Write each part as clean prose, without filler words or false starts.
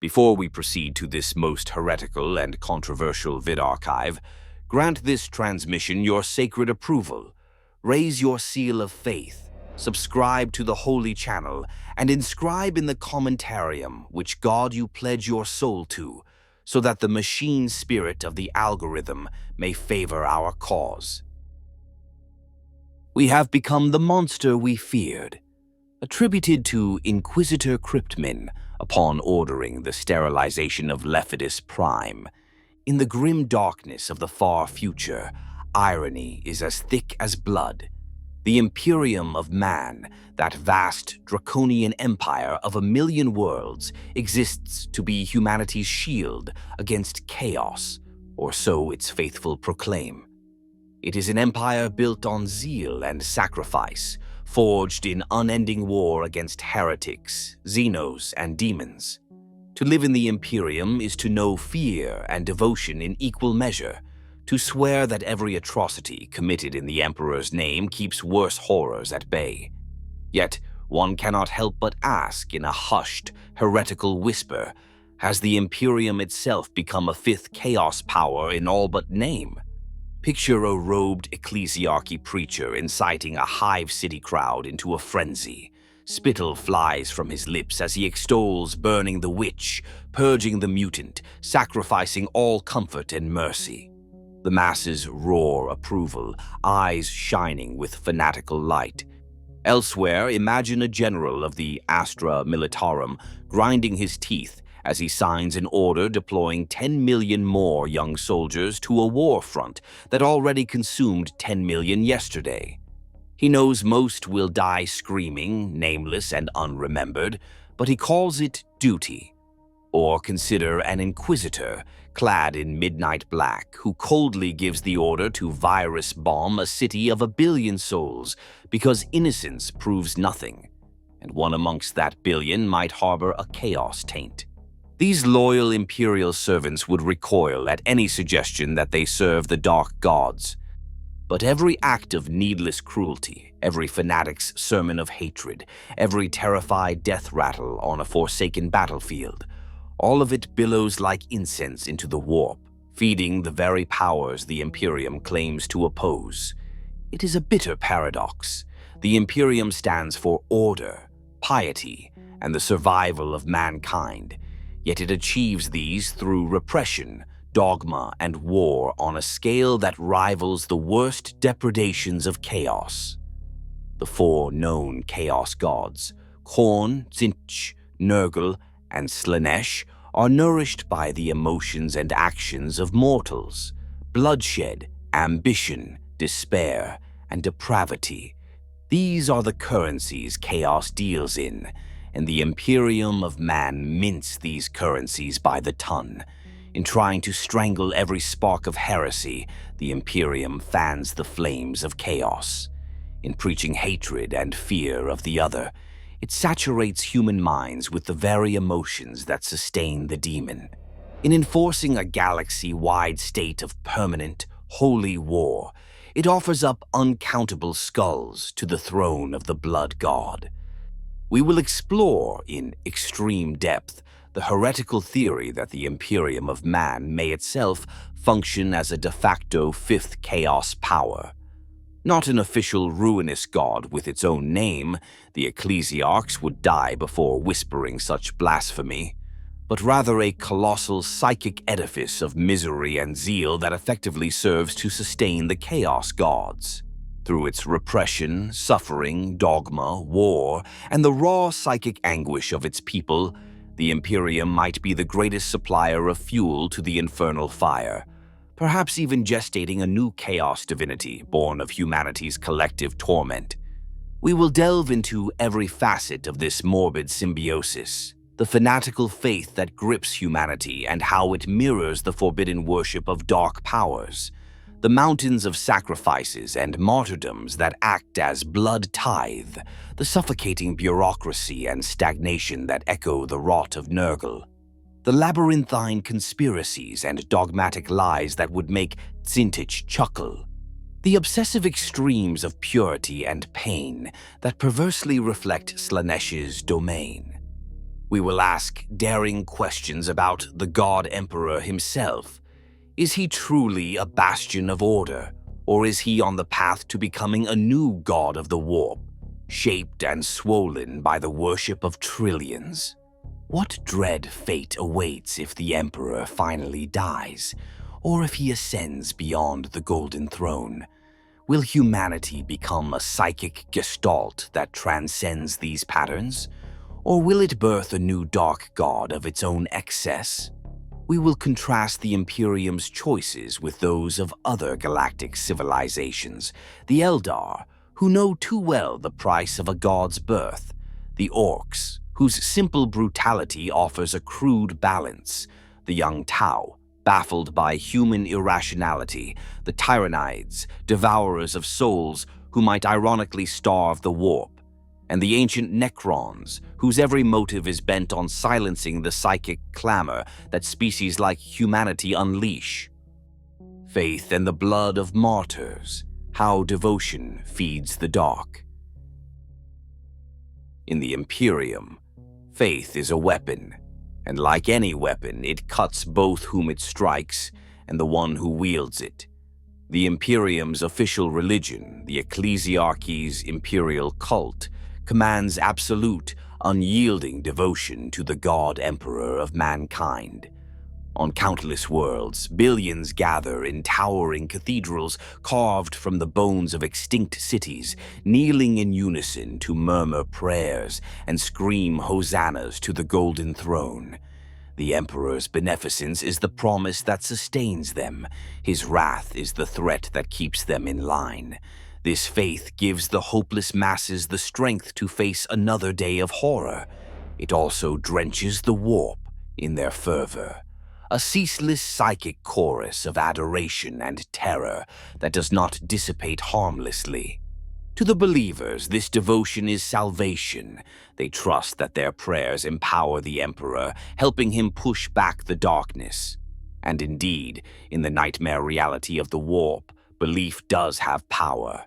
Before we proceed to this most heretical and controversial vid archive, grant this transmission your sacred approval, raise your seal of faith, subscribe to the holy channel, and inscribe in the commentarium which God you pledge your soul to, so that the machine spirit of the algorithm may favor our cause. We have become the monster we feared, attributed to Inquisitor Cryptmin upon ordering the sterilization of Lepidus Prime. In the grim darkness of the far future, irony is as thick as blood. The Imperium of Man, that vast draconian empire of 1,000,000 worlds, exists to be humanity's shield against chaos, or so its faithful proclaim. It is an empire built on zeal and sacrifice, forged in unending war against heretics, xenos, and demons. To live in the Imperium is to know fear and devotion in equal measure, to swear that every atrocity committed in the Emperor's name keeps worse horrors at bay. Yet, one cannot help but ask in a hushed, heretical whisper, has the Imperium itself become a fifth chaos power in all but name? Picture a robed ecclesiarchy preacher inciting a hive city crowd into a frenzy. Spittle flies from his lips as he extols burning the witch, purging the mutant, sacrificing all comfort and mercy. The masses roar approval, eyes shining with fanatical light. Elsewhere, imagine a general of the Astra Militarum grinding his teeth as he signs an order deploying 10 million more young soldiers to a war front that already consumed 10 million yesterday. He knows most will die screaming, nameless and unremembered, but he calls it duty. Or consider an inquisitor, clad in midnight black, who coldly gives the order to virus bomb a city of 1 billion souls because innocence proves nothing, and one amongst that billion might harbor a chaos taint. These loyal imperial servants would recoil at any suggestion that they serve the dark gods. But every act of needless cruelty, every fanatic's sermon of hatred, every terrified death rattle on a forsaken battlefield, all of it billows like incense into the warp, feeding the very powers the Imperium claims to oppose. It is a bitter paradox. The Imperium stands for order, piety, and the survival of mankind, yet it achieves these through repression, dogma, and war on a scale that rivals the worst depredations of chaos. The 4 known chaos gods, Khorne, Tzeentch, Nurgle, and Slaanesh, are nourished by the emotions and actions of mortals: bloodshed, ambition, despair, and depravity. These are the currencies chaos deals in, and the Imperium of Man mints these currencies by the ton. In trying to strangle every spark of heresy, the Imperium fans the flames of chaos. In preaching hatred and fear of the other, it saturates human minds with the very emotions that sustain the demon. In enforcing a galaxy-wide state of permanent, holy war, it offers up uncountable skulls to the throne of the blood god. We will explore in extreme depth the heretical theory that the Imperium of Man may itself function as a de facto fifth chaos power. Not an official ruinous god with its own name, the ecclesiarchs would die before whispering such blasphemy, but rather a colossal psychic edifice of misery and zeal that effectively serves to sustain the chaos gods. Through its repression, suffering, dogma, war, and the raw psychic anguish of its people, the Imperium might be the greatest supplier of fuel to the infernal fire, perhaps even gestating a new chaos divinity born of humanity's collective torment. We will delve into every facet of this morbid symbiosis, the fanatical faith that grips humanity and how it mirrors the forbidden worship of dark powers, the mountains of sacrifices and martyrdoms that act as blood tithe, the suffocating bureaucracy and stagnation that echo the rot of Nurgle, the labyrinthine conspiracies and dogmatic lies that would make Tzeentch chuckle, the obsessive extremes of purity and pain that perversely reflect Slaanesh's domain. We will ask daring questions about the God Emperor himself. Is he truly a bastion of order, or is he on the path to becoming a new god of the warp, shaped and swollen by the worship of trillions? What dread fate awaits if the Emperor finally dies, or if he ascends beyond the Golden Throne? Will humanity become a psychic gestalt that transcends these patterns, or will it birth a new dark god of its own excess? We will contrast the Imperium's choices with those of other galactic civilizations, the Eldar, who know too well the price of a god's birth, the Orcs, whose simple brutality offers a crude balance, the young Tau, baffled by human irrationality, the Tyrannides, devourers of souls who might ironically starve the warp, and the ancient Necrons, whose every motive is bent on silencing the psychic clamor that species like humanity unleash. Faith and the blood of martyrs, how devotion feeds the dark. In the Imperium, faith is a weapon, and like any weapon, it cuts both whom it strikes and the one who wields it. The Imperium's official religion, the Ecclesiarchy's imperial cult, commands absolute, unyielding devotion to the God Emperor of mankind. On countless worlds, billions gather in towering cathedrals carved from the bones of extinct cities, kneeling in unison to murmur prayers and scream hosannas to the Golden Throne. The Emperor's beneficence is the promise that sustains them. His wrath is the threat that keeps them in line. This faith gives the hopeless masses the strength to face another day of horror. It also drenches the warp in their fervor, a ceaseless psychic chorus of adoration and terror that does not dissipate harmlessly. To the believers, this devotion is salvation. They trust that their prayers empower the Emperor, helping him push back the darkness. And indeed, in the nightmare reality of the warp, belief does have power.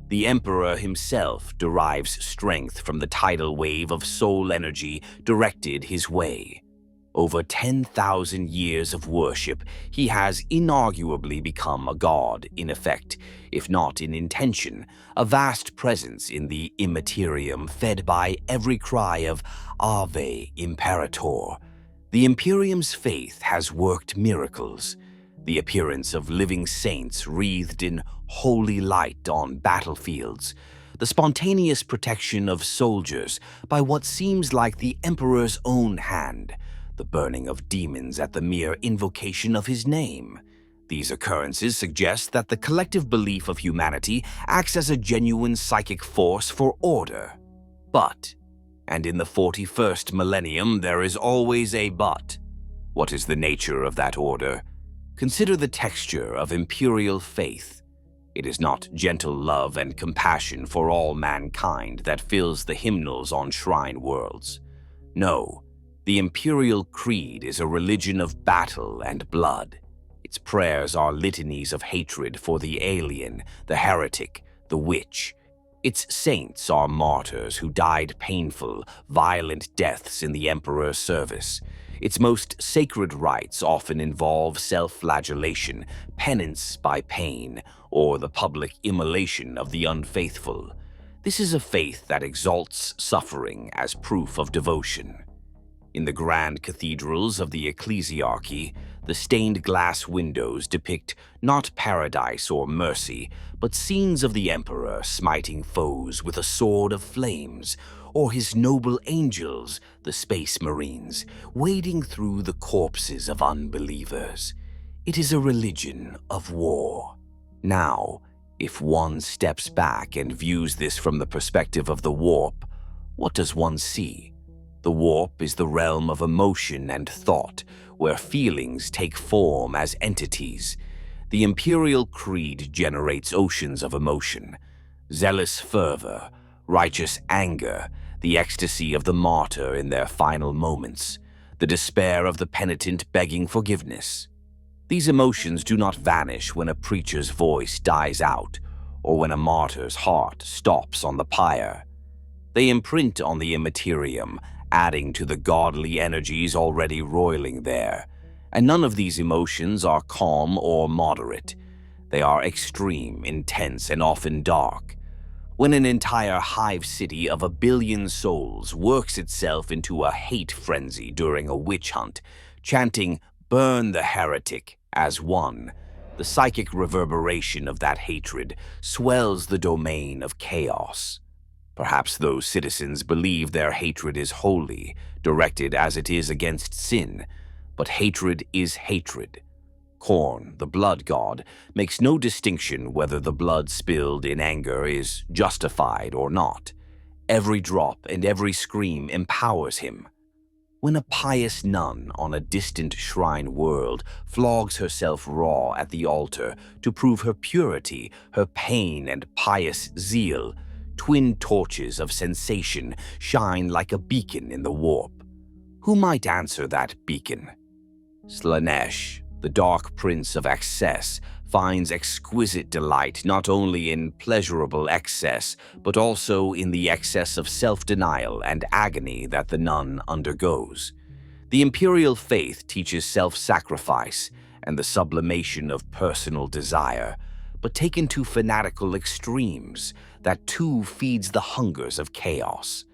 The Emperor himself derives strength from the tidal wave of soul energy directed his way. Over 10,000 years of worship, he has inarguably become a god in effect, if not in intention, a vast presence in the immaterium fed by every cry of Ave Imperator. The Imperium's faith has worked miracles. The appearance of living saints wreathed in holy light on battlefields, the spontaneous protection of soldiers by what seems like the Emperor's own hand, the burning of demons at the mere invocation of his name. These occurrences suggest that the collective belief of humanity acts as a genuine psychic force for order. But, and in the 41st millennium there is always a but. What is the nature of that order? Consider the texture of imperial faith. It is not gentle love and compassion for all mankind that fills the hymnals on shrine worlds. No, the imperial creed is a religion of battle and blood. Its prayers are litanies of hatred for the alien, the heretic, the witch. Its saints are martyrs who died painful, violent deaths in the Emperor's service. Its most sacred rites often involve self-flagellation, penance by pain, or the public immolation of the unfaithful. This is a faith that exalts suffering as proof of devotion. In the grand cathedrals of the Ecclesiarchy, the stained glass windows depict not paradise or mercy, but scenes of the Emperor smiting foes with a sword of flames, or his noble angels, the Space Marines, wading through the corpses of unbelievers. It is a religion of war. Now, if one steps back and views this from the perspective of the warp, what does one see? The warp is the realm of emotion and thought, where feelings take form as entities. The imperial creed generates oceans of emotion: zealous fervor, righteous anger, the ecstasy of the martyr in their final moments, the despair of the penitent begging forgiveness. These emotions do not vanish when a preacher's voice dies out, or when a martyr's heart stops on the pyre. They imprint on the immaterium, adding to the godly energies already roiling there. And none of these emotions are calm or moderate. They are extreme, intense, and often dark. When an entire hive city of 1 billion souls works itself into a hate frenzy during a witch hunt, chanting, "Burn the heretic," as one, the psychic reverberation of that hatred swells the domain of chaos. Perhaps those citizens believe their hatred is holy, directed as it is against sin, but hatred is hatred. Khorne, the blood god, makes no distinction whether the blood spilled in anger is justified or not. Every drop and every scream empowers him. When a pious nun on a distant shrine world flogs herself raw at the altar to prove her purity, her pain, and pious zeal, twin torches of sensation shine like a beacon in the warp. Who might answer that beacon? Slaanesh, the dark prince of excess, finds exquisite delight not only in pleasurable excess, but also in the excess of self-denial and agony that the nun undergoes. The imperial faith teaches self-sacrifice and the sublimation of personal desire, but taken to fanatical extremes, that too feeds the hungers of chaos.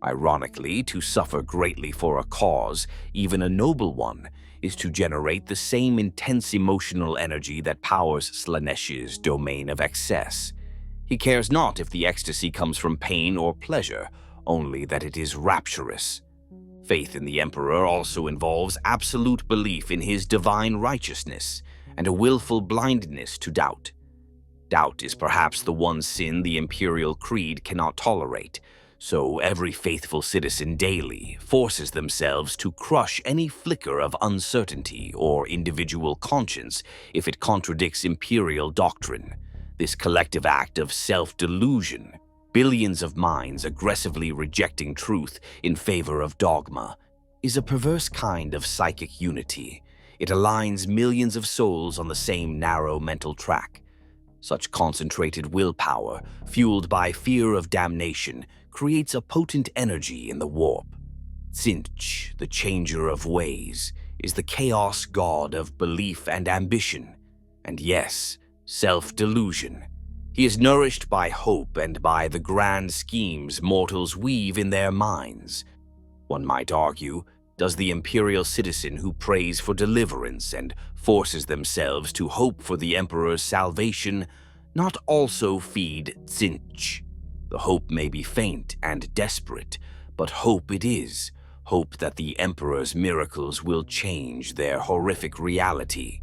Ironically, to suffer greatly for a cause, even a noble one, is to generate the same intense emotional energy that powers Slaanesh's domain of excess. He cares not if the ecstasy comes from pain or pleasure, only that it is rapturous. Faith in the Emperor also involves absolute belief in his divine righteousness and a willful blindness to doubt. Doubt is perhaps the one sin the imperial creed cannot tolerate, so every faithful citizen daily forces themselves to crush any flicker of uncertainty or individual conscience if it contradicts imperial doctrine. This collective act of self-delusion, billions of minds aggressively rejecting truth in favor of dogma, is a perverse kind of psychic unity. It aligns millions of souls on the same narrow mental track. Such concentrated willpower, fueled by fear of damnation, creates a potent energy in the warp. Tzeentch, the changer of ways, is the chaos god of belief and ambition, and yes, self-delusion. He is nourished by hope and by the grand schemes mortals weave in their minds. One might argue, does the imperial citizen who prays for deliverance and forces themselves to hope for the Emperor's salvation not also feed Tzeentch? The hope may be faint and desperate, but hope it is. Hope that the Emperor's miracles will change their horrific reality.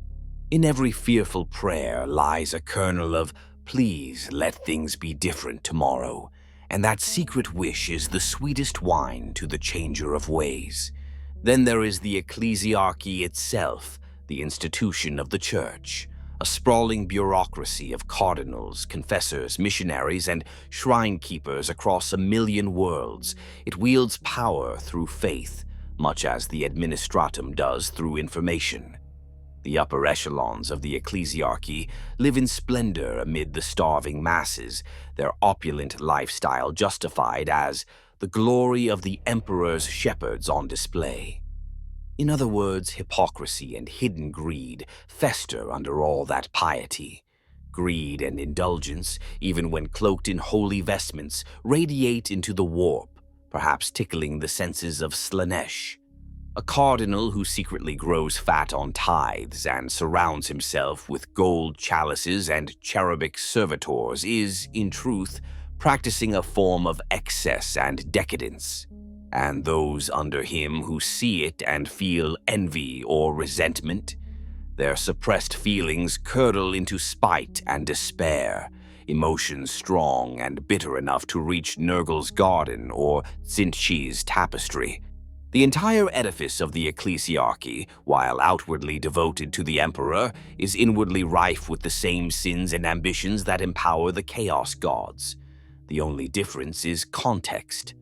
In every fearful prayer lies a kernel of, "Please let things be different tomorrow," and that secret wish is the sweetest wine to the changer of ways. Then there is the ecclesiarchy itself, the institution of the church. A sprawling bureaucracy of cardinals, confessors, missionaries, and shrine keepers across 1 million worlds. It wields power through faith, much as the administratum does through information. The upper echelons of the ecclesiarchy live in splendor amid the starving masses, their opulent lifestyle justified as the glory of the Emperor's shepherds on display. In other words, hypocrisy and hidden greed fester under all that piety. Greed and indulgence, even when cloaked in holy vestments, radiate into the warp, perhaps tickling the senses of Slaanesh. A cardinal who secretly grows fat on tithes and surrounds himself with gold chalices and cherubic servitors is, in truth, practicing a form of excess and decadence. And those under him who see it and feel envy or resentment, their suppressed feelings curdle into spite and despair, emotions strong and bitter enough to reach Nurgle's garden or Tzeentch's tapestry. The entire edifice of the ecclesiarchy, while outwardly devoted to the Emperor, is inwardly rife with the same sins and ambitions that empower the Chaos Gods. The only difference is context.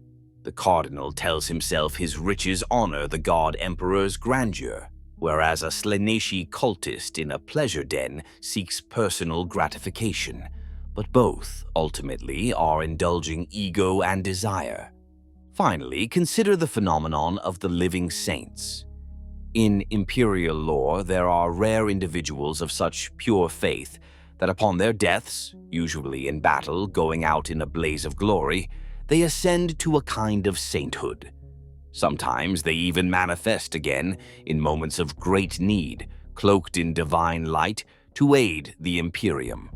The cardinal tells himself his riches honor the god emperor's grandeur, whereas a Slaaneshi cultist in a pleasure den seeks personal gratification. But both, ultimately, are indulging ego and desire. Finally, consider the phenomenon of the living saints. In imperial lore, there are rare individuals of such pure faith that upon their deaths, usually in battle, going out in a blaze of glory, they ascend to a kind of sainthood. Sometimes they even manifest again in moments of great need, cloaked in divine light, to aid the Imperium.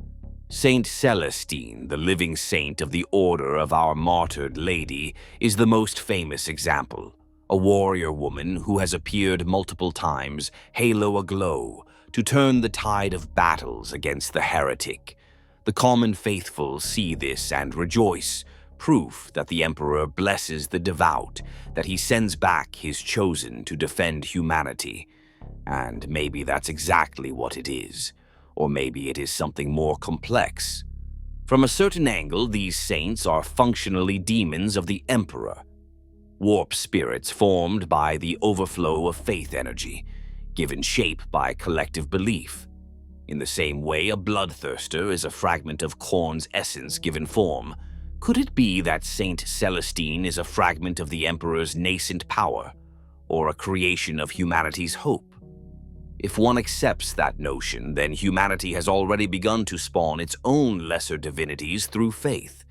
Saint Celestine, the living saint of the Order of Our Martyred Lady, is the most famous example. A warrior woman who has appeared multiple times, halo aglow, to turn the tide of battles against the heretic. The common faithful see this and rejoice, proof that the Emperor blesses the devout, that he sends back his chosen to defend humanity. And maybe that's exactly what it is. Or maybe it is something more complex. From a certain angle, these saints are functionally demons of the Emperor. Warp spirits formed by the overflow of faith energy, given shape by collective belief. In the same way, a bloodthirster is a fragment of Khorne's essence given form. Could it be that Saint Celestine is a fragment of the Emperor's nascent power, or a creation of humanity's hope? If one accepts that notion, then humanity has already begun to spawn its own lesser divinities through faith.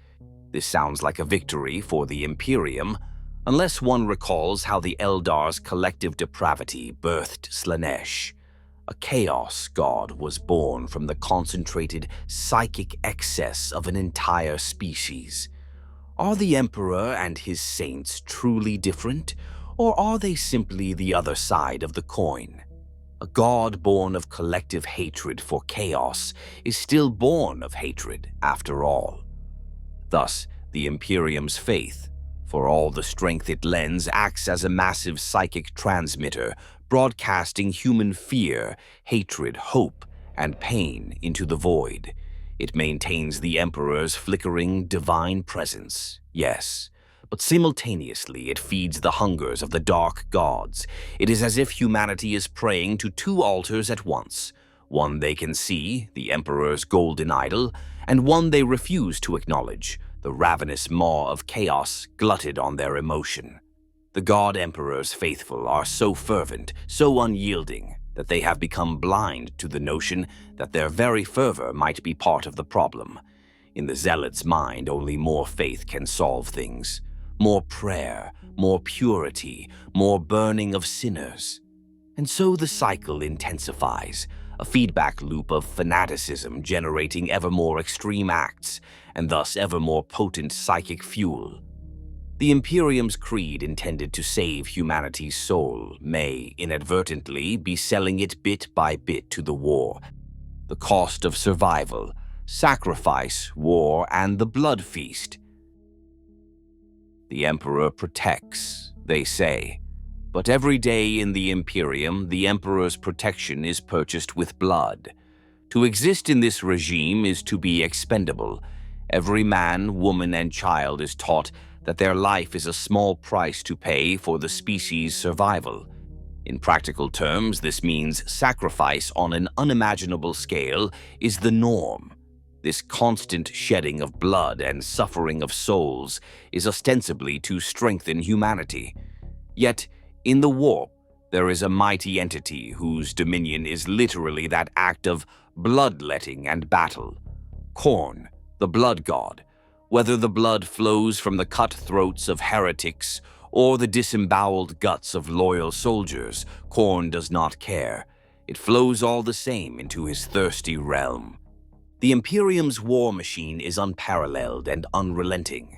This sounds like a victory for the Imperium, unless one recalls how the Eldar's collective depravity birthed Slaanesh. A chaos god was born from the concentrated psychic excess of an entire species. Are the Emperor and his saints truly different, or are they simply the other side of the coin? A god born of collective hatred for chaos is still born of hatred, after all. Thus, the Imperium's faith, for all the strength it lends, acts as a massive psychic transmitter, broadcasting human fear, hatred, hope, and pain into the void. It maintains the Emperor's flickering divine presence, yes, but simultaneously it feeds the hungers of the dark gods. It is as if humanity is praying to two altars at once, one they can see, the Emperor's golden idol, and one they refuse to acknowledge, the ravenous maw of chaos glutted on their emotion. The God Emperor's faithful are so fervent, so unyielding, that they have become blind to the notion that their very fervor might be part of the problem. In the zealot's mind, only more faith can solve things. More prayer, more purity, more burning of sinners. And so the cycle intensifies, a feedback loop of fanaticism generating ever more extreme acts, and thus ever more potent psychic fuel. The Imperium's creed intended to save humanity's soul may, inadvertently, be selling it bit by bit to the war. The cost of survival, sacrifice, war, and the blood feast. The Emperor protects, they say. But every day in the Imperium, the Emperor's protection is purchased with blood. To exist in this regime is to be expendable. Every man, woman, and child is taught that their life is a small price to pay for the species' survival. In practical terms, this means sacrifice on an unimaginable scale is the norm. This constant shedding of blood and suffering of souls is ostensibly to strengthen humanity. Yet, in the warp, there is a mighty entity whose dominion is literally that act of bloodletting and battle. Khorne, the blood god. Whether the blood flows from the cut throats of heretics or the disemboweled guts of loyal soldiers, Khorne does not care. It flows all the same into his thirsty realm. The Imperium's war machine is unparalleled and unrelenting.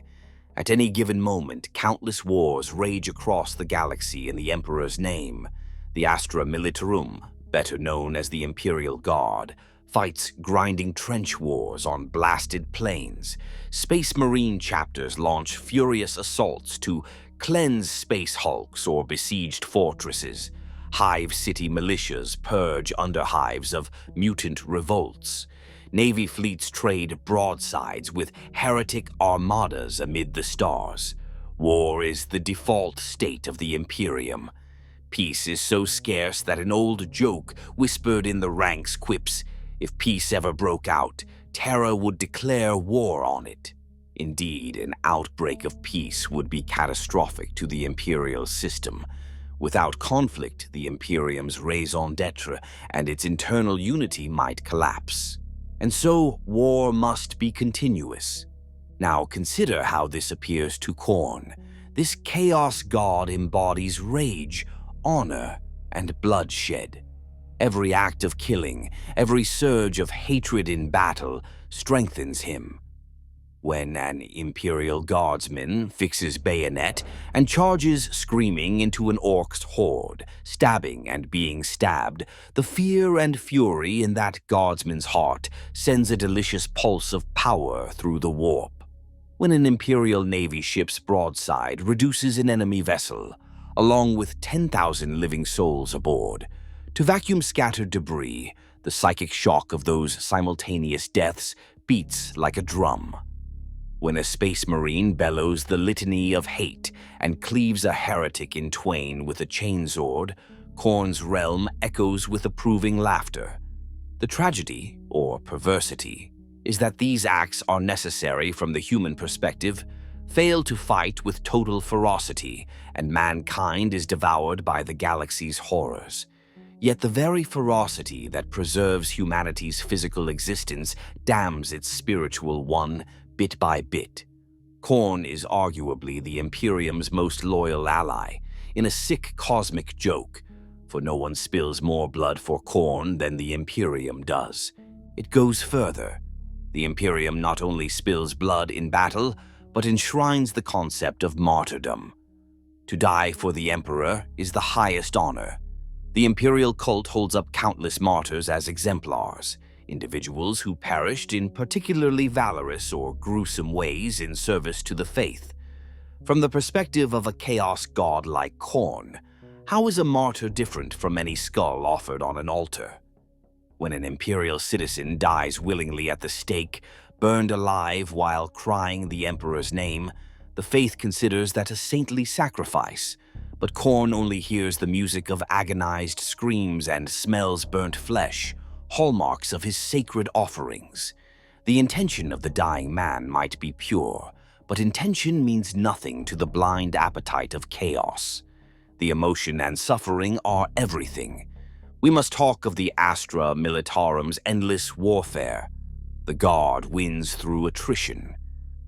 At any given moment, countless wars rage across the galaxy in the Emperor's name. The Astra Militarum, better known as the Imperial Guard, fights grinding trench wars on blasted plains. Space Marine chapters launch furious assaults to cleanse space hulks or besieged fortresses. Hive City militias purge underhives of mutant revolts. Navy fleets trade broadsides with heretic armadas amid the stars. War is the default state of the Imperium. Peace is so scarce that an old joke whispered in the ranks quips, if peace ever broke out, terror would declare war on it. Indeed, an outbreak of peace would be catastrophic to the Imperial system. Without conflict, the Imperium's raison d'etre and its internal unity might collapse. And so, war must be continuous. Now consider how this appears to Khorne. This chaos god embodies rage, honor, and bloodshed. Every act of killing, every surge of hatred in battle strengthens him. When an Imperial guardsman fixes bayonet and charges screaming into an orc's horde, stabbing and being stabbed, the fear and fury in that guardsman's heart sends a delicious pulse of power through the warp. When an Imperial Navy ship's broadside reduces an enemy vessel, along with 10,000 living souls aboard, to vacuum scattered debris, the psychic shock of those simultaneous deaths beats like a drum. When a space marine bellows the litany of hate and cleaves a heretic in twain with a chainsword, Khorne's realm echoes with approving laughter. The tragedy, or perversity, is that these acts are necessary from the human perspective, fail to fight with total ferocity, and mankind is devoured by the galaxy's horrors. Yet the very ferocity that preserves humanity's physical existence damns its spiritual one bit by bit. Khorne is arguably the Imperium's most loyal ally, in a sick cosmic joke, for no one spills more blood for Khorne than the Imperium does. It goes further. The Imperium not only spills blood in battle, but enshrines the concept of martyrdom. To die for the Emperor is the highest honor. The Imperial cult holds up countless martyrs as exemplars, individuals who perished in particularly valorous or gruesome ways in service to the faith. From the perspective of a chaos god like Khorne, how is a martyr different from any skull offered on an altar? When an Imperial citizen dies willingly at the stake, burned alive while crying the Emperor's name, the faith considers that a saintly sacrifice, but Khorne only hears the music of agonized screams and smells burnt flesh, hallmarks of his sacred offerings. The intention of the dying man might be pure, but intention means nothing to the blind appetite of chaos. The emotion and suffering are everything. We must talk of the Astra Militarum's endless warfare. The Guard wins through attrition.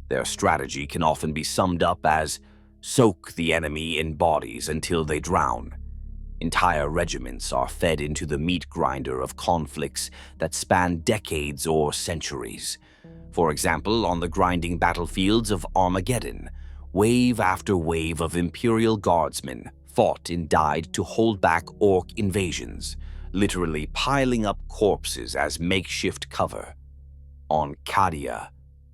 Their strategy can often be summed up as soak the enemy in bodies until they drown. Entire regiments are fed into the meat grinder of conflicts that span decades or centuries. For example, on the grinding battlefields of Armageddon, wave after wave of Imperial Guardsmen fought and died to hold back Orc invasions, literally piling up corpses as makeshift cover. On Cadia,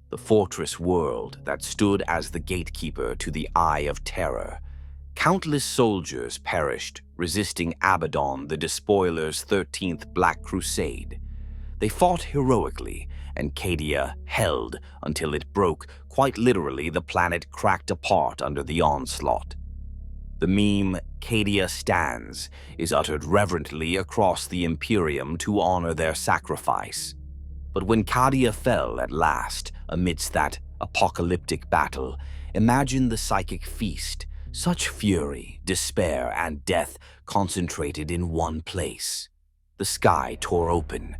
the fortress world that stood as the gatekeeper to the Eye of Terror, countless soldiers perished resisting Abaddon the Despoiler's 13th Black Crusade. They fought heroically, and Cadia held until it broke. Quite literally, the planet cracked apart under the onslaught. The meme, "Cadia stands," is uttered reverently across the Imperium to honor their sacrifice. But when Cadia fell at last, amidst that apocalyptic battle, imagine the psychic feast, such fury, despair, and death concentrated in one place. The sky tore open.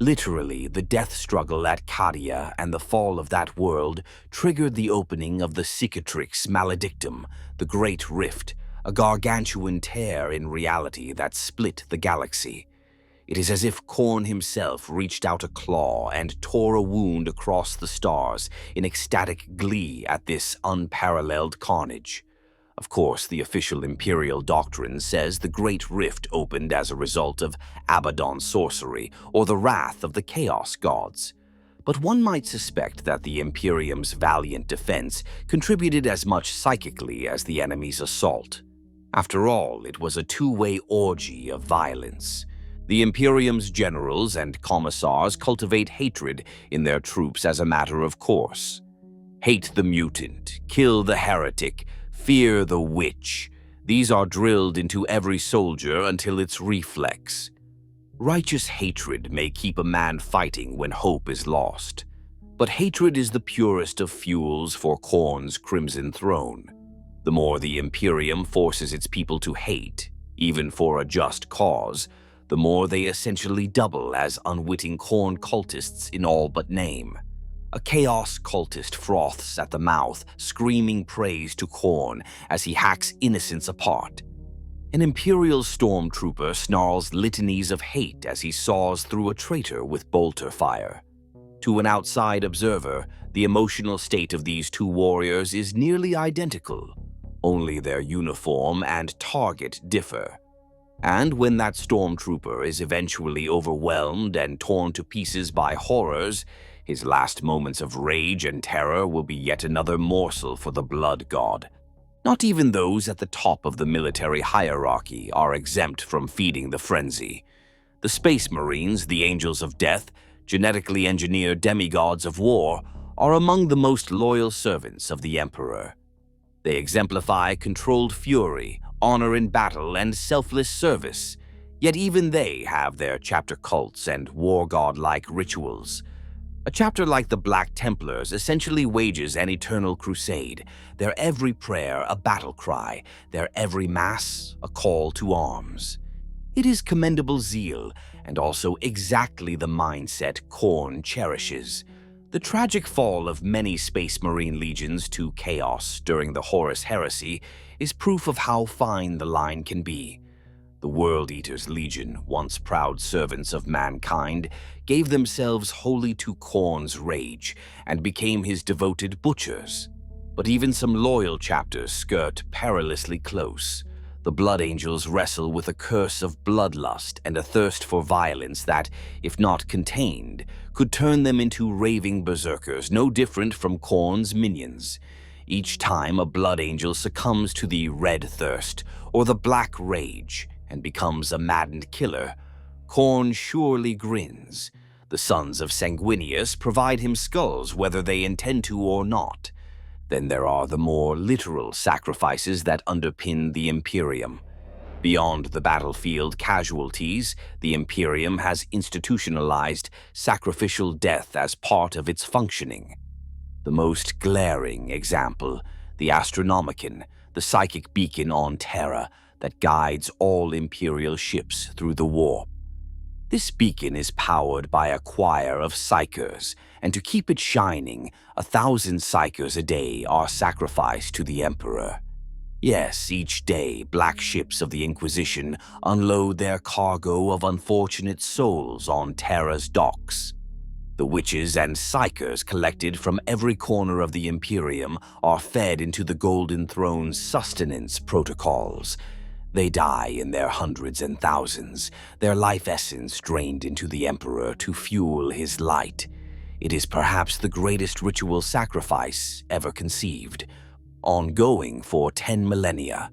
Literally, the death struggle at Cadia and the fall of that world triggered the opening of the Cicatrix Maledictum, the Great Rift, a gargantuan tear in reality that split the galaxy. It is as if Khorne himself reached out a claw and tore a wound across the stars in ecstatic glee at this unparalleled carnage. Of course, the official Imperial doctrine says the Great Rift opened as a result of Abaddon sorcery or the wrath of the Chaos Gods. But one might suspect that the Imperium's valiant defense contributed as much psychically as the enemy's assault. After all, it was a two-way orgy of violence. The Imperium's generals and commissars cultivate hatred in their troops as a matter of course. Hate the mutant, kill the heretic, fear the witch. These are drilled into every soldier until it's reflex. Righteous hatred may keep a man fighting when hope is lost. But hatred is the purest of fuels for Khorne's crimson throne. The more the Imperium forces its people to hate, even for a just cause, the more they essentially double as unwitting Khorne cultists in all but name. A chaos cultist froths at the mouth, screaming praise to Khorne as he hacks innocents apart. An Imperial stormtrooper snarls litanies of hate as he saws through a traitor with bolter fire. To an outside observer, the emotional state of these two warriors is nearly identical. Only their uniform and target differ. And when that stormtrooper is eventually overwhelmed and torn to pieces by horrors, his last moments of rage and terror will be yet another morsel for the blood god. Not even those at the top of the military hierarchy are exempt from feeding the frenzy. The Space Marines, the Angels of Death, genetically engineered demigods of war, are among the most loyal servants of the Emperor. They exemplify controlled fury, honor in battle, and selfless service, yet even they have their chapter cults and war god-like rituals. A chapter like the Black Templars essentially wages an eternal crusade, their every prayer a battle cry, their every mass a call to arms. It is commendable zeal, and also exactly the mindset Khorne cherishes. The tragic fall of many Space Marine legions to chaos during the Horus Heresy is proof of how fine the line can be. The World Eater's Legion, once proud servants of mankind, gave themselves wholly to Khorne's rage and became his devoted butchers. But even some loyal chapters skirt perilously close. The Blood Angels wrestle with a curse of bloodlust and a thirst for violence that, if not contained, could turn them into raving berserkers no different from Khorne's minions. Each time a Blood Angel succumbs to the red thirst or the black rage and becomes a maddened killer, Khorne surely grins. The sons of Sanguinius provide him skulls whether they intend to or not. Then there are the more literal sacrifices that underpin the Imperium. Beyond the battlefield casualties, the Imperium has institutionalized sacrificial death as part of its functioning. The most glaring example, the Astronomicon, the psychic beacon on Terra that guides all Imperial ships through the warp. This beacon is powered by a choir of psychers, and to keep it shining, 1,000 psychers a day are sacrificed to the Emperor. Yes, each day, black ships of the Inquisition unload their cargo of unfortunate souls on Terra's docks. The witches and psychers collected from every corner of the Imperium are fed into the Golden Throne's sustenance protocols. They die in their hundreds and thousands, their life essence drained into the Emperor to fuel his light. It is perhaps the greatest ritual sacrifice ever conceived, ongoing for 10 millennia.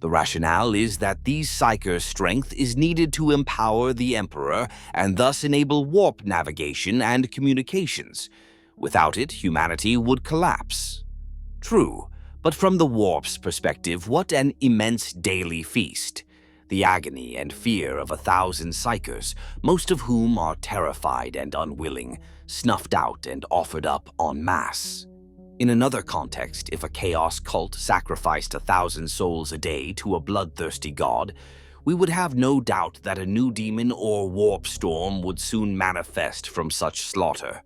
The rationale is that these psychers' strength is needed to empower the Emperor and thus enable warp navigation and communications. Without it, humanity would collapse. True. But from the warp's perspective, what an immense daily feast. The agony and fear of 1,000 psychers, most of whom are terrified and unwilling, snuffed out and offered up en masse. In another context, if a chaos cult sacrificed 1,000 souls a day to a bloodthirsty god, we would have no doubt that a new demon or warp storm would soon manifest from such slaughter.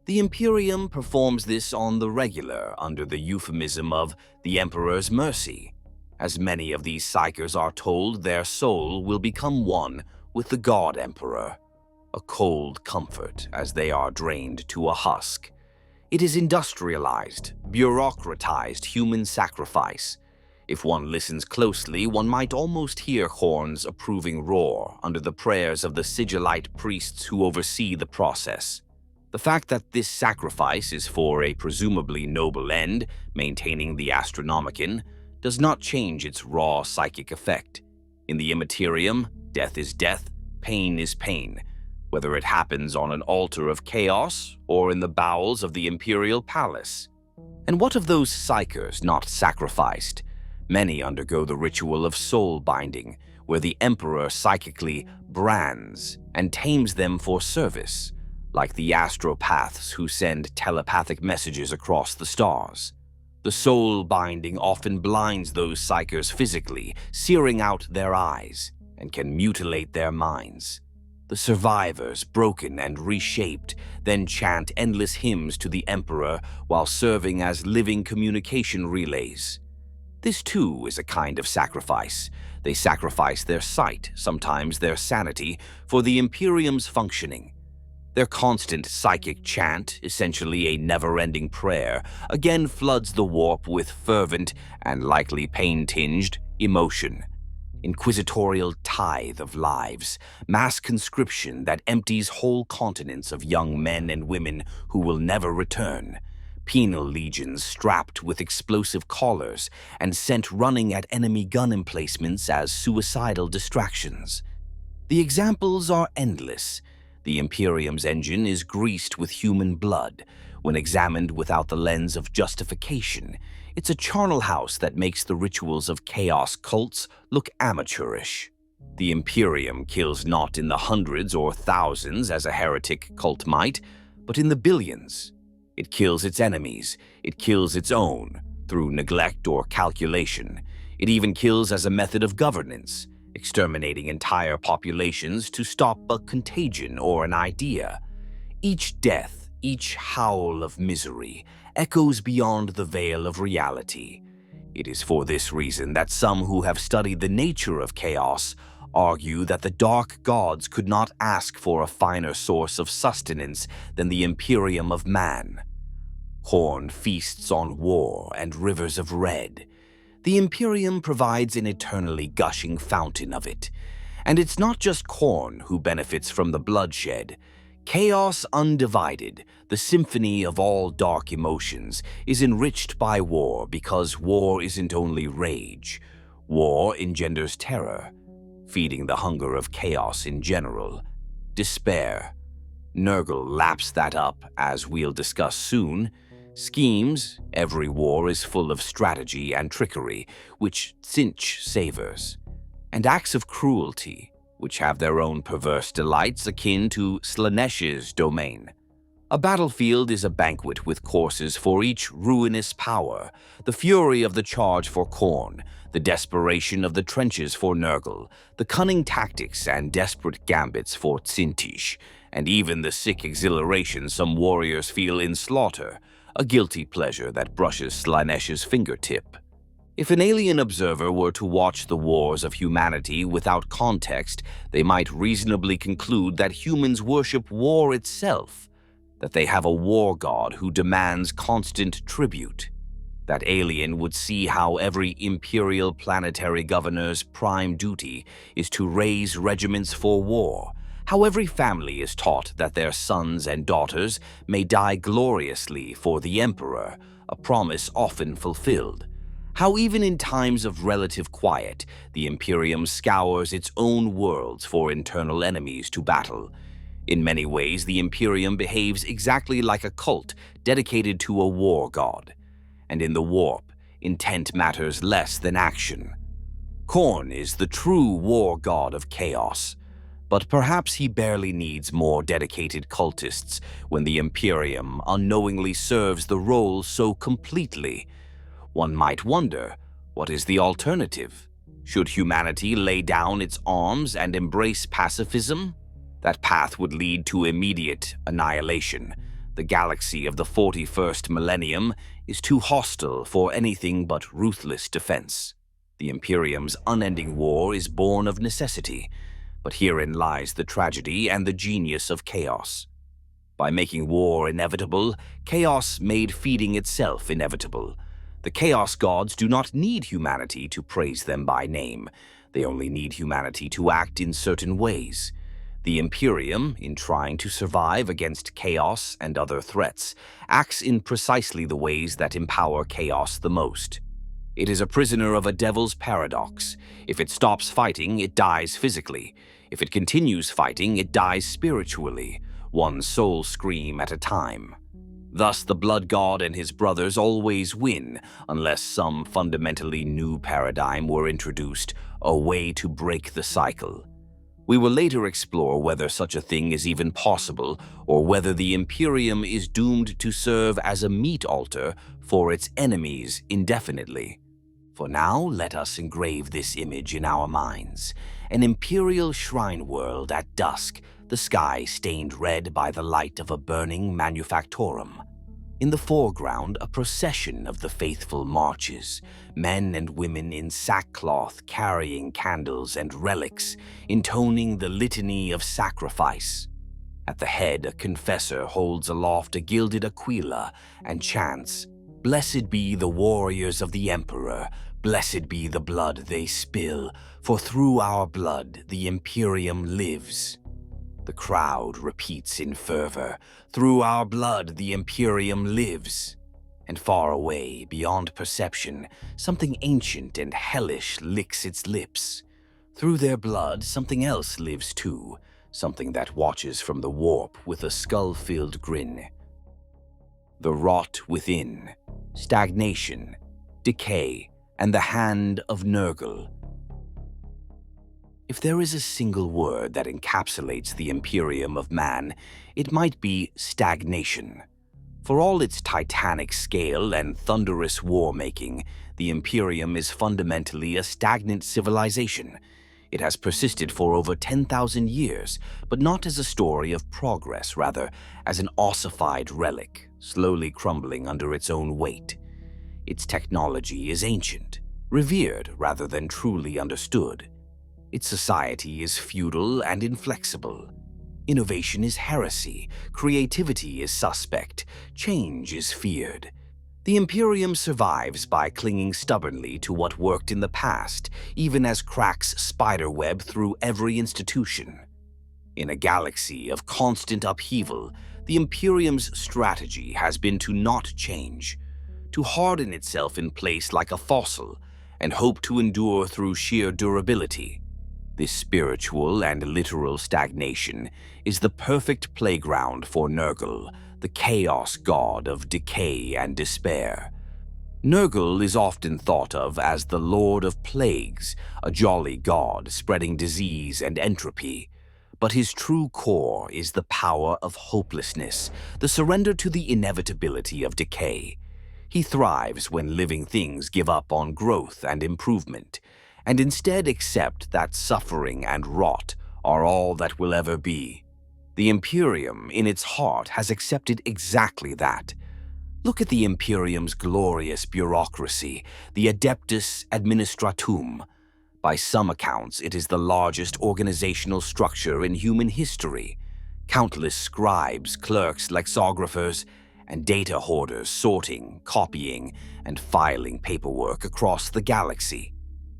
The Imperium performs this on the regular under the euphemism of the Emperor's mercy. As many of these psychers are told, their soul will become one with the God Emperor. A cold comfort as they are drained to a husk. It is industrialized, bureaucratized human sacrifice. If one listens closely, one might almost hear Khorne's approving roar under the prayers of the sigillite priests who oversee the process. The fact that this sacrifice is for a presumably noble end, maintaining the Astronomicon, does not change its raw psychic effect. In the Immaterium, death is death, pain is pain, whether it happens on an altar of chaos or in the bowels of the Imperial Palace. And what of those psychers not sacrificed? Many undergo the ritual of soul binding, where the Emperor psychically brands and tames them for service. like the astropaths who send telepathic messages across the stars. The soul binding often blinds those psykers physically, searing out their eyes, and can mutilate their minds. The survivors, broken and reshaped, then chant endless hymns to the Emperor while serving as living communication relays. This too is a kind of sacrifice. They sacrifice their sight, sometimes their sanity, for the Imperium's functioning. Their constant psychic chant, essentially a never-ending prayer, again floods the warp with fervent and likely pain-tinged emotion. Inquisitorial tithe of lives, mass conscription that empties whole continents of young men and women who will never return. Penal legions strapped with explosive collars and sent running at enemy gun emplacements as suicidal distractions. The examples are endless. The Imperium's engine is greased with human blood. When examined without the lens of justification, it's a charnel house that makes the rituals of chaos cults look amateurish. The Imperium kills not in the hundreds or thousands as a heretic cult might, but in the billions. It kills its enemies. It kills its own, through neglect or calculation. It even kills as a method of governance, exterminating entire populations to stop a contagion or an idea. Each death, each howl of misery, echoes beyond the veil of reality. It is for this reason that some who have studied the nature of chaos argue that the dark gods could not ask for a finer source of sustenance than the Imperium of Man. Khorne feasts on war and rivers of red. The Imperium provides an eternally gushing fountain of it. And it's not just Khorne who benefits from the bloodshed. Chaos undivided, the symphony of all dark emotions, is enriched by war because war isn't only rage. War engenders terror, feeding the hunger of chaos in general. Despair. Nurgle laps that up, as we'll discuss soon. Schemes, every war is full of strategy and trickery, which Tzeentch savors. And acts of cruelty, which have their own perverse delights akin to Slaanesh's domain. A battlefield is a banquet with courses for each ruinous power, the fury of the charge for Khorne, the desperation of the trenches for Nurgle, the cunning tactics and desperate gambits for Tzeentch, and even the sick exhilaration some warriors feel in slaughter, a guilty pleasure that brushes Slaanesh's fingertip. If an alien observer were to watch the wars of humanity without context, they might reasonably conclude that humans worship war itself, that they have a war god who demands constant tribute. That alien would see how every imperial planetary governor's prime duty is to raise regiments for war, how every family is taught that their sons and daughters may die gloriously for the Emperor, a promise often fulfilled. How even in times of relative quiet, the Imperium scours its own worlds for internal enemies to battle. In many ways, the Imperium behaves exactly like a cult dedicated to a war god. And in the warp, intent matters less than action. Khorne is the true war god of chaos. But perhaps he barely needs more dedicated cultists when the Imperium unknowingly serves the role so completely. One might wonder, what is the alternative? Should humanity lay down its arms and embrace pacifism? That path would lead to immediate annihilation. The galaxy of the 41st millennium is too hostile for anything but ruthless defense. The Imperium's unending war is born of necessity. But herein lies the tragedy and the genius of chaos. By making war inevitable, chaos made feeding itself inevitable. The chaos gods do not need humanity to praise them by name. They only need humanity to act in certain ways. The Imperium, in trying to survive against chaos and other threats, acts in precisely the ways that empower chaos the most. It is a prisoner of a devil's paradox. If it stops fighting, it dies physically. If it continues fighting, it dies spiritually, one soul scream at a time. Thus, the Blood God and his brothers always win, unless some fundamentally new paradigm were introduced, a way to break the cycle. We will later explore whether such a thing is even possible, or whether the Imperium is doomed to serve as a meat altar for its enemies indefinitely. For now, let us engrave this image in our minds. An imperial shrine world at dusk, the sky stained red by the light of a burning manufactorum. In the foreground, a procession of the faithful marches, men and women in sackcloth carrying candles and relics, intoning the litany of sacrifice. At the head, a confessor holds aloft a gilded aquila and chants, "Blessed be the warriors of the Emperor, blessed be the blood they spill, for through our blood the Imperium lives." The crowd repeats in fervor, "Through our blood the Imperium lives." And far away, beyond perception, something ancient and hellish licks its lips. Through their blood, something else lives too, something that watches from the warp with a skull-filled grin. The rot within, stagnation, decay, and the hand of Nurgle. If there is a single word that encapsulates the Imperium of Man, it might be stagnation. For all its titanic scale and thunderous war-making, the Imperium is fundamentally a stagnant civilization. It has persisted for over 10,000 years, but not as a story of progress, rather as an ossified relic, slowly crumbling under its own weight. Its technology is ancient, revered rather than truly understood. Its society is feudal and inflexible. Innovation is heresy, creativity is suspect, change is feared. The Imperium survives by clinging stubbornly to what worked in the past, even as cracks spiderweb through every institution. In a galaxy of constant upheaval, the Imperium's strategy has been to not change, to harden itself in place like a fossil, and hope to endure through sheer durability. This spiritual and literal stagnation is the perfect playground for Nurgle, the chaos god of decay and despair. Nurgle is often thought of as the Lord of Plagues, a jolly god spreading disease and entropy. But his true core is the power of hopelessness, the surrender to the inevitability of decay. He thrives when living things give up on growth and improvement, and instead accept that suffering and rot are all that will ever be. The Imperium, in its heart, has accepted exactly that. Look at the Imperium's glorious bureaucracy, the Adeptus Administratum. By some accounts, it is the largest organizational structure in human history. Countless scribes, clerks, lexicographers, and data hoarders sorting, copying, and filing paperwork across the galaxy.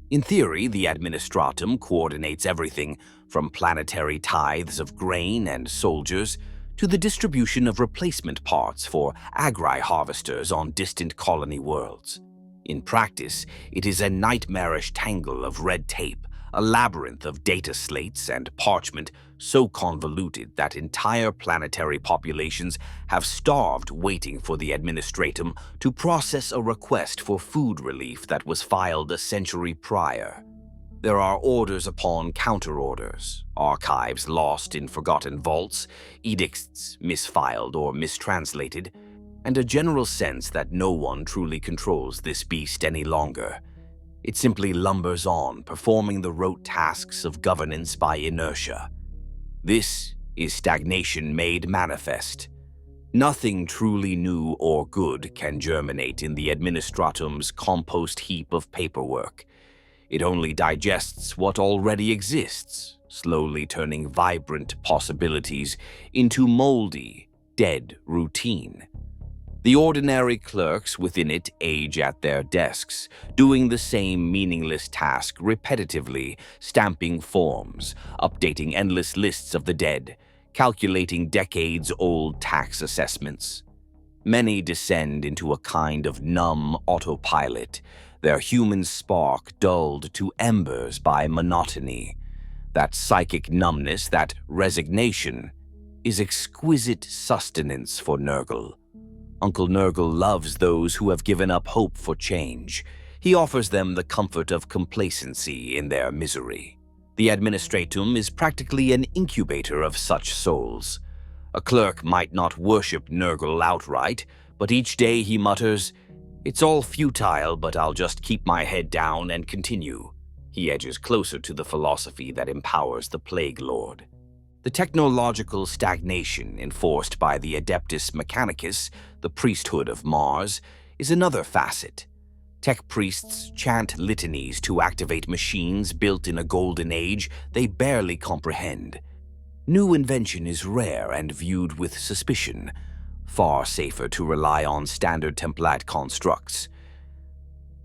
In theory, the Administratum coordinates everything from planetary tithes of grain and soldiers to the distribution of replacement parts for agri-harvesters on distant colony worlds. In practice, it is a nightmarish tangle of red tape, a labyrinth of data slates and parchment so convoluted that entire planetary populations have starved waiting for the Administratum to process a request for food relief that was filed a century prior. There are orders upon counter-orders, archives lost in forgotten vaults, edicts misfiled or mistranslated, and a general sense that no one truly controls this beast any longer. It simply lumbers on, performing the rote tasks of governance by inertia. This is stagnation made manifest. Nothing truly new or good can germinate in the Administratum's compost heap of paperwork. It only digests what already exists, slowly turning vibrant possibilities into moldy, dead routine. The ordinary clerks within it age at their desks, doing the same meaningless task repetitively, stamping forms, updating endless lists of the dead, calculating decades-old tax assessments. Many descend into a kind of numb autopilot, their human spark dulled to embers by monotony. That psychic numbness, that resignation, is exquisite sustenance for Nurgle. Uncle Nurgle loves those who have given up hope for change. He offers them the comfort of complacency in their misery. The administratum is practically an incubator of such souls. A clerk might not worship Nurgle outright, but each day he mutters, "It's all futile, but I'll just keep my head down and continue." He edges closer to the philosophy that empowers the Plague Lord. The technological stagnation enforced by the Adeptus Mechanicus, the priesthood of Mars, is another facet. Tech priests chant litanies to activate machines built in a golden age they barely comprehend. New invention is rare and viewed with suspicion. Far safer to rely on standard template constructs.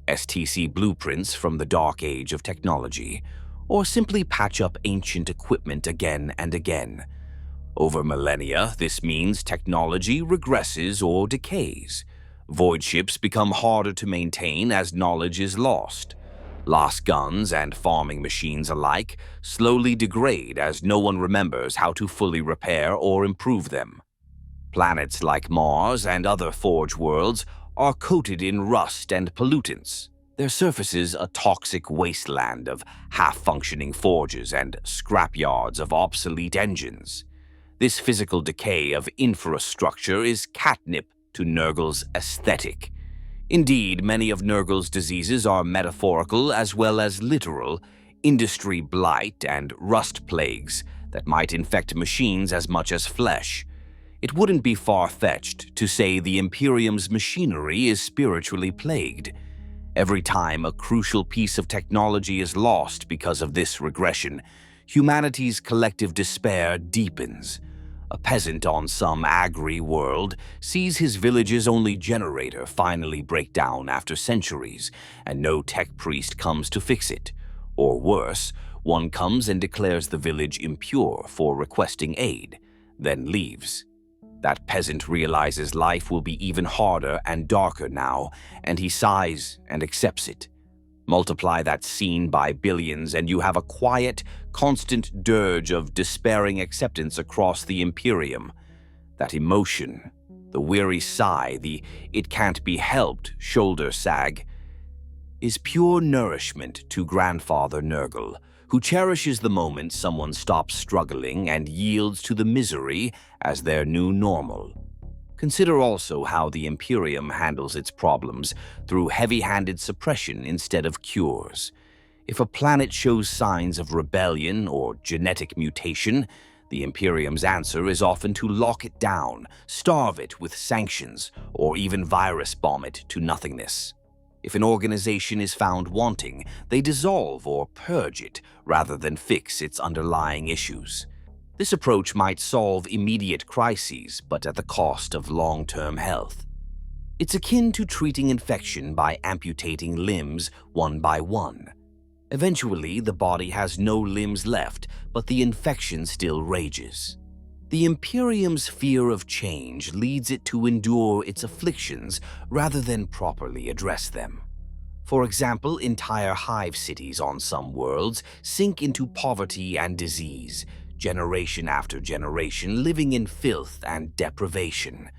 STC blueprints from the dark age of technology, or simply patch up ancient equipment again and again. Over millennia, this means technology regresses or decays. Void ships become harder to maintain as knowledge is lost. Lost guns and farming machines alike slowly degrade as no one remembers how to fully repair or improve them. Planets like Mars and other forge worlds are coated in rust and pollutants, their surfaces a toxic wasteland of half-functioning forges and scrapyards of obsolete engines. This physical decay of infrastructure is catnip to Nurgle's aesthetic. Indeed, many of Nurgle's diseases are metaphorical as well as literal, industry blight and rust plagues that might infect machines as much as flesh. It wouldn't be far-fetched to say the Imperium's machinery is spiritually plagued. Every time a crucial piece of technology is lost because of this regression, humanity's collective despair deepens. A peasant on some agri-world sees his village's only generator finally break down after centuries, and no tech priest comes to fix it. Or worse, one comes and declares the village impure for requesting aid, then leaves. That peasant realizes life will be even harder and darker now, and he sighs and accepts it. Multiply that scene by billions, and you have a quiet, constant dirge of despairing acceptance across the Imperium. That emotion, the weary sigh, the it-can't-be-helped shoulder sag, is pure nourishment to Grandfather Nurgle, who cherishes the moment someone stops struggling and yields to the misery as their new normal. Consider also how the Imperium handles its problems through heavy-handed suppression instead of cures. If a planet shows signs of rebellion or genetic mutation, the Imperium's answer is often to lock it down, starve it with sanctions, or even virus bomb it to nothingness. If an organization is found wanting, they dissolve or purge it rather than fix its underlying issues. This approach might solve immediate crises, but at the cost of long-term health. It's akin to treating infection by amputating limbs one by one. Eventually, the body has no limbs left, but the infection still rages. The Imperium's fear of change leads it to endure its afflictions rather than properly address them. For example, entire hive cities on some worlds sink into poverty and disease, generation after generation living in filth and deprivation.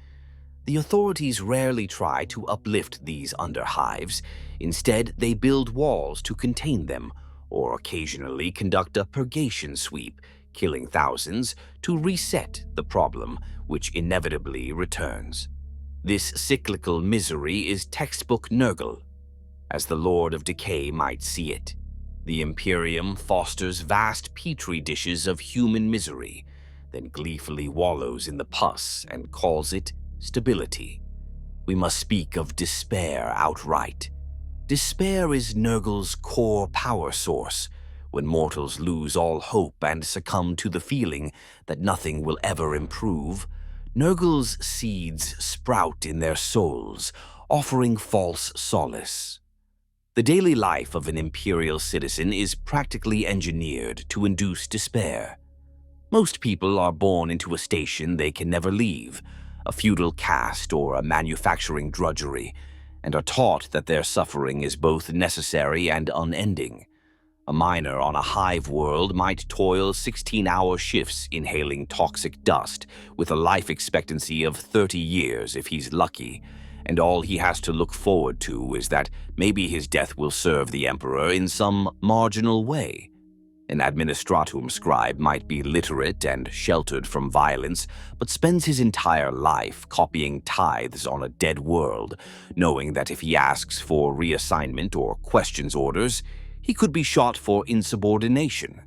The authorities rarely try to uplift these underhives. Instead, they build walls to contain them, or occasionally conduct a purgation sweep, killing thousands to reset the problem, which inevitably returns. This cyclical misery is textbook Nurgle, as the Lord of Decay might see it. The Imperium fosters vast petri dishes of human misery, then gleefully wallows in the pus and calls it stability. We must speak of despair outright. Despair is Nurgle's core power source. When mortals lose all hope and succumb to the feeling that nothing will ever improve, Nurgle's seeds sprout in their souls, offering false solace. The daily life of an Imperial citizen is practically engineered to induce despair. Most people are born into a station they can never leave, a feudal caste or a manufacturing drudgery, and are taught that their suffering is both necessary and unending. A miner on a hive world might toil 16-hour shifts inhaling toxic dust with a life expectancy of 30 years if he's lucky, and all he has to look forward to is that maybe his death will serve the Emperor in some marginal way. An administratum scribe might be literate and sheltered from violence, but spends his entire life copying tithes on a dead world, knowing that if he asks for reassignment or questions orders, he could be shot for insubordination.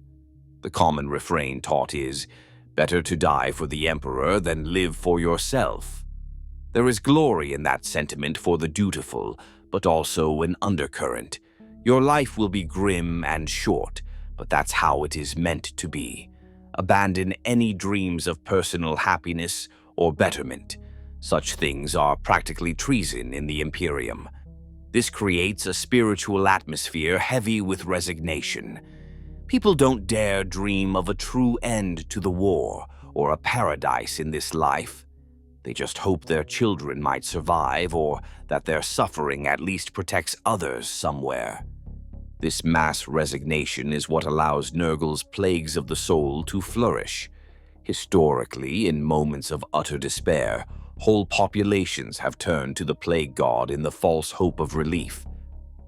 The common refrain taught is, "Better to die for the emperor than live for yourself." There is glory in that sentiment for the dutiful, but also an undercurrent. Your life will be grim and short, but that's how it is meant to be. Abandon any dreams of personal happiness or betterment. Such things are practically treason in the Imperium. This creates a spiritual atmosphere heavy with resignation. People don't dare dream of a true end to the war or a paradise in this life. They just hope their children might survive or that their suffering at least protects others somewhere. This mass resignation is what allows Nurgle's plagues of the soul to flourish. Historically, in moments of utter despair, whole populations have turned to the plague god in the false hope of relief.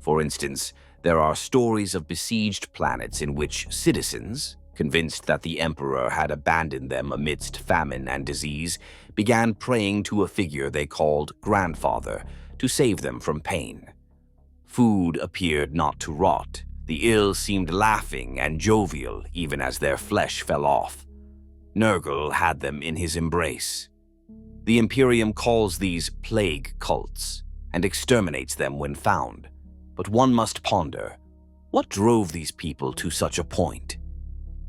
For instance, there are stories of besieged planets in which citizens, convinced that the emperor had abandoned them amidst famine and disease, began praying to a figure they called grandfather to save them from pain. Food appeared not to rot. The ill seemed laughing and jovial even as their flesh fell off. Nurgle had them in his embrace. The Imperium calls these plague cults and exterminates them when found. But one must ponder, what drove these people to such a point?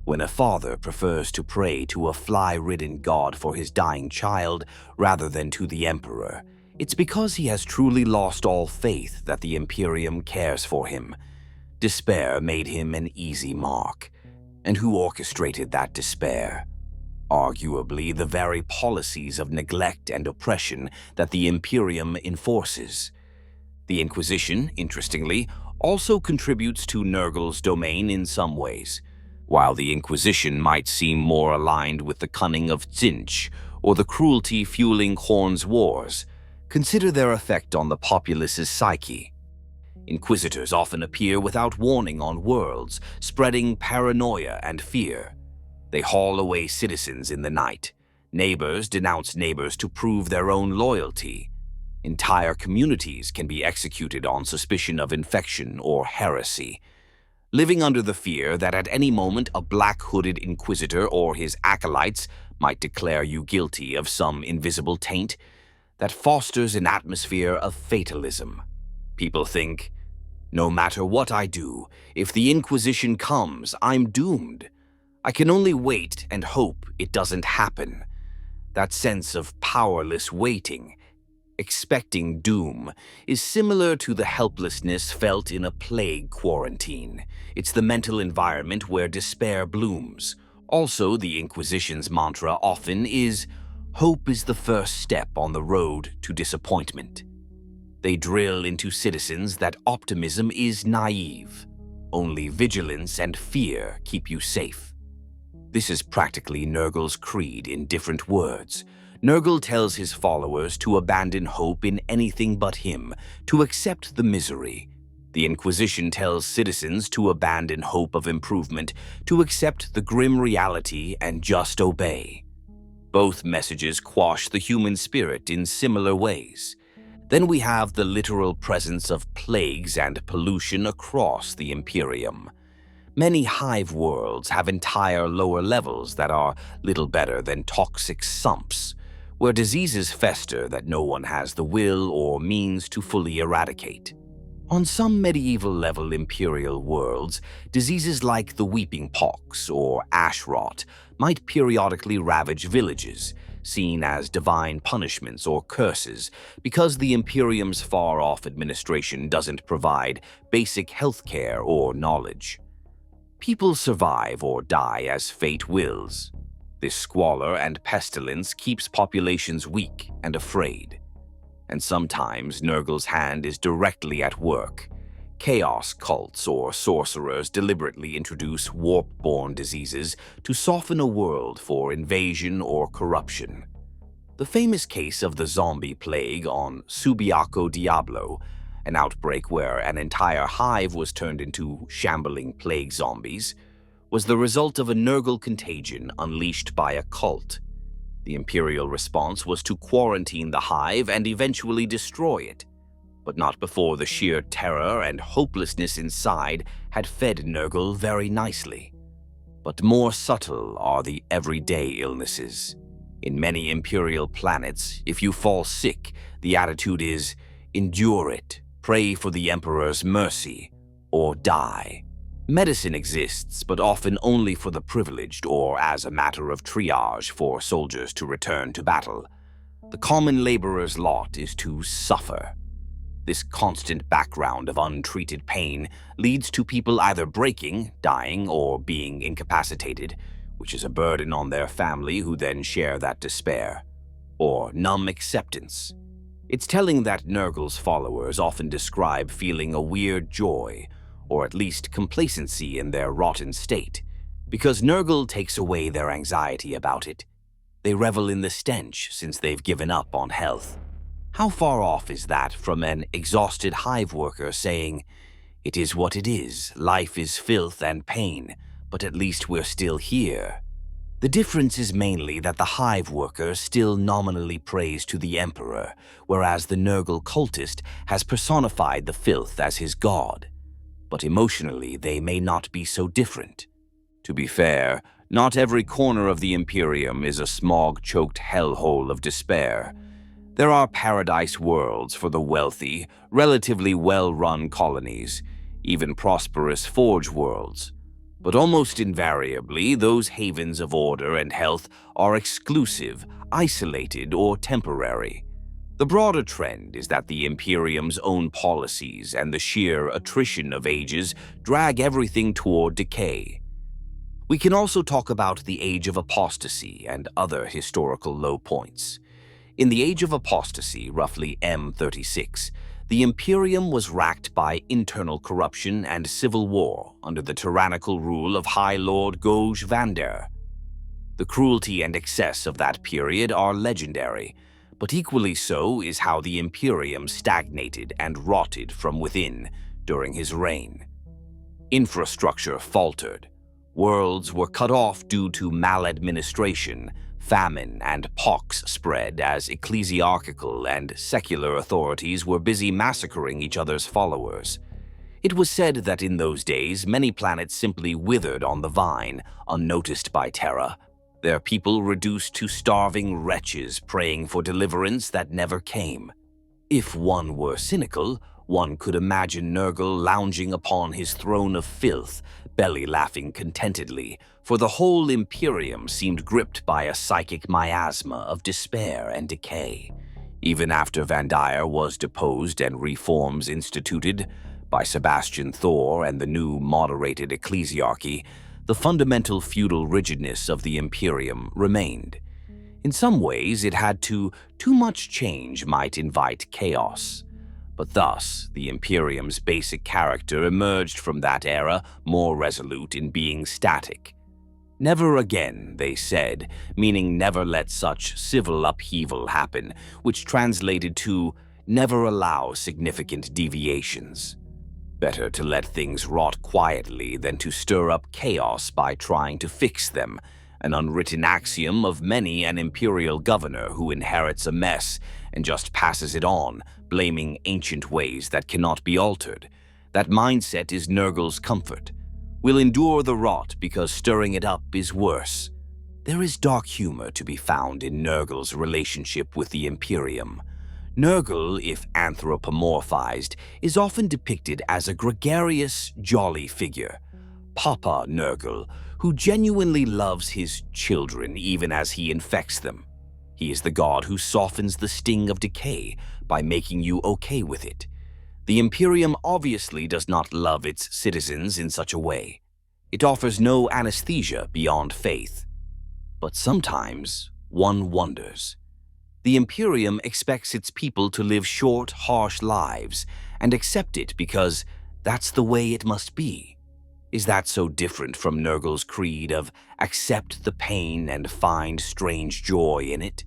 When a father prefers to pray to a fly-ridden god for his dying child rather than to the emperor, it's because he has truly lost all faith that the Imperium cares for him. Despair made him an easy mark. And who orchestrated that despair? Arguably the very policies of neglect and oppression that the Imperium enforces. The Inquisition, interestingly, also contributes to Nurgle's domain in some ways. While the Inquisition might seem more aligned with the cunning of Tzeentch or the cruelty fueling Khorne's wars, consider their effect on the populace's psyche. Inquisitors often appear without warning on worlds, spreading paranoia and fear. They haul away citizens in the night. Neighbors denounce neighbors to prove their own loyalty. Entire communities can be executed on suspicion of infection or heresy. Living under the fear that at any moment a black-hooded inquisitor or his acolytes might declare you guilty of some invisible taint, that fosters an atmosphere of fatalism. People think, no matter what I do, if the Inquisition comes, I'm doomed. I can only wait and hope it doesn't happen. That sense of powerless waiting, expecting doom, is similar to the helplessness felt in a plague quarantine. It's the mental environment where despair blooms. Also, the Inquisition's mantra often is, hope is the first step on the road to disappointment. They drill into citizens that optimism is naive. Only vigilance and fear keep you safe. This is practically Nurgle's creed in different words. Nurgle tells his followers to abandon hope in anything but him, to accept the misery. The Inquisition tells citizens to abandon hope of improvement, to accept the grim reality and just obey. Both messages quash the human spirit in similar ways. Then we have the literal presence of plagues and pollution across the Imperium. Many hive worlds have entire lower levels that are little better than toxic sumps, where diseases fester that no one has the will or means to fully eradicate. On some medieval-level Imperial worlds, diseases like the weeping pox or ash rot might periodically ravage villages, seen as divine punishments or curses, because the Imperium's far-off administration doesn't provide basic healthcare or knowledge. People survive or die as fate wills. This squalor and pestilence keeps populations weak and afraid. And sometimes Nurgle's hand is directly at work. Chaos cults or sorcerers deliberately introduce warp-borne diseases to soften a world for invasion or corruption. The famous case of the zombie plague on Subiaco Diablo, an outbreak where an entire hive was turned into shambling plague zombies, was the result of a Nurgle contagion unleashed by a cult. The Imperial response was to quarantine the hive and eventually destroy it, but not before the sheer terror and hopelessness inside had fed Nurgle very nicely. But more subtle are the everyday illnesses. In many Imperial planets, if you fall sick, the attitude is, endure it, pray for the Emperor's mercy, or die. Medicine exists, but often only for the privileged or as a matter of triage for soldiers to return to battle. The common laborer's lot is to suffer. This constant background of untreated pain leads to people either breaking, dying, or being incapacitated, which is a burden on their family who then share that despair, or numb acceptance. It's telling that Nurgle's followers often describe feeling a weird joy, or at least complacency in their rotten state, because Nurgle takes away their anxiety about it. They revel in the stench since they've given up on health. How far off is that from an exhausted hive worker saying, "It is what it is, life is filth and pain, but at least we're still here"? The difference is mainly that the hive worker still nominally prays to the Emperor, whereas the Nurgle cultist has personified the filth as his god. But emotionally, they may not be so different. To be fair, not every corner of the Imperium is a smog-choked hellhole of despair. There are paradise worlds for the wealthy, relatively well-run colonies, even prosperous forge worlds. But almost invariably, those havens of order and health are exclusive, isolated, or temporary. The broader trend is that the Imperium's own policies and the sheer attrition of ages drag everything toward decay. We can also talk about the Age of Apostasy and other historical low points. In the Age of Apostasy, roughly M36, the Imperium was racked by internal corruption and civil war under the tyrannical rule of High Lord Goj Vander. The cruelty and excess of that period are legendary, but equally so is how the Imperium stagnated and rotted from within during his reign. Infrastructure faltered. Worlds were cut off due to maladministration. Famine and pox spread as ecclesiarchal and secular authorities were busy massacring each other's followers. It was said that in those days, many planets simply withered on the vine, unnoticed by Terra, their people reduced to starving wretches praying for deliverance that never came. If one were cynical, one could imagine Nurgle lounging upon his throne of filth, belly-laughing contentedly, for the whole Imperium seemed gripped by a psychic miasma of despair and decay. Even after Vandir was deposed and reforms instituted by Sebastian Thor and the new moderated ecclesiarchy, the fundamental feudal rigidness of the Imperium remained. In some ways, it had too much change might invite chaos. But thus, the Imperium's basic character emerged from that era more resolute in being static. Never again, they said, meaning never let such civil upheaval happen, which translated to never allow significant deviations. Better to let things rot quietly than to stir up chaos by trying to fix them, an unwritten axiom of many an imperial governor who inherits a mess and just passes it on, blaming ancient ways that cannot be altered. That mindset is Nurgle's comfort. We'll endure the rot because stirring it up is worse. There is dark humor to be found in Nurgle's relationship with the Imperium. Nurgle, if anthropomorphized, is often depicted as a gregarious, jolly figure. Papa Nurgle, who genuinely loves his children even as he infects them. He is the god who softens the sting of decay by making you okay with it. The Imperium obviously does not love its citizens in such a way. It offers no anesthesia beyond faith. But sometimes one wonders. The Imperium expects its people to live short, harsh lives and accept it because that's the way it must be. Is that so different from Nurgle's creed of accept the pain and find strange joy in it?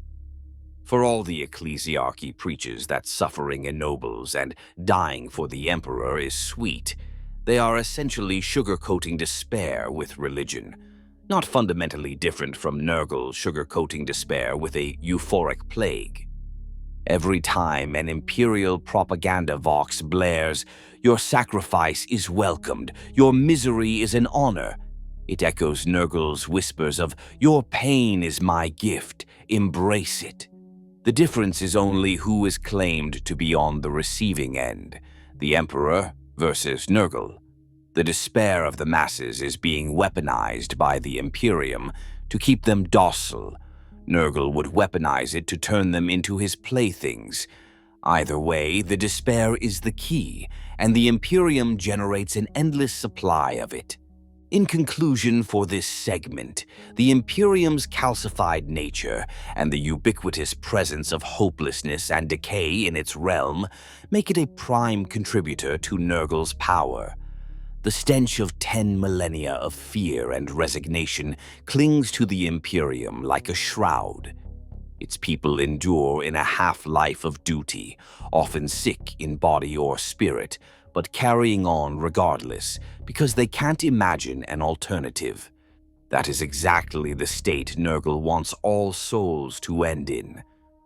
For all the ecclesiarchy preaches that suffering ennobles and dying for the Emperor is sweet, They are essentially sugarcoating despair with religion, not fundamentally different from Nurgle sugarcoating despair with a euphoric plague. Every time an Imperial propaganda vox blares, "Your sacrifice is welcomed, your misery is an honor," it echoes Nurgle's whispers of, "Your pain is my gift, embrace it." The difference is only who is claimed to be on the receiving end, the Emperor versus Nurgle. The despair of the masses is being weaponized by the Imperium to keep them docile. Nurgle would weaponize it to turn them into his playthings. Either way, the despair is the key, and the Imperium generates an endless supply of it. In conclusion for this segment, the Imperium's calcified nature and the ubiquitous presence of hopelessness and decay in its realm make it a prime contributor to Nurgle's power. The stench of 10 millennia of fear and resignation clings to the Imperium like a shroud. Its people endure in a half-life of duty, often sick in body or spirit, but carrying on regardless because they can't imagine an alternative. That is exactly the state Nurgle wants all souls to end in.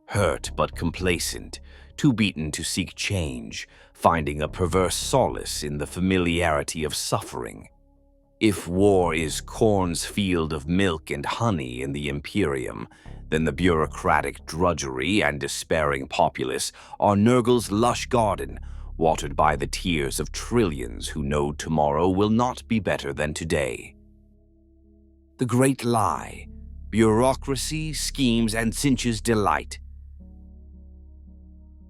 Hurt but complacent, too beaten to seek change, finding a perverse solace in the familiarity of suffering. If war is Khorne's field of milk and honey in the Imperium, then the bureaucratic drudgery and despairing populace are Nurgle's lush garden, watered by the tears of trillions who know tomorrow will not be better than today. The Great Lie, Bureaucracy, Schemes, and Tzeentch's Delight.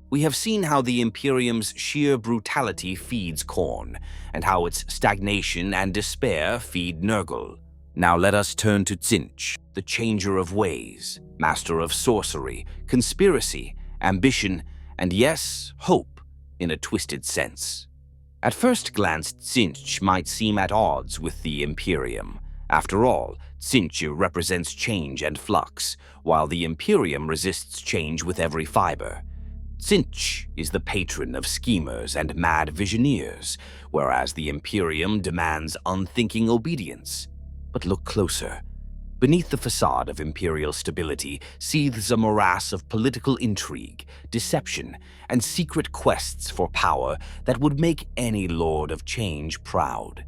We have seen how the Imperium's sheer brutality feeds Khorne, and how its stagnation and despair feed Nurgle. Now let us turn to Tzeentch, the changer of ways, master of sorcery, conspiracy, ambition, and yes, hope, in a twisted sense. At first glance, Tzeentch might seem at odds with the Imperium. After all, Tzeentch represents change and flux, while the Imperium resists change with every fiber. Tzeentch is the patron of schemers and mad visioneers, whereas the Imperium demands unthinking obedience. But look closer. Beneath the facade of imperial stability seethes a morass of political intrigue, deception, and secret quests for power that would make any Lord of Change proud.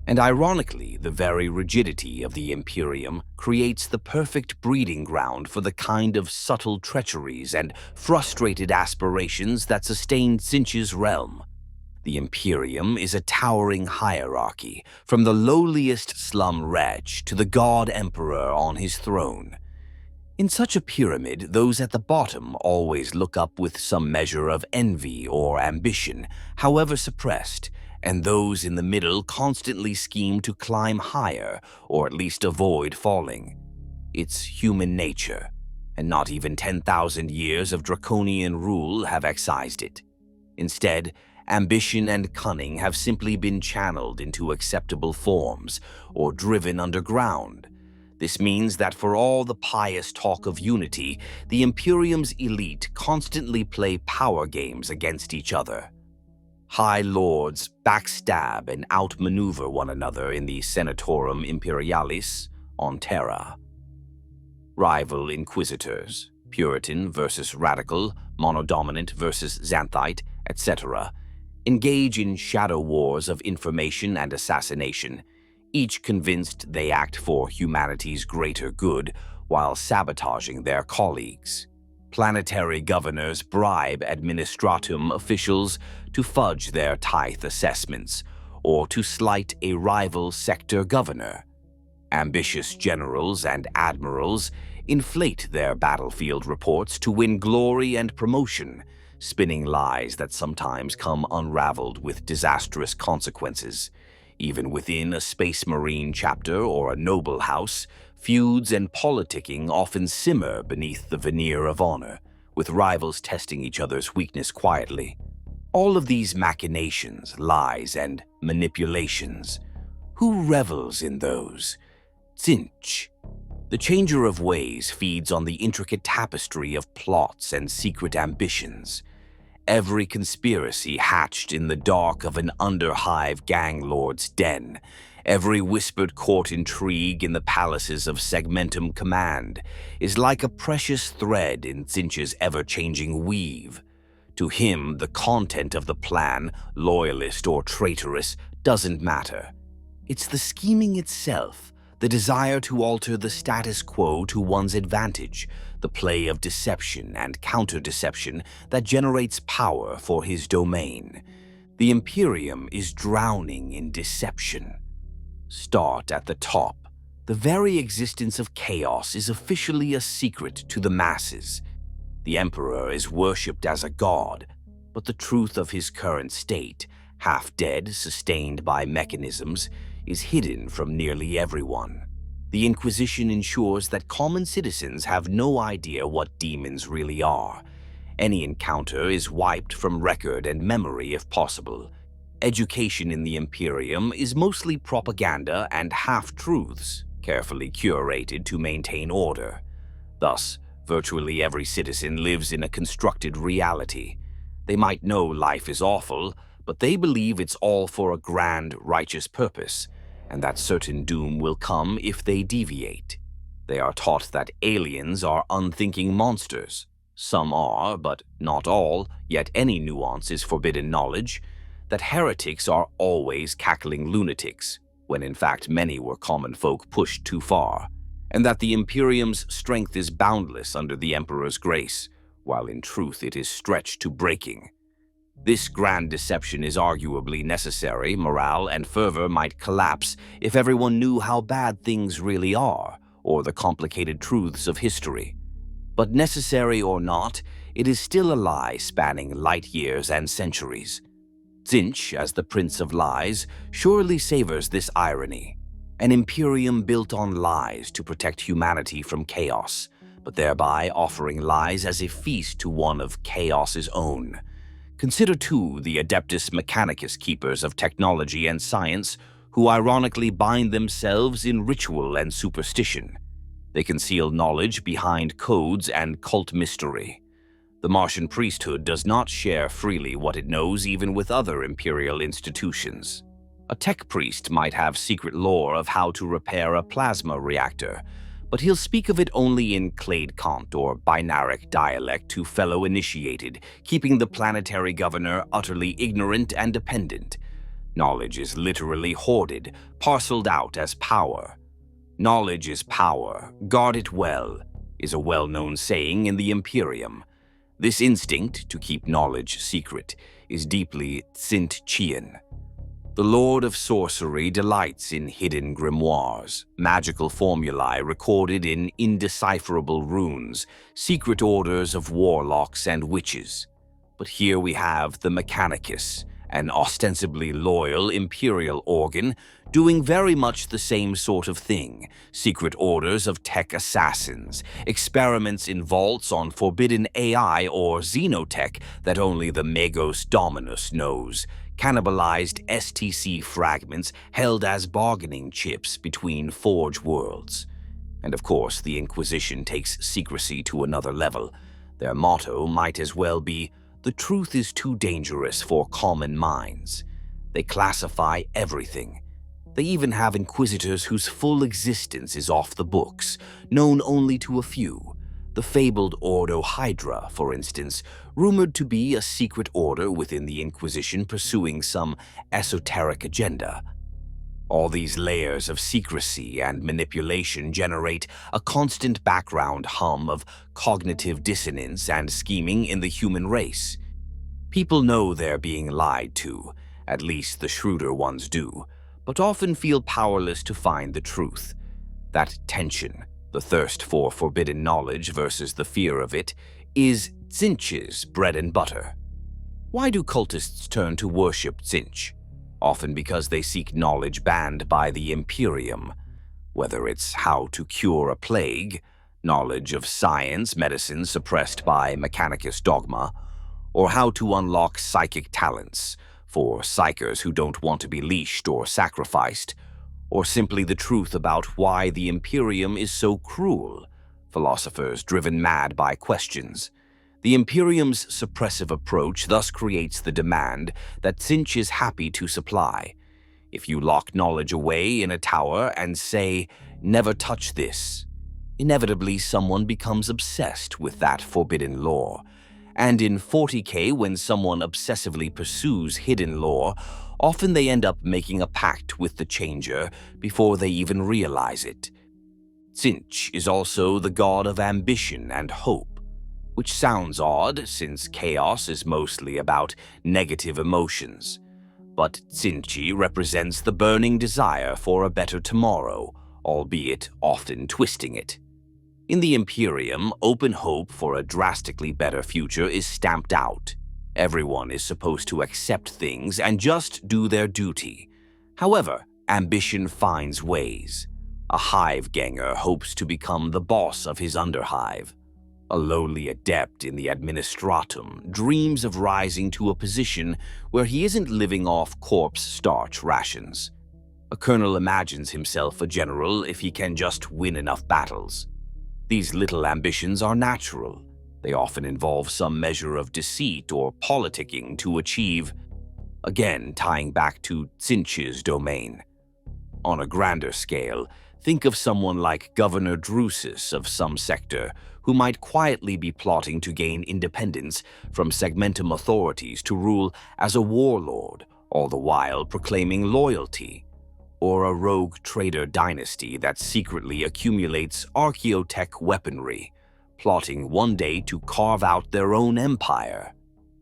And ironically, the very rigidity of the Imperium creates the perfect breeding ground for the kind of subtle treacheries and frustrated aspirations that sustain Tzeentch's realm. The Imperium is a towering hierarchy, from the lowliest slum wretch to the god emperor on his throne. In such a pyramid, those at the bottom always look up with some measure of envy or ambition, however suppressed, and those in the middle constantly scheme to climb higher, or at least avoid falling. It's human nature, and not even 10,000 years of draconian rule have excised it. Instead, ambition and cunning have simply been channeled into acceptable forms, or driven underground. This means that for all the pious talk of unity, the Imperium's elite constantly play power games against each other. High lords backstab and outmaneuver one another in the Senatorum Imperialis on Terra. Rival inquisitors, Puritan versus Radical, Monodominant versus Xanthite, etc., engage in shadow wars of information and assassination, each convinced they act for humanity's greater good while sabotaging their colleagues. Planetary governors bribe administratum officials to fudge their tithe assessments or to slight a rival sector governor. Ambitious generals and admirals inflate their battlefield reports to win glory and promotion, spinning lies that sometimes come unraveled with disastrous consequences. Even within a Space Marine chapter or a noble house, feuds and politicking often simmer beneath the veneer of honor, with rivals testing each other's weakness quietly. All of these machinations, lies, and manipulations, who revels in those? Tzeentch. The changer of ways feeds on the intricate tapestry of plots and secret ambitions. every conspiracy hatched in the dark of an underhive gang lord's den, every whispered court intrigue in the palaces of Segmentum Command is like a precious thread in Tzeentch's ever-changing weave. To him, the content of the plan, loyalist or traitorous, doesn't matter. It's the scheming itself, the desire to alter the status quo to one's advantage, the play of deception and counter-deception that generates power for his domain. The Imperium is drowning in deception. Start at the top. The very existence of chaos is officially a secret to the masses. The Emperor is worshipped as a god, but the truth of his current state, half dead, sustained by mechanisms, is hidden from nearly everyone. The Inquisition ensures that common citizens have no idea what demons really are. Any encounter is wiped from record and memory if possible. Education in the Imperium is mostly propaganda and half-truths, carefully curated to maintain order. Thus, virtually every citizen lives in a constructed reality. They might know life is awful, but they believe it's all for a grand, righteous purpose, and that certain doom will come if they deviate. They are taught that aliens are unthinking monsters. Some are, but not all, yet any nuance is forbidden knowledge. That heretics are always cackling lunatics, when in fact many were common folk pushed too far, and that the Imperium's strength is boundless under the Emperor's grace, while in truth it is stretched to breaking. This grand deception is arguably necessary. Morale and fervor might collapse if everyone knew how bad things really are, or the complicated truths of history. But necessary or not, it is still a lie spanning light years and centuries. Tzeentch, as the Prince of Lies, surely savors this irony. An Imperium built on lies to protect humanity from chaos, but thereby offering lies as a feast to one of chaos's own. Consider, too, the Adeptus Mechanicus keepers of technology and science, who ironically bind themselves in ritual and superstition. They conceal knowledge behind codes and cult mystery. The Martian priesthood does not share freely what it knows even with other imperial institutions. A tech priest might have secret lore of how to repair a plasma reactor, but he'll speak of it only in clade cant or binaric dialect to fellow initiated, keeping the planetary governor utterly ignorant and dependent. Knowledge is literally hoarded, parceled out as power. Knowledge is power, guard it well, is a well-known saying in the Imperium. This instinct to keep knowledge secret is deeply Tzeentchian. The Lord of Sorcery delights in hidden grimoires, magical formulae recorded in indecipherable runes, secret orders of warlocks and witches. But here we have the Mechanicus, an ostensibly loyal imperial organ, doing very much the same sort of thing. Secret orders of tech assassins, experiments in vaults on forbidden AI or xenotech that only the Magos Dominus knows, cannibalized STC fragments held as bargaining chips between Forge worlds. And of course, the Inquisition takes secrecy to another level. Their motto might as well be, "The truth is too dangerous for common minds." They classify everything. They even have inquisitors whose full existence is off the books, known only to a few. The fabled Ordo Hydra, for instance, rumored to be a secret order within the Inquisition pursuing some esoteric agenda. All these layers of secrecy and manipulation generate a constant background hum of cognitive dissonance and scheming in the human race. People know they're being lied to, at least the shrewder ones do, but often feel powerless to find the truth. That tension, the thirst for forbidden knowledge versus the fear of it, is Tzeentch's bread and butter. Why do cultists turn to worship Tzeentch? Often because they seek knowledge banned by the Imperium. Whether it's how to cure a plague, knowledge of science, medicine suppressed by Mechanicus dogma, or how to unlock psychic talents for psychers who don't want to be leashed or sacrificed, or simply the truth about why the Imperium is so cruel, philosophers driven mad by questions. The Imperium's suppressive approach thus creates the demand that Tzeentch is happy to supply. If you lock knowledge away in a tower and say, "Never touch this," inevitably someone becomes obsessed with that forbidden lore. And in 40K, when someone obsessively pursues hidden lore, often they end up making a pact with the Changer before they even realize it. Tzeentch is also the god of ambition and hope, which sounds odd since chaos is mostly about negative emotions. But Tzeentch represents the burning desire for a better tomorrow, albeit often twisting it. In the Imperium, open hope for a drastically better future is stamped out. Everyone is supposed to accept things and just do their duty. However, ambition finds ways. A hive-ganger hopes to become the boss of his underhive. A lowly adept in the administratum dreams of rising to a position where he isn't living off corpse starch rations. A colonel imagines himself a general if he can just win enough battles. These little ambitions are natural. They often involve some measure of deceit or politicking to achieve, again tying back to Tzeentch's domain. On a grander scale, think of someone like Governor Drusus of some sector, who might quietly be plotting to gain independence from segmentum authorities to rule as a warlord, all the while proclaiming loyalty. Or a rogue trader dynasty that secretly accumulates archaeotech weaponry, plotting one day to carve out their own empire.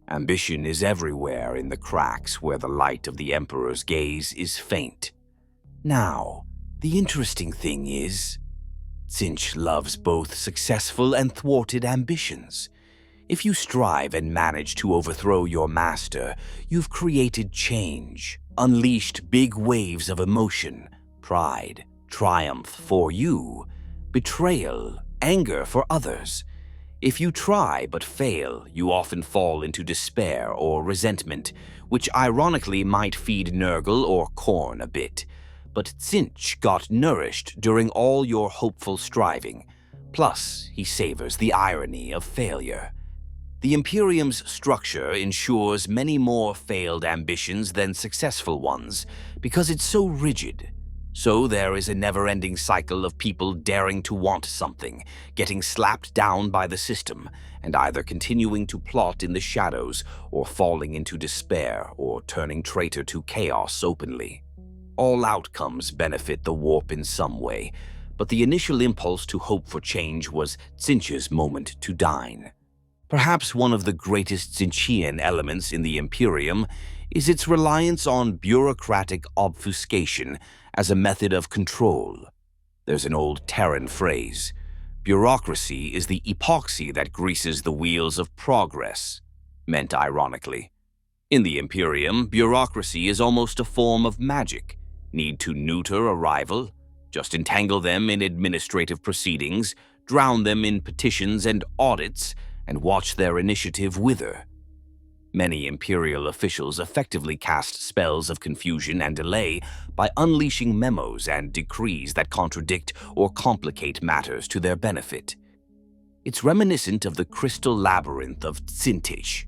Ambition is everywhere in the cracks where the light of the Emperor's gaze is faint. Now, the interesting thing is, Tzeentch loves both successful and thwarted ambitions. If you strive and manage to overthrow your master, you've created change, unleashed big waves of emotion, pride, triumph for you, betrayal, anger for others. If you try but fail, you often fall into despair or resentment, which ironically might feed Nurgle or Khorne a bit. But Tzeentch got nourished during all your hopeful striving. Plus, he savors the irony of failure. The Imperium's structure ensures many more failed ambitions than successful ones because it's so rigid. So there is a never-ending cycle of people daring to want something, getting slapped down by the system, and either continuing to plot in the shadows or falling into despair or turning traitor to chaos openly. All outcomes benefit the warp in some way, but the initial impulse to hope for change was Tzeentch's moment to dine. Perhaps one of the greatest Tzeentchian elements in the Imperium is its reliance on bureaucratic obfuscation as a method of control. There's an old Terran phrase, "Bureaucracy is the epoxy that greases the wheels of progress," meant ironically. In the Imperium, bureaucracy is almost a form of magic. Need to neuter a rival? Just entangle them in administrative proceedings, drown them in petitions and audits, and watch their initiative wither. Many Imperial officials effectively cast spells of confusion and delay by unleashing memos and decrees that contradict or complicate matters to their benefit. It's reminiscent of the crystal labyrinth of Tzeentch.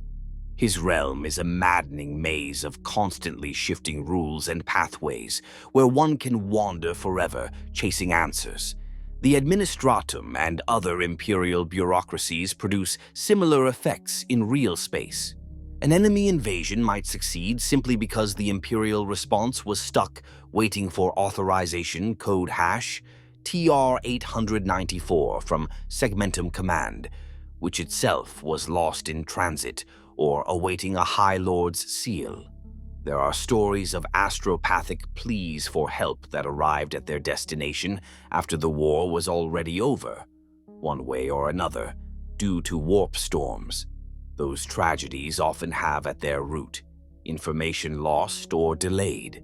His realm is a maddening maze of constantly shifting rules and pathways, where one can wander forever, chasing answers. The administratum and other imperial bureaucracies produce similar effects in real space. An enemy invasion might succeed simply because the imperial response was stuck waiting for authorization code hash TR-894 from Segmentum Command, which itself was lost in transit or awaiting a High Lord's seal. There are stories of astropathic pleas for help that arrived at their destination after the war was already over, one way or another, due to warp storms. Those tragedies often have at their root information lost or delayed.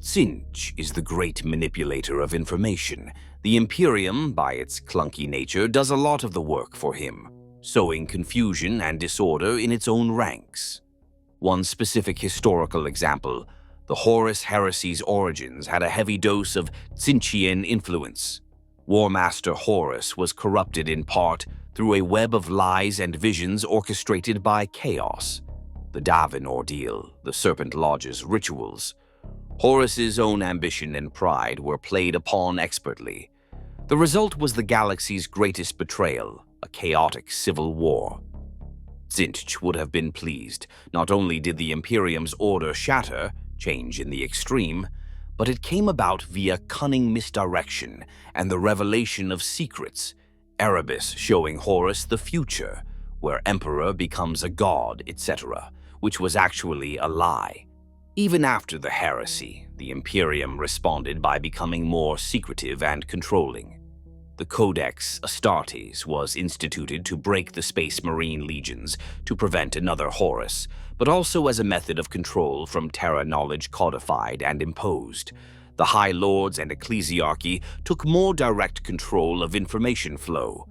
Tzeentch is the great manipulator of information. The Imperium, by its clunky nature, does a lot of the work for him, sowing confusion and disorder in its own ranks. One specific historical example, the Horus Heresy's origins had a heavy dose of Tzeentchian influence. War Master Horus was corrupted in part through a web of lies and visions orchestrated by chaos. The Davin ordeal, the Serpent Lodge's rituals. Horus's own ambition and pride were played upon expertly. The result was the galaxy's greatest betrayal, a chaotic civil war. Tzeentch would have been pleased. Not only did the Imperium's order shatter, change in the extreme, but it came about via cunning misdirection and the revelation of secrets, Erebus showing Horus the future, where Emperor becomes a god, etc., which was actually a lie. Even after the Heresy, the Imperium responded by becoming more secretive and controlling. The Codex Astartes was instituted to break the Space Marine legions to prevent another Horus, but also as a method of control from Terra knowledge codified and imposed. The High Lords and Ecclesiarchy took more direct control of information flow.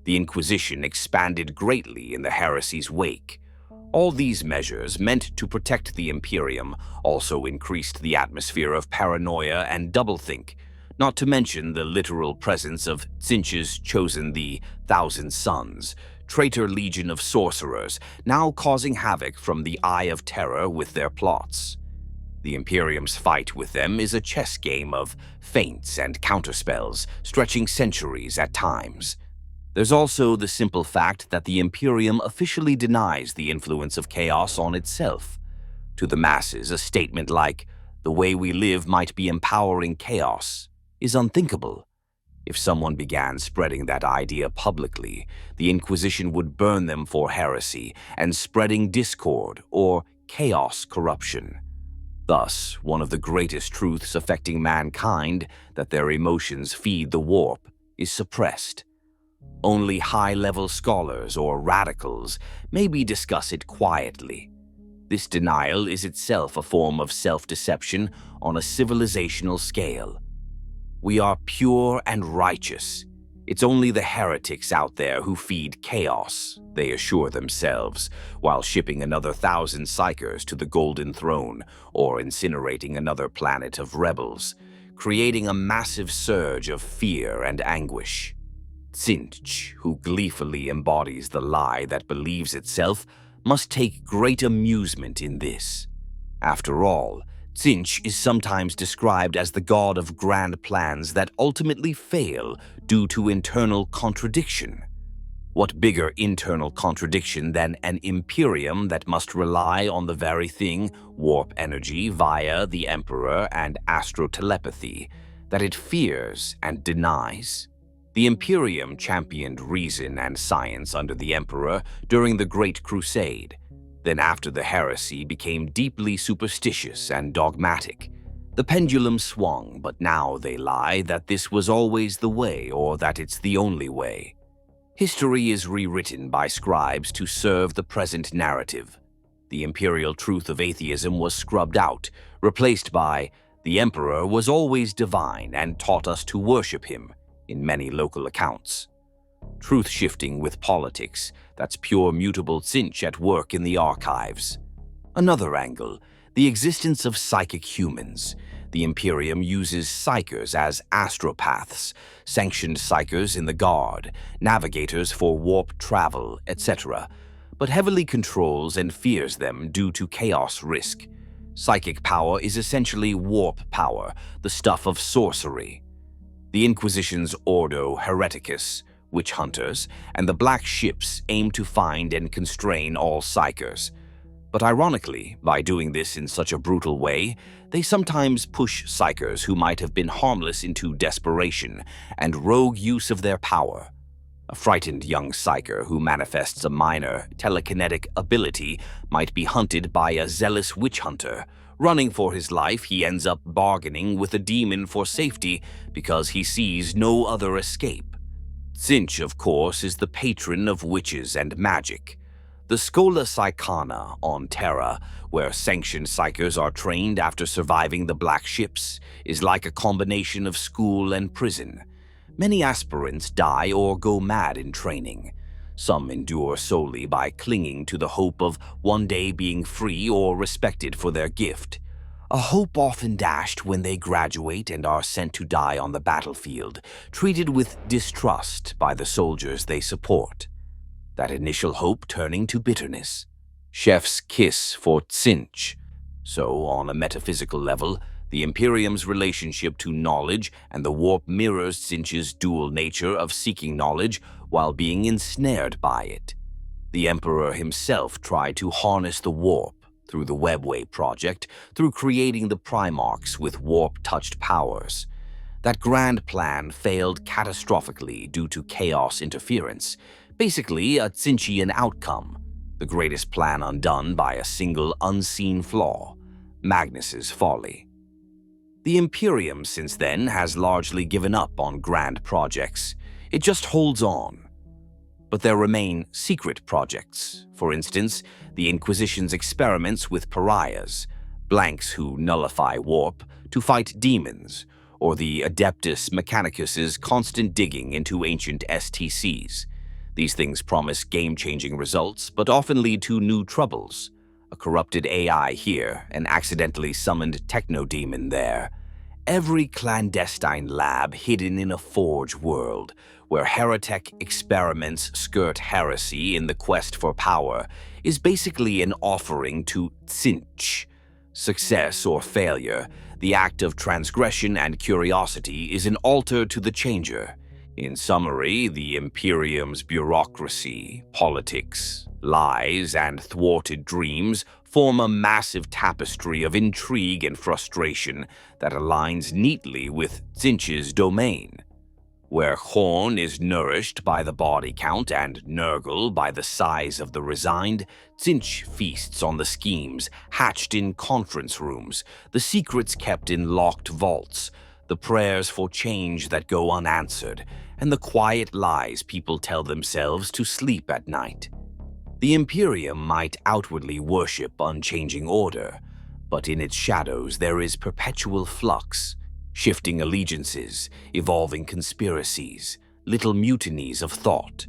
The Inquisition expanded greatly in the Heresy's wake. All these measures, meant to protect the Imperium, also increased the atmosphere of paranoia and doublethink, not to mention the literal presence of Tzeentch's chosen the Thousand Sons, traitor legion of sorcerers, now causing havoc from the Eye of Terror with their plots. The Imperium's fight with them is a chess game of feints and counterspells, stretching centuries at times. There's also the simple fact that the Imperium officially denies the influence of chaos on itself. To the masses, a statement like, "The way we live might be empowering chaos," is unthinkable. If someone began spreading that idea publicly, the Inquisition would burn them for heresy and spreading discord or chaos corruption. Thus, one of the greatest truths affecting mankind, that their emotions feed the warp, is suppressed. Only high-level scholars or radicals maybe discuss it quietly. This denial is itself a form of self-deception on a civilizational scale. We are pure and righteous. It's only the heretics out there who feed chaos, they assure themselves, while shipping another 1,000 psychers to the Golden Throne or incinerating another planet of rebels, creating a massive surge of fear and anguish. Tzeentch, who gleefully embodies the lie that believes itself, must take great amusement in this. After all, Tzeentch is sometimes described as the god of grand plans that ultimately fail due to internal contradiction. What bigger internal contradiction than an Imperium that must rely on the very thing, warp energy via the Emperor and astro-telepathy, that it fears and denies? The Imperium championed reason and science under the Emperor during the Great Crusade. Then after the Heresy became deeply superstitious and dogmatic. The pendulum swung, but now they lie that this was always the way or that it's the only way. History is rewritten by scribes to serve the present narrative. The imperial truth of atheism was scrubbed out, replaced by, "The Emperor was always divine and taught us to worship him," in many local accounts. Truth shifting with politics, that's pure mutable Tzeentch at work in the archives. Another angle, the existence of psychic humans. The Imperium uses psychers as astropaths, sanctioned psychers in the Guard, navigators for warp travel, etc., but heavily controls and fears them due to chaos risk. Psychic power is essentially warp power, the stuff of sorcery. The Inquisition's Ordo Hereticus, witch hunters, and the Black Ships aim to find and constrain all psychers. But ironically, by doing this in such a brutal way, they sometimes push psychers who might have been harmless into desperation and rogue use of their power. A frightened young psyker who manifests a minor telekinetic ability might be hunted by a zealous witch hunter. Running for his life, he ends up bargaining with a demon for safety because he sees no other escape. Tzeentch, of course, is the patron of witches and magic. The Schola Psychana on Terra, where sanctioned psychers are trained after surviving the Black Ships, is like a combination of school and prison. Many aspirants die or go mad in training. Some endure solely by clinging to the hope of one day being free or respected for their gift. A hope often dashed when they graduate and are sent to die on the battlefield, treated with distrust by the soldiers they support. That initial hope turning to bitterness. Chef's kiss for Tzeentch. So, on a metaphysical level, the Imperium's relationship to knowledge and the warp mirrors Tzeentch's dual nature of seeking knowledge while being ensnared by it. The Emperor himself tried to harness the warp through the Webway project, through creating the Primarchs with warp-touched powers. That grand plan failed catastrophically due to chaos interference, basically a Tzeentchian outcome, the greatest plan undone by a single unseen flaw, Magnus's folly. The Imperium since then has largely given up on grand projects. It just holds on. But there remain secret projects. For instance, the Inquisition's experiments with pariahs, blanks who nullify warp, to fight demons, or the Adeptus Mechanicus's constant digging into ancient STCs. These things promise game-changing results, but often lead to new troubles. A corrupted AI here, an accidentally summoned techno-demon there. Every clandestine lab hidden in a forge world, where heretic experiments skirt heresy in the quest for power, is basically an offering to Tzeentch. Success or failure, the act of transgression and curiosity, is an altar to the changer. In summary, the Imperium's bureaucracy, politics, lies, and thwarted dreams form a massive tapestry of intrigue and frustration that aligns neatly with Tzeentch's domain. Where Khorne is nourished by the body count and Nurgle by the size of the resigned, Tzeentch feasts on the schemes hatched in conference rooms, the secrets kept in locked vaults, the prayers for change that go unanswered, and the quiet lies people tell themselves to sleep at night. The Imperium might outwardly worship unchanging order, but in its shadows there is perpetual flux, shifting allegiances, evolving conspiracies, little mutinies of thought.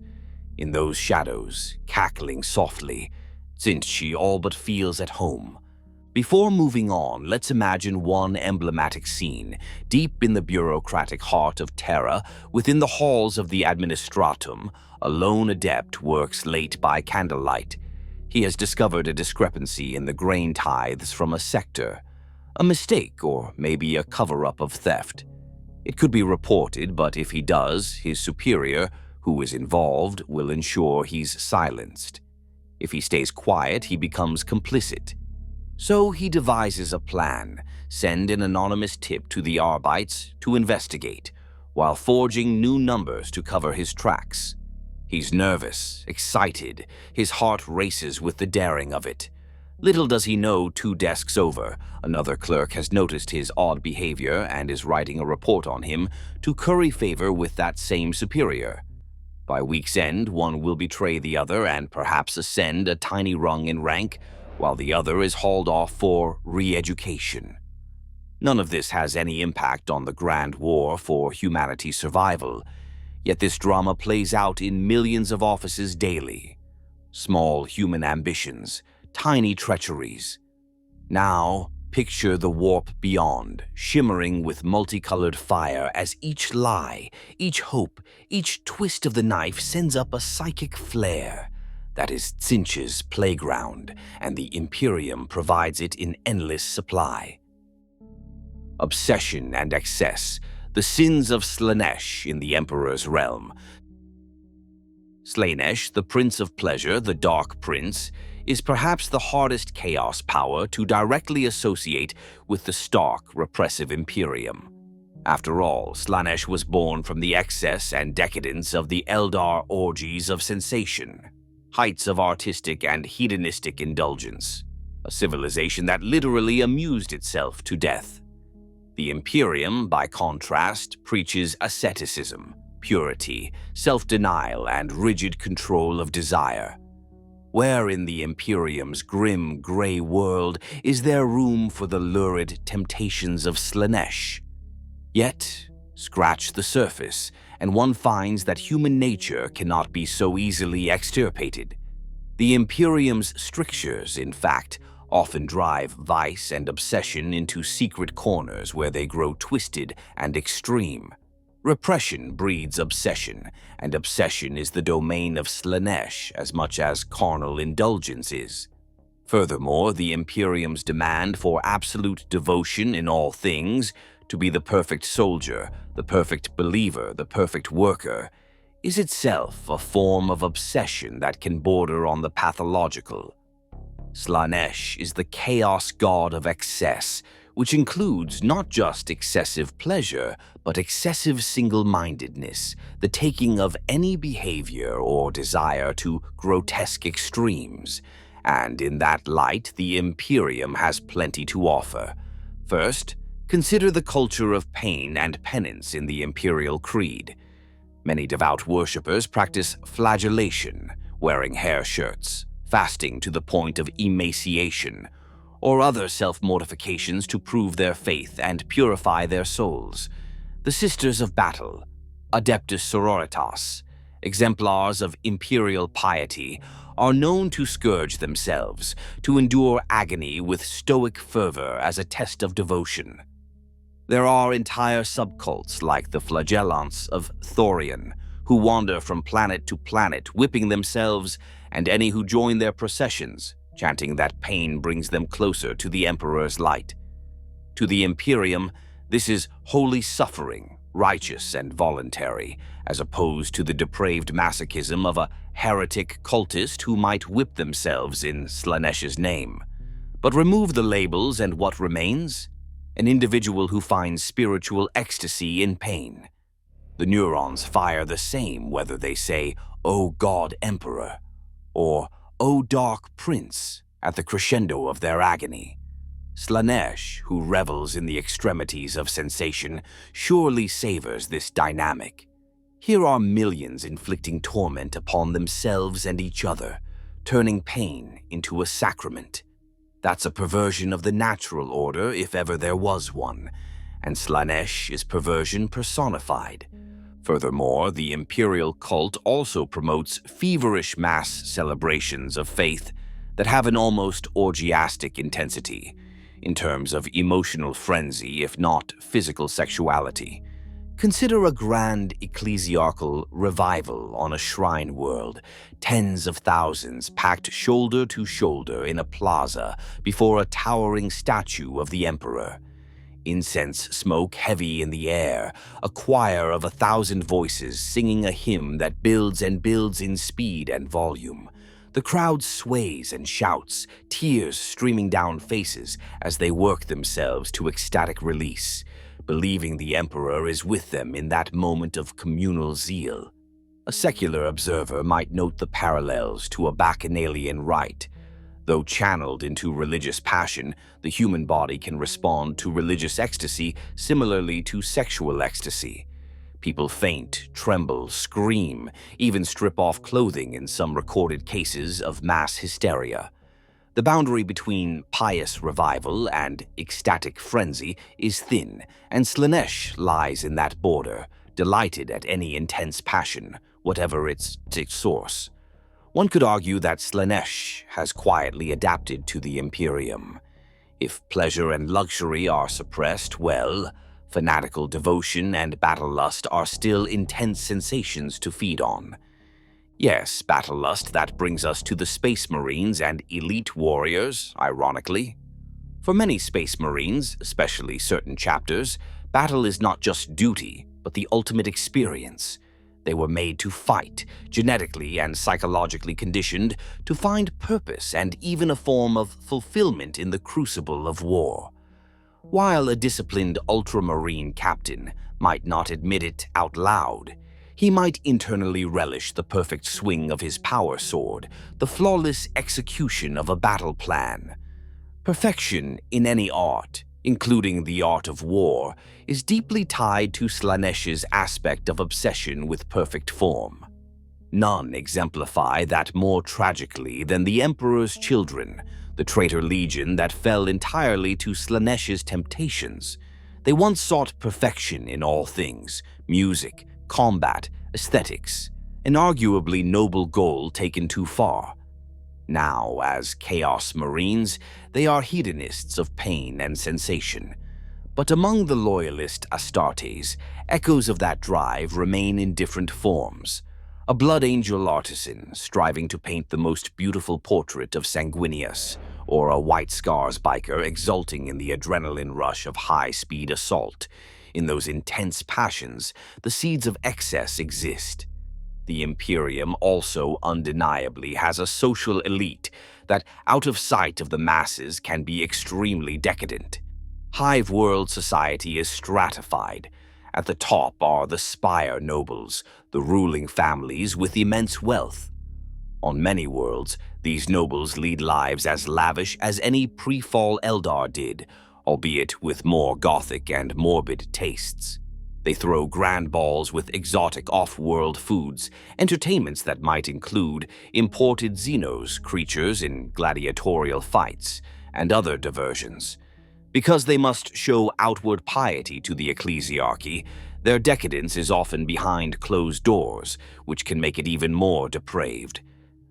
In those shadows, cackling softly, Tzeentch all but feels at home. Before moving on, let's imagine one emblematic scene, deep in the bureaucratic heart of Terra, within the halls of the Administratum. A lone adept works late by candlelight. He has discovered a discrepancy in the grain tithes from a sector. A mistake, or maybe a cover-up of theft. It could be reported, but if he does, his superior, who is involved, will ensure he's silenced. If he stays quiet, he becomes complicit. So he devises a plan, send an anonymous tip to the Arbites to investigate, while forging new numbers to cover his tracks. He's nervous, excited, his heart races with the daring of it. Little does he know 2 desks over, another clerk has noticed his odd behavior and is writing a report on him to curry favor with that same superior. By week's end, one will betray the other and perhaps ascend a tiny rung in rank, while the other is hauled off for re-education. None of this has any impact on the grand war for humanity's survival, yet this drama plays out in millions of offices daily. Small human ambitions, tiny treacheries. Now, picture the warp beyond, shimmering with multicolored fire as each lie, each hope, each twist of the knife sends up a psychic flare. That is Tzeentch's playground, and the Imperium provides it in endless supply. Obsession and excess, the sins of Slaanesh in the Emperor's realm. Slaanesh, the Prince of Pleasure, the Dark Prince, is perhaps the hardest chaos power to directly associate with the stark, repressive Imperium. After all, Slaanesh was born from the excess and decadence of the Eldar orgies of sensation, heights of artistic and hedonistic indulgence, a civilization that literally amused itself to death. The Imperium, by contrast, preaches asceticism, purity, self-denial, and rigid control of desire. Where in the Imperium's grim, gray world is there room for the lurid temptations of Slaanesh? Yet, scratch the surface, and one finds that human nature cannot be so easily extirpated. The Imperium's strictures, in fact, often drive vice and obsession into secret corners where they grow twisted and extreme. Repression breeds obsession, and obsession is the domain of Slaanesh as much as carnal indulgence is. Furthermore, the Imperium's demand for absolute devotion in all things, to be the perfect soldier, the perfect believer, the perfect worker, is itself a form of obsession that can border on the pathological. Slaanesh is the chaos god of excess, which includes not just excessive pleasure, but excessive single-mindedness, the taking of any behavior or desire to grotesque extremes. And in that light, the Imperium has plenty to offer. First, consider the culture of pain and penance in the Imperial Creed. Many devout worshippers practice flagellation, wearing hair shirts, fasting to the point of emaciation, or other self-mortifications to prove their faith and purify their souls. The Sisters of Battle, Adeptus Sororitas, exemplars of imperial piety, are known to scourge themselves, to endure agony with stoic fervor as a test of devotion. There are entire subcults like the Flagellants of Thorian, who wander from planet to planet, whipping themselves and any who join their processions, chanting that pain brings them closer to the Emperor's light. To the Imperium, this is holy suffering, righteous and voluntary, as opposed to the depraved masochism of a heretic cultist who might whip themselves in Slaanesh's name. But remove the labels and what remains? An individual who finds spiritual ecstasy in pain. The neurons fire the same whether they say, "O God Emperor," or "O Dark Prince," at the crescendo of their agony. Slaanesh, who revels in the extremities of sensation, surely savors this dynamic. Here are millions inflicting torment upon themselves and each other, turning pain into a sacrament. That's a perversion of the natural order, if ever there was one, and Slaanesh is perversion personified. Furthermore, the imperial cult also promotes feverish mass celebrations of faith that have an almost orgiastic intensity, in terms of emotional frenzy, if not physical sexuality. Consider a grand ecclesiarchal revival on a shrine world, tens of thousands packed shoulder to shoulder in a plaza before a towering statue of the emperor. Incense smoke heavy in the air, a choir of 1,000 voices singing a hymn that builds and builds in speed and volume. The crowd sways and shouts, tears streaming down faces as they work themselves to ecstatic release, believing the emperor is with them in that moment of communal zeal. A secular observer might note the parallels to a bacchanalian rite. Though channeled into religious passion, the human body can respond to religious ecstasy similarly to sexual ecstasy. People faint, tremble, scream, even strip off clothing in some recorded cases of mass hysteria. The boundary between pious revival and ecstatic frenzy is thin, and Slaanesh lies in that border, delighted at any intense passion, whatever its source. One could argue that Slaanesh has quietly adapted to the Imperium. If pleasure and luxury are suppressed, well, fanatical devotion and battle lust are still intense sensations to feed on. Yes, battle lust that brings us to the Space Marines and elite warriors, ironically. For many Space Marines, especially certain chapters, battle is not just duty, but the ultimate experience. They were made to fight, genetically and psychologically conditioned to find purpose and even a form of fulfillment in the crucible of war. While a disciplined ultramarine captain might not admit it out loud, he might internally relish the perfect swing of his power sword, the flawless execution of a battle plan. Perfection in any art, including the art of war, is deeply tied to Slaanesh's aspect of obsession with perfect form. None exemplify that more tragically than the Emperor's children, the traitor legion that fell entirely to Slaanesh's temptations. They once sought perfection in all things: music, combat, aesthetics, an arguably noble goal taken too far. Now, as Chaos Marines, they are hedonists of pain and sensation. But among the loyalist Astartes, echoes of that drive remain in different forms. A blood angel artisan striving to paint the most beautiful portrait of Sanguinius, or a White Scars biker exulting in the adrenaline rush of high-speed assault. In those intense passions, the seeds of excess exist. The Imperium also undeniably has a social elite that, out of sight of the masses, can be extremely decadent. Hive world society is stratified. At the top are the spire nobles, the ruling families with immense wealth. On many worlds, these nobles lead lives as lavish as any pre-fall Eldar did, albeit with more gothic and morbid tastes. They throw grand balls with exotic off-world foods, entertainments that might include imported Xenos creatures in gladiatorial fights, and other diversions. Because they must show outward piety to the ecclesiarchy, their decadence is often behind closed doors, which can make it even more depraved.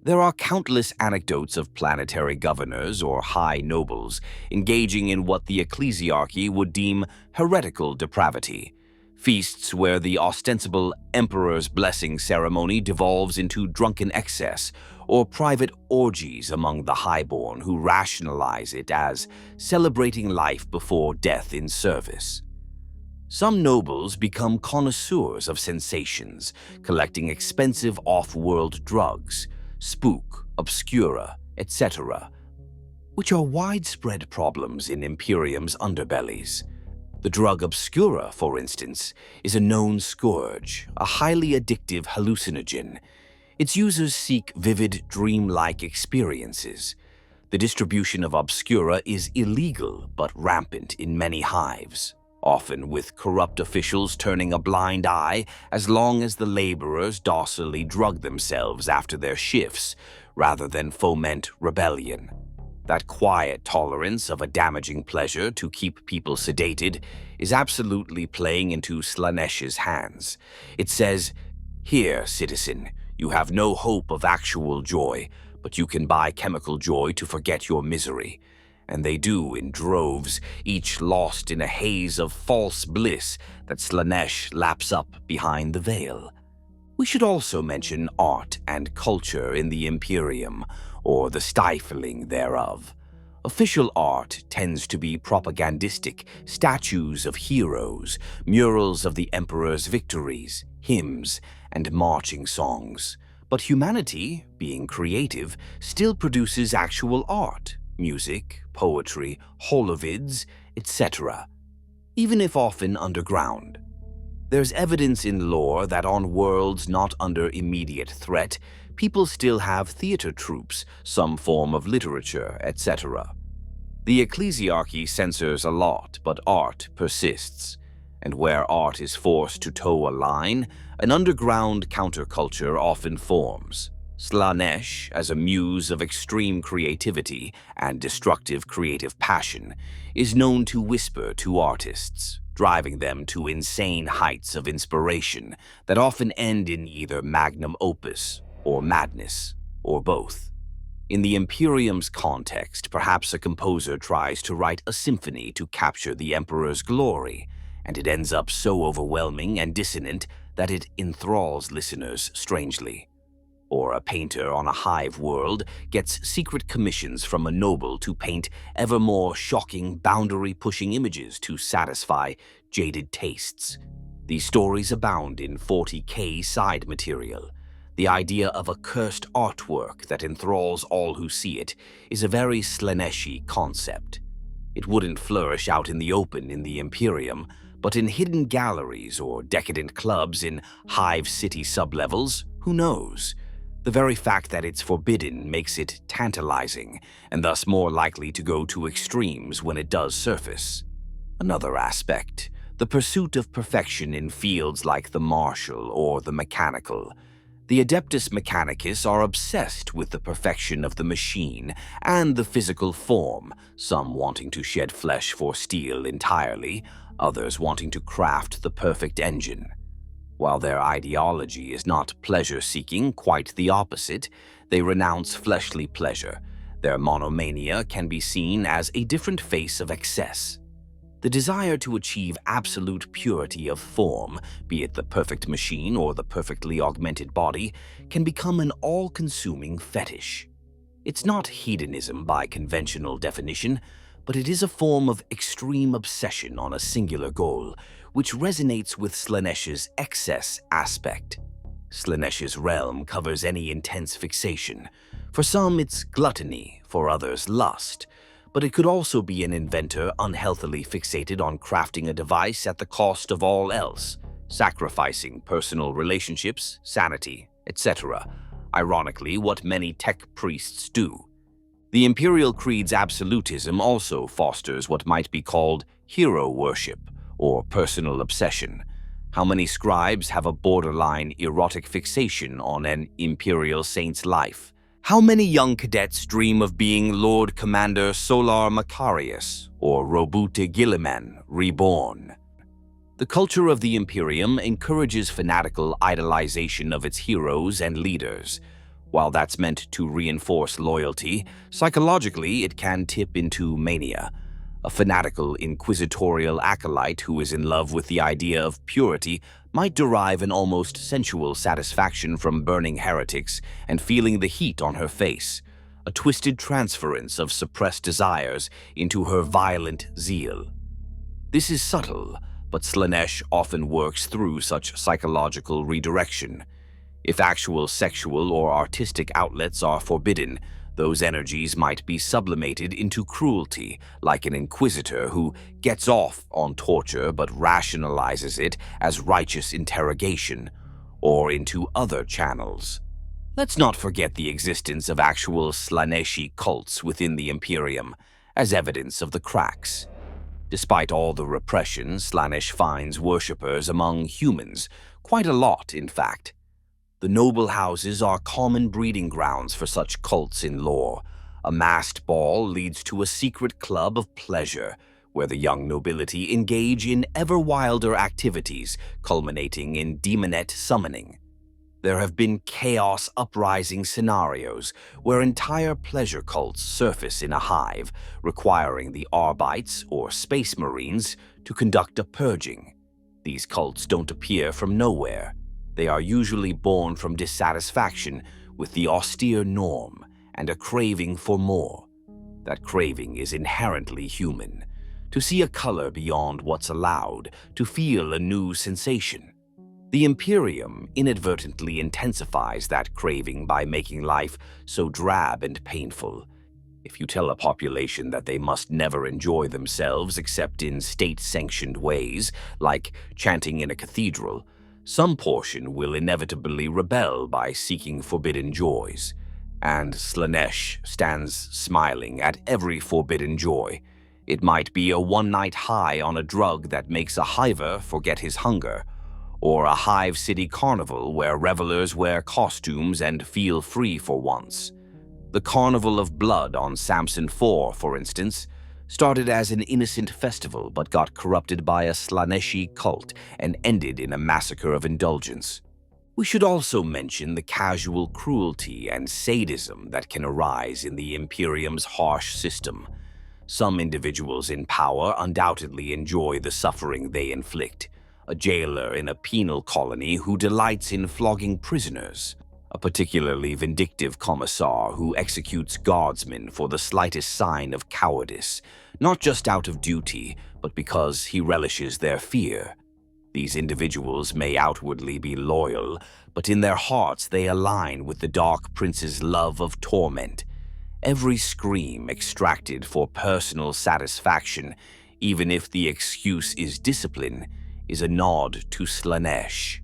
There are countless anecdotes of planetary governors or high nobles engaging in what the ecclesiarchy would deem heretical depravity. Feasts where the ostensible emperor's blessing ceremony devolves into drunken excess, or private orgies among the highborn who rationalize it as celebrating life before death in service. Some nobles become connoisseurs of sensations, collecting expensive off-world drugs, spook, obscura, etc., which are widespread problems in Imperium's underbellies. The drug obscura, for instance, is a known scourge, a highly addictive hallucinogen. Its users seek vivid, dreamlike experiences. The distribution of obscura is illegal but rampant in many hives, often with corrupt officials turning a blind eye as long as the laborers docilely drug themselves after their shifts, rather than foment rebellion. That quiet tolerance of a damaging pleasure to keep people sedated is absolutely playing into Slaanesh's hands. It says, "Here, citizen, you have no hope of actual joy, but you can buy chemical joy to forget your misery." And they do in droves, each lost in a haze of false bliss that Slaanesh laps up behind the veil. We should also mention art and culture in the Imperium, or the stifling thereof. Official art tends to be propagandistic, statues of heroes, murals of the Emperor's victories, hymns, and marching songs. But humanity, being creative, still produces actual art, music, poetry, holovids, etc., even if often underground. There's evidence in lore that on worlds not under immediate threat, people still have theater troupes, some form of literature, etc. The ecclesiarchy censors a lot, but art persists. And where art is forced to toe a line, an underground counterculture often forms. Slaanesh, as a muse of extreme creativity and destructive creative passion, is known to whisper to artists, driving them to insane heights of inspiration that often end in either magnum opus or madness, or both. In the Imperium's context, perhaps a composer tries to write a symphony to capture the Emperor's glory, and it ends up so overwhelming and dissonant that it enthralls listeners strangely. Or a painter on a hive world gets secret commissions from a noble to paint ever more shocking, boundary-pushing images to satisfy jaded tastes. These stories abound in 40K side material. The idea of a cursed artwork that enthralls all who see it is a very Slaaneshi concept. It wouldn't flourish out in the open in the Imperium, but in hidden galleries or decadent clubs in Hive City sublevels, who knows? The very fact that it's forbidden makes it tantalizing, and thus more likely to go to extremes when it does surface. Another aspect, the pursuit of perfection in fields like the martial or the mechanical. The Adeptus Mechanicus are obsessed with the perfection of the machine and the physical form, some wanting to shed flesh for steel entirely, others wanting to craft the perfect engine. While their ideology is not pleasure-seeking, quite the opposite, they renounce fleshly pleasure. Their monomania can be seen as a different face of excess. The desire to achieve absolute purity of form, be it the perfect machine or the perfectly augmented body, can become an all-consuming fetish. It's not hedonism by conventional definition, but it is a form of extreme obsession on a singular goal, which resonates with Slaanesh's excess aspect. Slaanesh's realm covers any intense fixation. For some, it's gluttony, for others, lust. But it could also be an inventor unhealthily fixated on crafting a device at the cost of all else, sacrificing personal relationships, sanity, etc. Ironically, what many tech priests do. The Imperial Creed's absolutism also fosters what might be called hero worship, or personal obsession. How many scribes have a borderline erotic fixation on an Imperial Saint's life? How many young cadets dream of being Lord Commander Solar Macarius or Robute Gilliman reborn? The culture of the Imperium encourages fanatical idolization of its heroes and leaders. While that's meant to reinforce loyalty, psychologically it can tip into mania. A fanatical inquisitorial acolyte who is in love with the idea of purity might derive an almost sensual satisfaction from burning heretics and feeling the heat on her face, a twisted transference of suppressed desires into her violent zeal. This is subtle, but Slaanesh often works through such psychological redirection. If actual sexual or artistic outlets are forbidden, those energies might be sublimated into cruelty, like an inquisitor who gets off on torture but rationalizes it as righteous interrogation, or into other channels. Let's not forget the existence of actual Slaaneshi cults within the Imperium, as evidence of the cracks. Despite all the repression, Slaanesh finds worshippers among humans, quite a lot, in fact. The noble houses are common breeding grounds for such cults in lore. A masked ball leads to a secret club of pleasure, where the young nobility engage in ever wilder activities, culminating in demonette summoning. There have been chaos uprising scenarios where entire pleasure cults surface in a hive, requiring the Arbites, or Space Marines, to conduct a purging. These cults don't appear from nowhere. They are usually born from dissatisfaction with the austere norm and a craving for more. That craving is inherently human. To see a color beyond what's allowed, to feel a new sensation. The Imperium inadvertently intensifies that craving by making life so drab and painful. If you tell a population that they must never enjoy themselves except in state-sanctioned ways, like chanting in a cathedral, some portion will inevitably rebel by seeking forbidden joys. And Slaanesh stands smiling at every forbidden joy. It might be a one-night high on a drug that makes a hiver forget his hunger, or a Hive City carnival where revelers wear costumes and feel free for once. The Carnival of Blood on Samson 4, for instance, started as an innocent festival but got corrupted by a Slaaneshi cult and ended in a massacre of indulgence. We should also mention the casual cruelty and sadism that can arise in the Imperium's harsh system. Some individuals in power undoubtedly enjoy the suffering they inflict. A jailer in a penal colony who delights in flogging prisoners. A particularly vindictive commissar who executes guardsmen for the slightest sign of cowardice, not just out of duty, but because he relishes their fear. These individuals may outwardly be loyal, but in their hearts they align with the Dark Prince's love of torment. Every scream extracted for personal satisfaction, even if the excuse is discipline, is a nod to Slaanesh.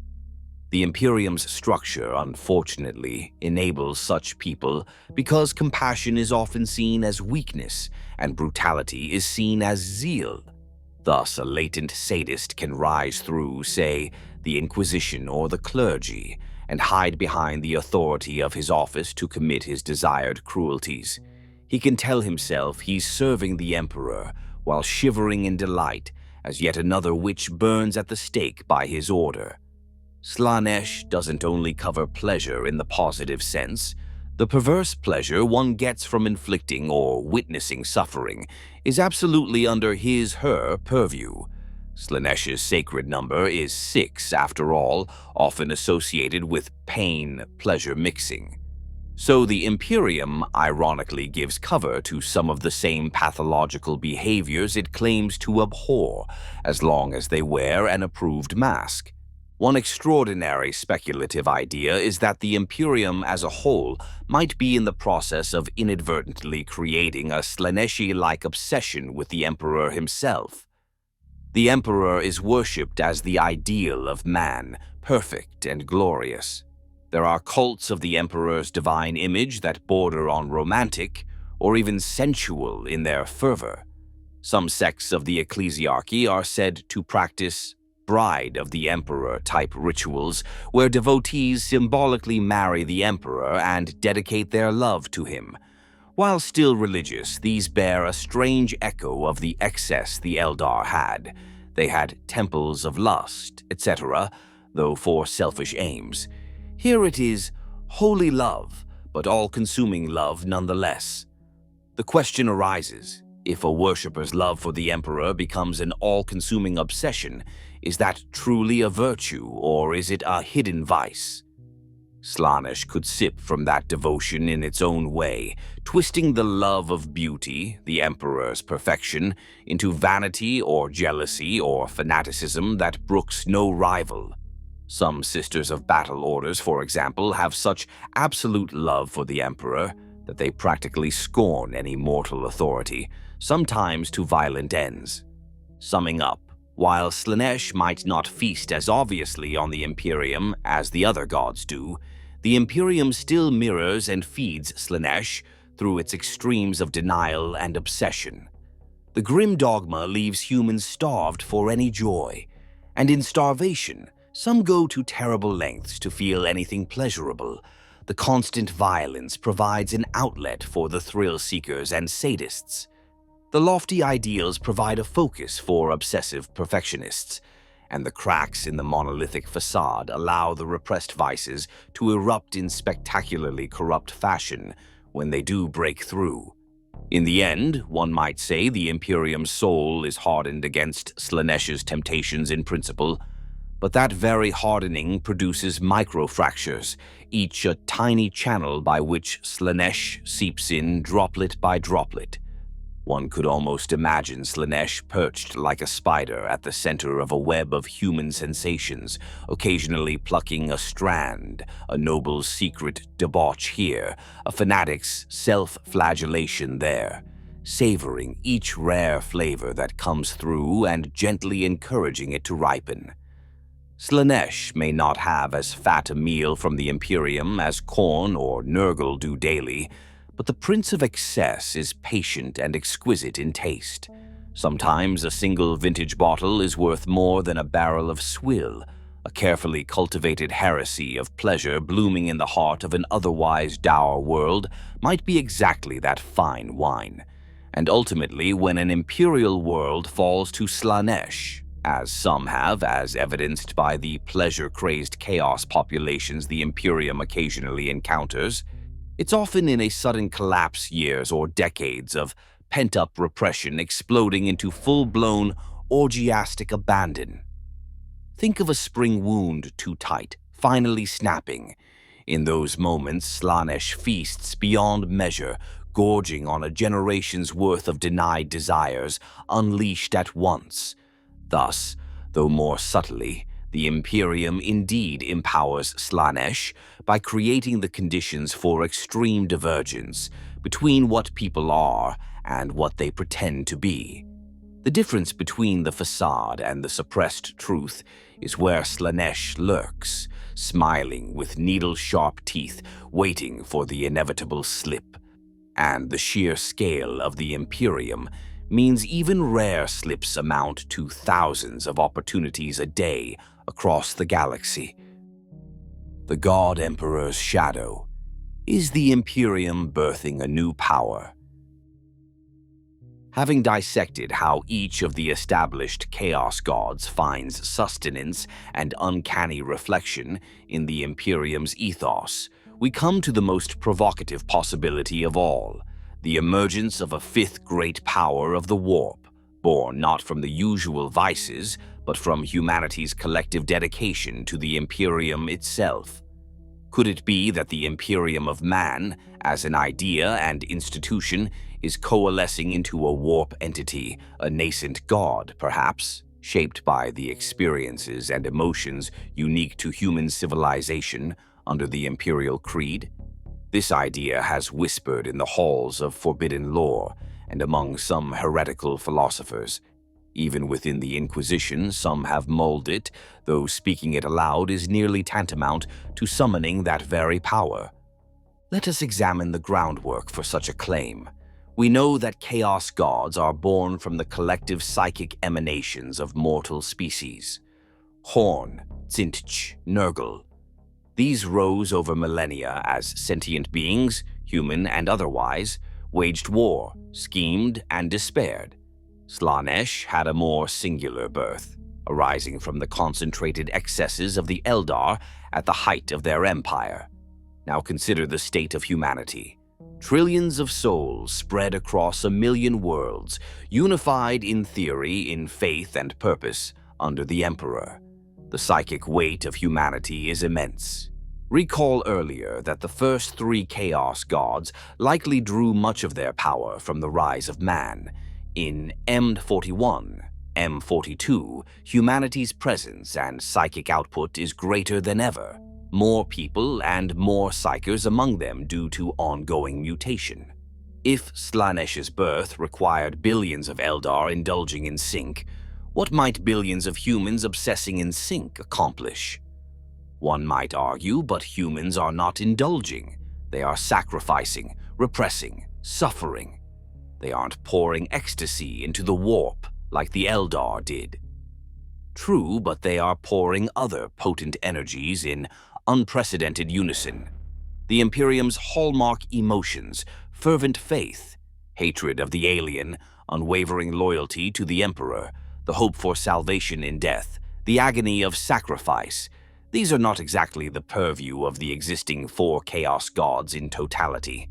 The Imperium's structure, unfortunately, enables such people because compassion is often seen as weakness and brutality is seen as zeal. Thus, a latent sadist can rise through, say, the Inquisition or the clergy, and hide behind the authority of his office to commit his desired cruelties. He can tell himself he's serving the Emperor while shivering in delight as yet another witch burns at the stake by his order. Slaanesh doesn't only cover pleasure in the positive sense. The perverse pleasure one gets from inflicting or witnessing suffering is absolutely under his/her purview. Slaanesh's sacred number is 6, after all, often associated with pain-pleasure mixing. So the Imperium ironically gives cover to some of the same pathological behaviors it claims to abhor, as long as they wear an approved mask. One extraordinary speculative idea is that the Imperium as a whole might be in the process of inadvertently creating a Slaaneshi-like obsession with the Emperor himself. The Emperor is worshipped as the ideal of man, perfect and glorious. There are cults of the Emperor's divine image that border on romantic or even sensual in their fervor. Some sects of the ecclesiarchy are said to practice bride of the Emperor type rituals where devotees symbolically marry the Emperor and dedicate their love to him. While still religious, these bear a strange echo of the excess the Eldar had. They had temples of lust, etc., though for selfish aims. Here it is holy love, but all-consuming love nonetheless. The question arises, if a worshipper's love for the Emperor becomes an all-consuming obsession, is that truly a virtue, or is it a hidden vice? Slaanesh could sip from that devotion in its own way, twisting the love of beauty, the Emperor's perfection, into vanity or jealousy or fanaticism that brooks no rival. Some Sisters of Battle orders, for example, have such absolute love for the Emperor that they practically scorn any mortal authority, sometimes to violent ends. Summing up, while Slaanesh might not feast as obviously on the Imperium as the other gods do, the Imperium still mirrors and feeds Slaanesh through its extremes of denial and obsession. The grim dogma leaves humans starved for any joy, and in starvation, some go to terrible lengths to feel anything pleasurable. The constant violence provides an outlet for the thrill-seekers and sadists. The lofty ideals provide a focus for obsessive perfectionists, and the cracks in the monolithic facade allow the repressed vices to erupt in spectacularly corrupt fashion when they do break through. In the end, one might say the Imperium's soul is hardened against Slaanesh's temptations in principle, but that very hardening produces microfractures, each a tiny channel by which Slaanesh seeps in droplet by droplet. One could almost imagine Slaanesh perched like a spider at the center of a web of human sensations, occasionally plucking a strand, a noble's secret debauch here, a fanatic's self-flagellation there, savoring each rare flavor that comes through and gently encouraging it to ripen. Slaanesh may not have as fat a meal from the Imperium as Khorne or Nurgle do daily, but the Prince of Excess is patient and exquisite in taste. Sometimes a single vintage bottle is worth more than a barrel of swill, a carefully cultivated heresy of pleasure blooming in the heart of an otherwise dour world might be exactly that fine wine. And ultimately, when an imperial world falls to Slaanesh, as some have, as evidenced by the pleasure-crazed chaos populations the Imperium occasionally encounters, it's often in a sudden collapse years or decades of pent-up repression exploding into full-blown orgiastic abandon. Think of a spring wound too tight, finally snapping. In those moments, Slaanesh feasts beyond measure, gorging on a generation's worth of denied desires, unleashed at once. Thus, though more subtly, the Imperium indeed empowers Slaanesh by creating the conditions for extreme divergence between what people are and what they pretend to be. The difference between the facade and the suppressed truth is where Slaanesh lurks, smiling with needle-sharp teeth, waiting for the inevitable slip. And the sheer scale of the Imperium means even rare slips amount to thousands of opportunities a day across the galaxy. The God Emperor's shadow. Is the Imperium birthing a new power? Having dissected how each of the established chaos gods finds sustenance and uncanny reflection in the Imperium's ethos, we come to the most provocative possibility of all, the emergence of a fifth great power of the warp, born not from the usual vices, but from humanity's collective dedication to the Imperium itself. Could it be that the Imperium of Man, as an idea and institution, is coalescing into a warp entity, a nascent god, perhaps, shaped by the experiences and emotions unique to human civilization under the Imperial Creed? This idea has whispered in the halls of forbidden lore and among some heretical philosophers. Even within the Inquisition, some have mulled it, though speaking it aloud is nearly tantamount to summoning that very power. Let us examine the groundwork for such a claim. We know that chaos gods are born from the collective psychic emanations of mortal species. Khorne, Tzeentch, Nurgle. These rose over millennia as sentient beings, human and otherwise, waged war, schemed, and despaired. Slaanesh had a more singular birth, arising from the concentrated excesses of the Eldar at the height of their empire. Now consider the state of humanity. Trillions of souls spread across 1,000,000 worlds, unified in theory, in faith and purpose, under the Emperor. The psychic weight of humanity is immense. Recall earlier that the first 3 chaos gods likely drew much of their power from the rise of man. In M41, M42, humanity's presence and psychic output is greater than ever. More people and more psychers among them due to ongoing mutation. If Slaanesh's birth required billions of Eldar indulging in sync, what might billions of humans obsessing in sync accomplish? One might argue, but humans are not indulging. They are sacrificing, repressing, suffering. They aren't pouring ecstasy into the warp like the Eldar did. True, but they are pouring other potent energies in unprecedented unison. The Imperium's hallmark emotions, fervent faith, hatred of the alien, unwavering loyalty to the Emperor, the hope for salvation in death, the agony of sacrifice. These are not exactly the purview of the existing 4 chaos gods in totality.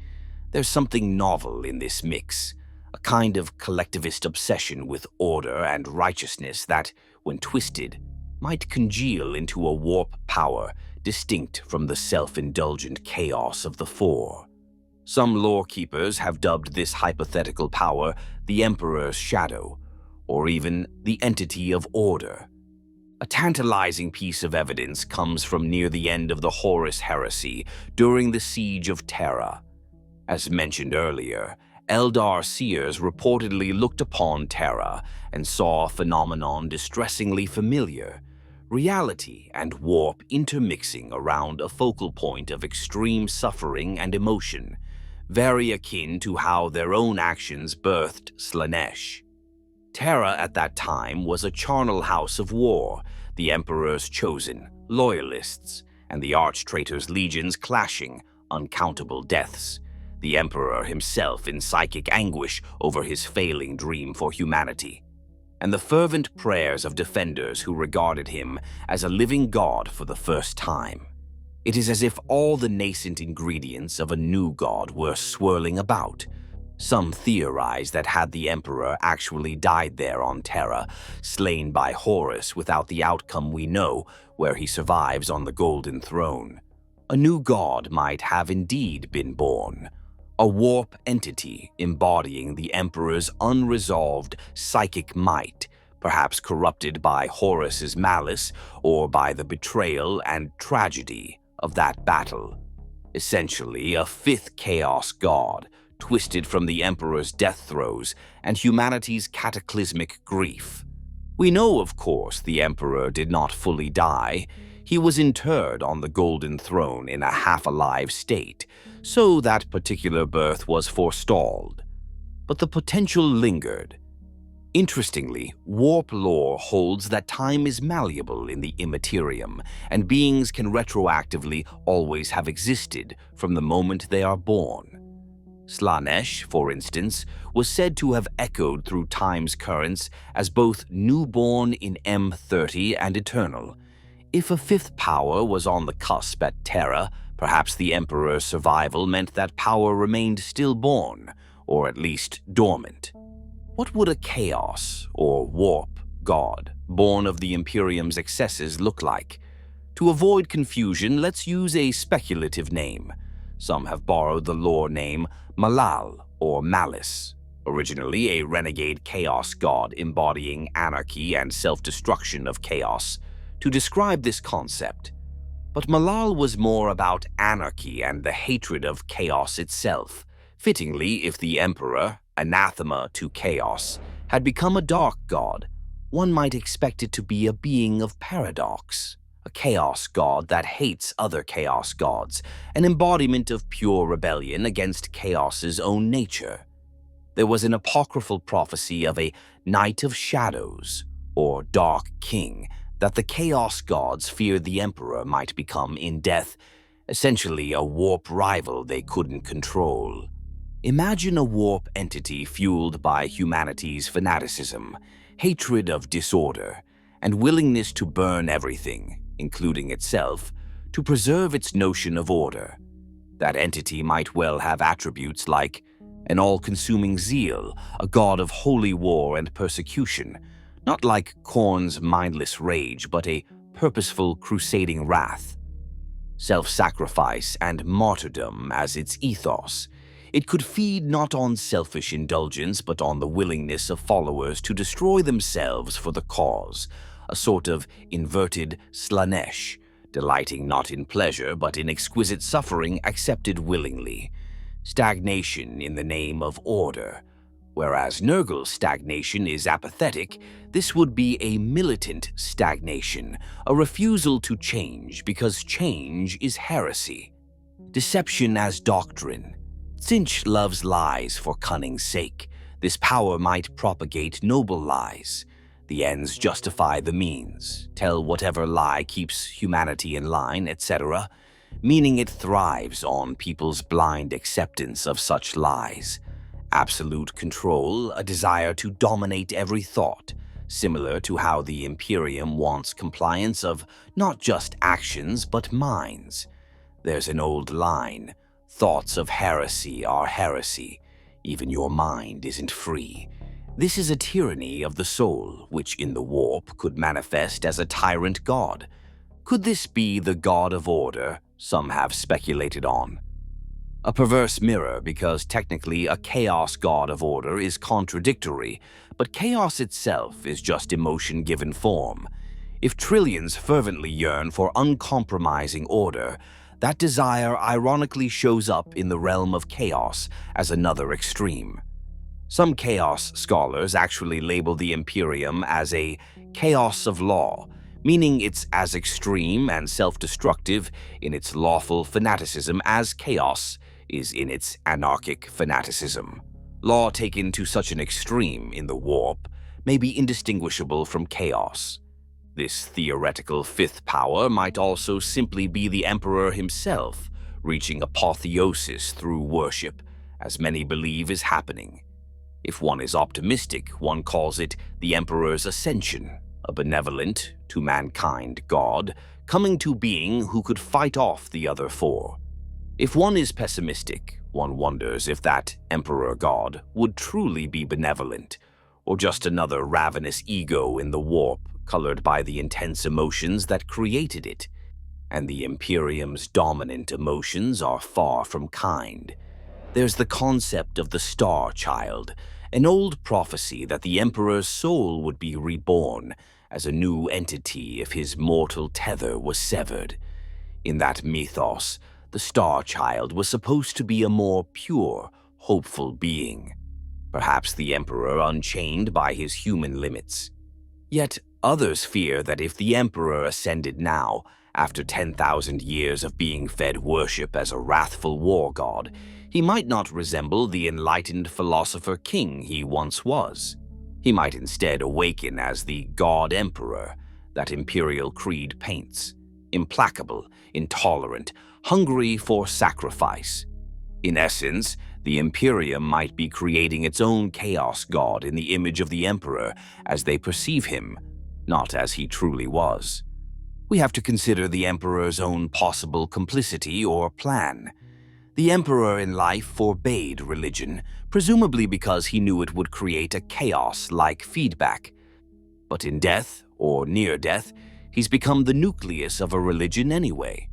There's something novel in this mix, a kind of collectivist obsession with order and righteousness that, when twisted, might congeal into a warp power distinct from the self-indulgent chaos of the 4. Some lore-keepers have dubbed this hypothetical power the Emperor's Shadow, or even the entity of order. A tantalizing piece of evidence comes from near the end of the Horus Heresy during the Siege of Terra. As mentioned earlier, Eldar seers reportedly looked upon Terra and saw a phenomenon distressingly familiar: reality and warp intermixing around a focal point of extreme suffering and emotion, very akin to how their own actions birthed Slaanesh. Terra at that time was a charnel house of war, the Emperor's chosen, loyalists, and the arch-traitor's legions clashing, uncountable deaths, the Emperor himself in psychic anguish over his failing dream for humanity, and the fervent prayers of defenders who regarded him as a living god for the first time. It is as if all the nascent ingredients of a new god were swirling about. Some theorize that had the Emperor actually died there on Terra, slain by Horus without the outcome we know, where he survives on the Golden Throne, a new god might have indeed been born. A warp entity embodying the Emperor's unresolved psychic might, perhaps corrupted by Horus's malice or by the betrayal and tragedy of that battle. Essentially, a 5th chaos god, twisted from the Emperor's death throes and humanity's cataclysmic grief. We know, of course, the Emperor did not fully die. He was interred on the Golden Throne in a half-alive state, so that particular birth was forestalled. But the potential lingered. Interestingly, warp lore holds that time is malleable in the immaterium, and beings can retroactively always have existed from the moment they are born. Slaanesh, for instance, was said to have echoed through time's currents as both newborn in M30 and eternal. If a fifth power was on the cusp at Terra, perhaps the Emperor's survival meant that power remained stillborn, or at least dormant. What would a chaos, or warp, god, born of the Imperium's excesses look like? To avoid confusion, let's use a speculative name. Some have borrowed the lore name Malal or Malice, originally a renegade chaos god embodying anarchy and self-destruction of chaos, to describe this concept. But Malal was more about anarchy and the hatred of chaos itself. Fittingly, if the Emperor, anathema to chaos, had become a dark god, one might expect it to be a being of paradox, a chaos god that hates other chaos gods, an embodiment of pure rebellion against chaos's own nature. There was an apocryphal prophecy of a Knight of Shadows, or Dark King, that the chaos gods feared the Emperor might become in death, essentially a warp rival they couldn't control. Imagine a warp entity fueled by humanity's fanaticism, hatred of disorder, and willingness to burn everything, including itself, to preserve its notion of order. That entity might well have attributes like an all-consuming zeal, a god of holy war and persecution, not like Khorne's mindless rage, but a purposeful crusading wrath. Self-sacrifice and martyrdom as its ethos. It could feed not on selfish indulgence, but on the willingness of followers to destroy themselves for the cause, a sort of inverted Slaanesh, delighting not in pleasure, but in exquisite suffering accepted willingly. Stagnation in the name of order. Whereas Nurgle's stagnation is apathetic, this would be a militant stagnation, a refusal to change because change is heresy. Deception as doctrine. Tzeentch loves lies for cunning's sake. This power might propagate noble lies. The ends justify the means, tell whatever lie keeps humanity in line, etc., meaning it thrives on people's blind acceptance of such lies. Absolute control, a desire to dominate every thought, similar to how the Imperium wants compliance of not just actions but minds. There's an old line, thoughts of heresy are heresy, even your mind isn't free. This is a tyranny of the soul, which in the warp could manifest as a tyrant god. Could this be the god of order some have speculated on? A perverse mirror, because technically a chaos god of order is contradictory, but chaos itself is just emotion given form. If trillions fervently yearn for uncompromising order, that desire ironically shows up in the realm of chaos as another extreme. Some chaos scholars actually label the Imperium as a chaos of law, meaning it's as extreme and self-destructive in its lawful fanaticism as chaos is in its anarchic fanaticism. Law taken to such an extreme in the warp may be indistinguishable from chaos. This theoretical fifth power might also simply be the Emperor himself, reaching apotheosis through worship, as many believe is happening. If one is optimistic, one calls it the Emperor's ascension, a benevolent, to mankind god, coming to being who could fight off the other four. If one is pessimistic, one wonders if that Emperor god would truly be benevolent, or just another ravenous ego in the warp, colored by the intense emotions that created it. And the Imperium's dominant emotions are far from kind. There's the concept of the Star Child, an old prophecy that the Emperor's soul would be reborn as a new entity if his mortal tether was severed. In that mythos, the Star Child was supposed to be a more pure, hopeful being. Perhaps the Emperor unchained by his human limits. Yet others fear that if the Emperor ascended now, after 10,000 years of being fed worship as a wrathful war god, he might not resemble the enlightened philosopher king he once was. He might instead awaken as the God Emperor that imperial creed paints, implacable, intolerant, hungry for sacrifice. In essence, The Imperium might be creating its own chaos god in the image of the Emperor as they perceive him, not as he truly was. We have to consider the Emperor's own possible complicity or plan. The Emperor in life forbade religion, presumably because he knew it would create a chaos-like feedback. But in death, or near death, he's become the nucleus of a religion anyway.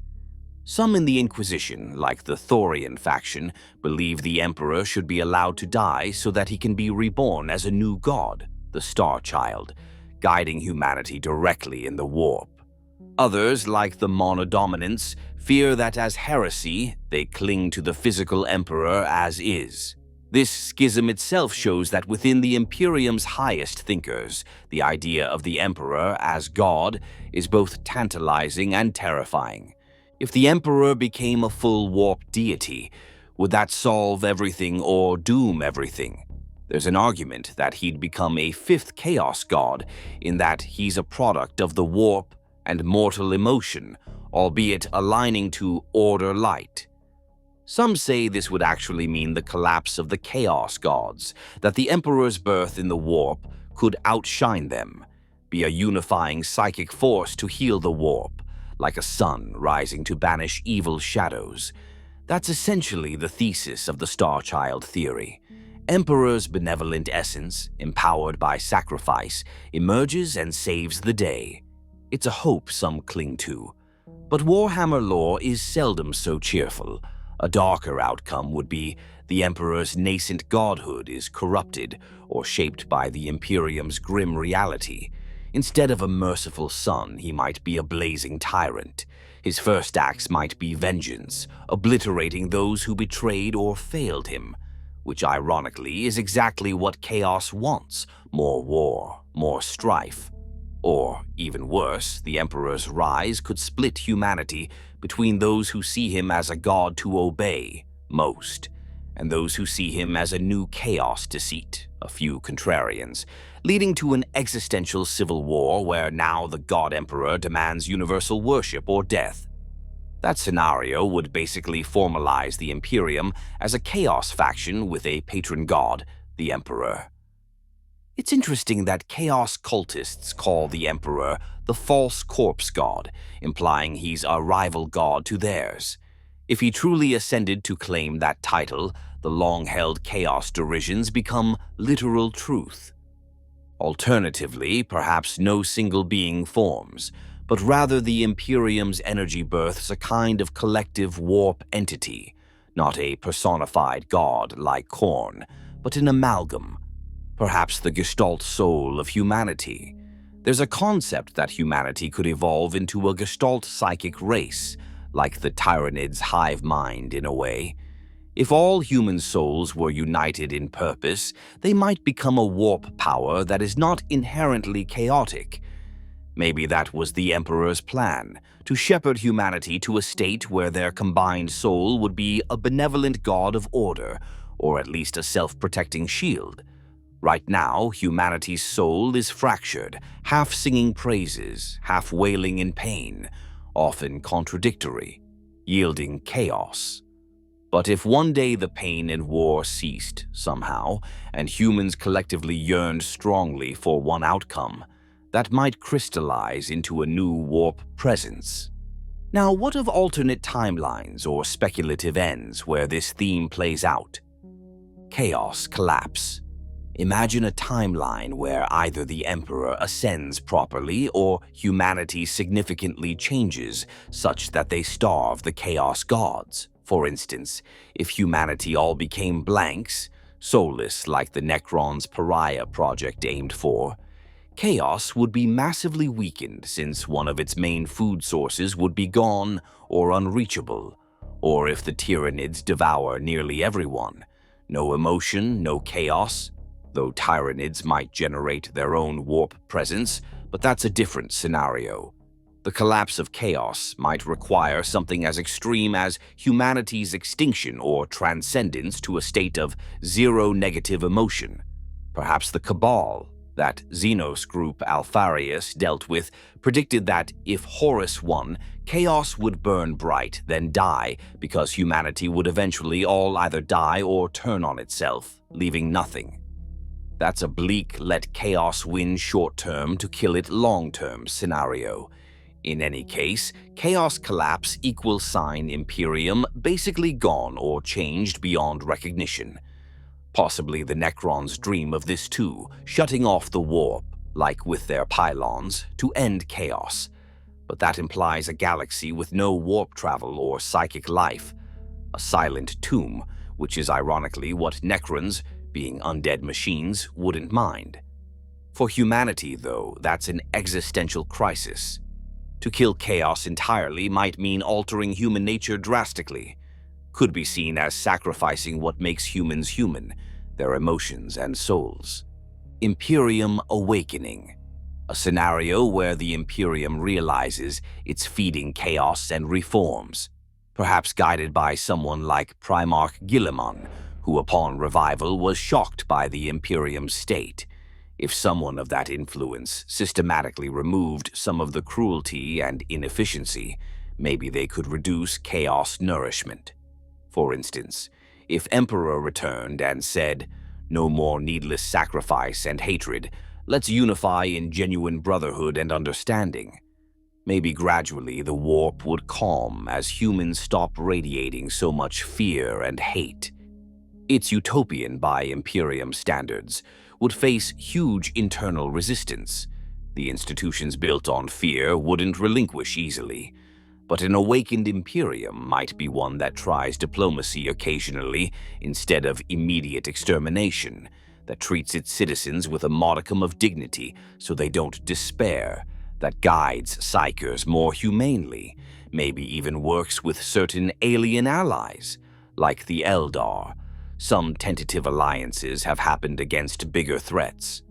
Some in the Inquisition, like the Thorian faction, believe the Emperor should be allowed to die so that he can be reborn as a new god, the Star Child, guiding humanity directly in the warp. Others, like the Monodominants, fear that as heresy, they cling to the physical Emperor as is. This schism itself shows that within the Imperium's highest thinkers, the idea of the Emperor as God is both tantalizing and terrifying. If the Emperor became a full warp deity, would that solve everything or doom everything? There's an argument that he'd become a fifth chaos god in that he's a product of the warp and mortal emotion, albeit aligning to order light. Some say this would actually mean the collapse of the chaos gods, that the Emperor's birth in the warp could outshine them, be a unifying psychic force to heal the warp, like a sun rising to banish evil shadows. That's essentially the thesis of the Star Child theory. Emperor's benevolent essence, empowered by sacrifice, emerges and saves the day. It's a hope some cling to. But Warhammer lore is seldom so cheerful. A darker outcome would be the Emperor's nascent godhood is corrupted or shaped by the Imperium's grim reality. Instead of a merciful son, he might be a blazing tyrant. His first acts might be vengeance, obliterating those who betrayed or failed him, which ironically is exactly what Chaos wants: more war, more strife. Or, even worse, the Emperor's rise could split humanity between those who see him as a god to obey, most, and those who see him as a new chaos deceit, a few contrarians, leading to an existential civil war where now the God Emperor demands universal worship or death. That scenario would basically formalize the Imperium as a chaos faction with a patron god, the Emperor. It's interesting that chaos cultists call the Emperor the false corpse god, implying he's a rival god to theirs. If he truly ascended to claim that title, the long-held chaos derisions become literal truth. Alternatively, perhaps no single being forms, but rather the Imperium's energy births a kind of collective warp entity, not a personified god like Khorne, but an amalgam, perhaps the gestalt soul of humanity. There's a concept that humanity could evolve into a gestalt psychic race, like the Tyranids' hive mind in a way. If all human souls were united in purpose, they might become a warp power that is not inherently chaotic. Maybe that was the Emperor's plan, to shepherd humanity to a state where their combined soul would be a benevolent god of order, or at least a self-protecting shield. Right now, humanity's soul is fractured, half singing praises, half wailing in pain, often contradictory, yielding chaos. But if one day the pain and war ceased somehow, and humans collectively yearned strongly for one outcome, that might crystallize into a new warp presence. Now, what of alternate timelines or speculative ends where this theme plays out? Chaos collapse. Imagine a timeline where either the Emperor ascends properly or humanity significantly changes such that they starve the Chaos gods. For instance, if humanity all became blanks, soulless like the Necron's Pariah project aimed for, Chaos would be massively weakened since one of its main food sources would be gone or unreachable. Or if the Tyranids devour nearly everyone, no emotion, no chaos, though Tyranids might generate their own warp presence, but that's a different scenario. The collapse of chaos might require something as extreme as humanity's extinction or transcendence to a state of zero negative emotion. Perhaps the Cabal, that Xenos group Alpharius dealt with predicted that if Horus won, chaos would burn bright, then die, because humanity would eventually all either die or turn on itself, leaving nothing. That's a bleak let chaos win short-term to kill it long-term scenario. In any case, chaos collapse equals sign Imperium basically gone or changed beyond recognition. Possibly the Necrons dream of this too, shutting off the warp, like with their pylons, to end chaos. But that implies a galaxy with no warp travel or psychic life. A silent tomb, which is ironically what Necrons, being undead machines, wouldn't mind. For humanity, though, that's an existential crisis. To kill chaos entirely might mean altering human nature drastically. Could be seen as sacrificing what makes humans human, their emotions and souls. Imperium Awakening. A scenario where the Imperium realizes it's feeding chaos and reforms, perhaps guided by someone like Primarch Guilliman, who upon revival was shocked by the Imperium's state. If someone of that influence systematically removed some of the cruelty and inefficiency, maybe they could reduce chaos nourishment. For instance, if Emperor returned and said, "No more needless sacrifice and hatred, let's unify in genuine brotherhood and understanding," maybe gradually the warp would calm as humans stop radiating so much fear and hate. It's utopian by Imperium standards, would face huge internal resistance. The institutions built on fear wouldn't relinquish easily. But an awakened Imperium might be one that tries diplomacy occasionally instead of immediate extermination, that treats its citizens with a modicum of dignity so they don't despair, that guides psychers more humanely, maybe even works with certain alien allies, like the Eldar. Some tentative alliances have happened against bigger threats.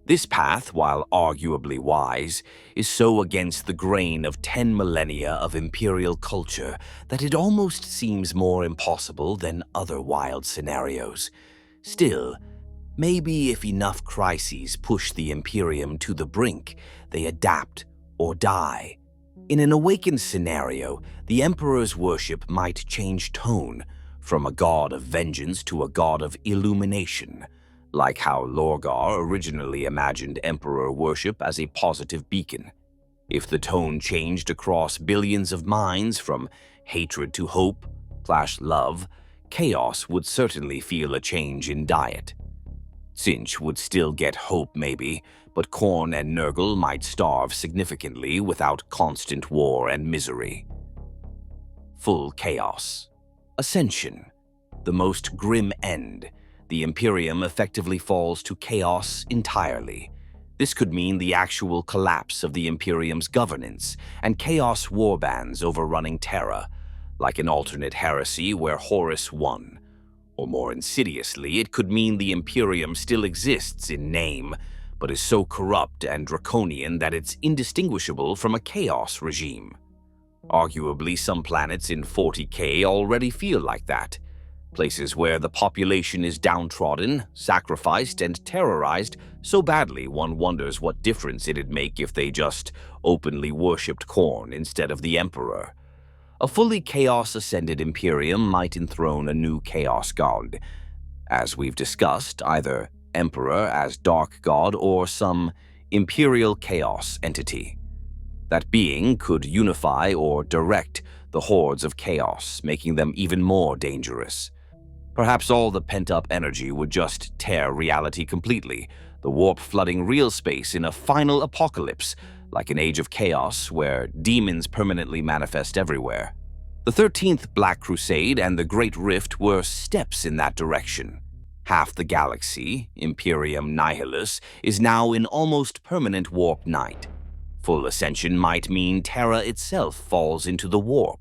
This path, while arguably wise, is so against the grain of 10 millennia of imperial culture that it almost seems more impossible than other wild scenarios. Still, maybe if enough crises push the Imperium to the brink, they adapt or die. In an awakened scenario, the Emperor's worship might change tone, from a god of vengeance to a god of illumination, like how Lorgar originally imagined Emperor worship as a positive beacon. If the tone changed across billions of minds from hatred to hope/love, chaos would certainly feel a change in diet. Tzeentch would still get hope maybe, but Khorne and Nurgle might starve significantly without constant war and misery. Full chaos. Ascension. The most grim end. The Imperium effectively falls to chaos entirely. This could mean the actual collapse of the Imperium's governance and chaos warbands overrunning Terra, like an alternate Heresy where Horus won. Or more insidiously, it could mean the Imperium still exists in name, but is so corrupt and draconian that it's indistinguishable from a chaos regime. Arguably, some planets in 40K already feel like that. Places where the population is downtrodden, sacrificed, and terrorized so badly one wonders what difference it'd make if they just openly worshipped Khorne instead of the Emperor. A fully chaos-ascended Imperium might enthrone a new chaos god. As we've discussed, either Emperor as Dark God or some imperial chaos entity. That being could unify or direct the hordes of chaos, making them even more dangerous. Perhaps all the pent-up energy would just tear reality completely, the warp flooding real space in a final apocalypse, like an age of chaos where demons permanently manifest everywhere. The 13th Black Crusade and the Great Rift were steps in that direction. Half the galaxy, Imperium Nihilus, is now in almost permanent warp night. Full ascension might mean Terra itself falls into the warp.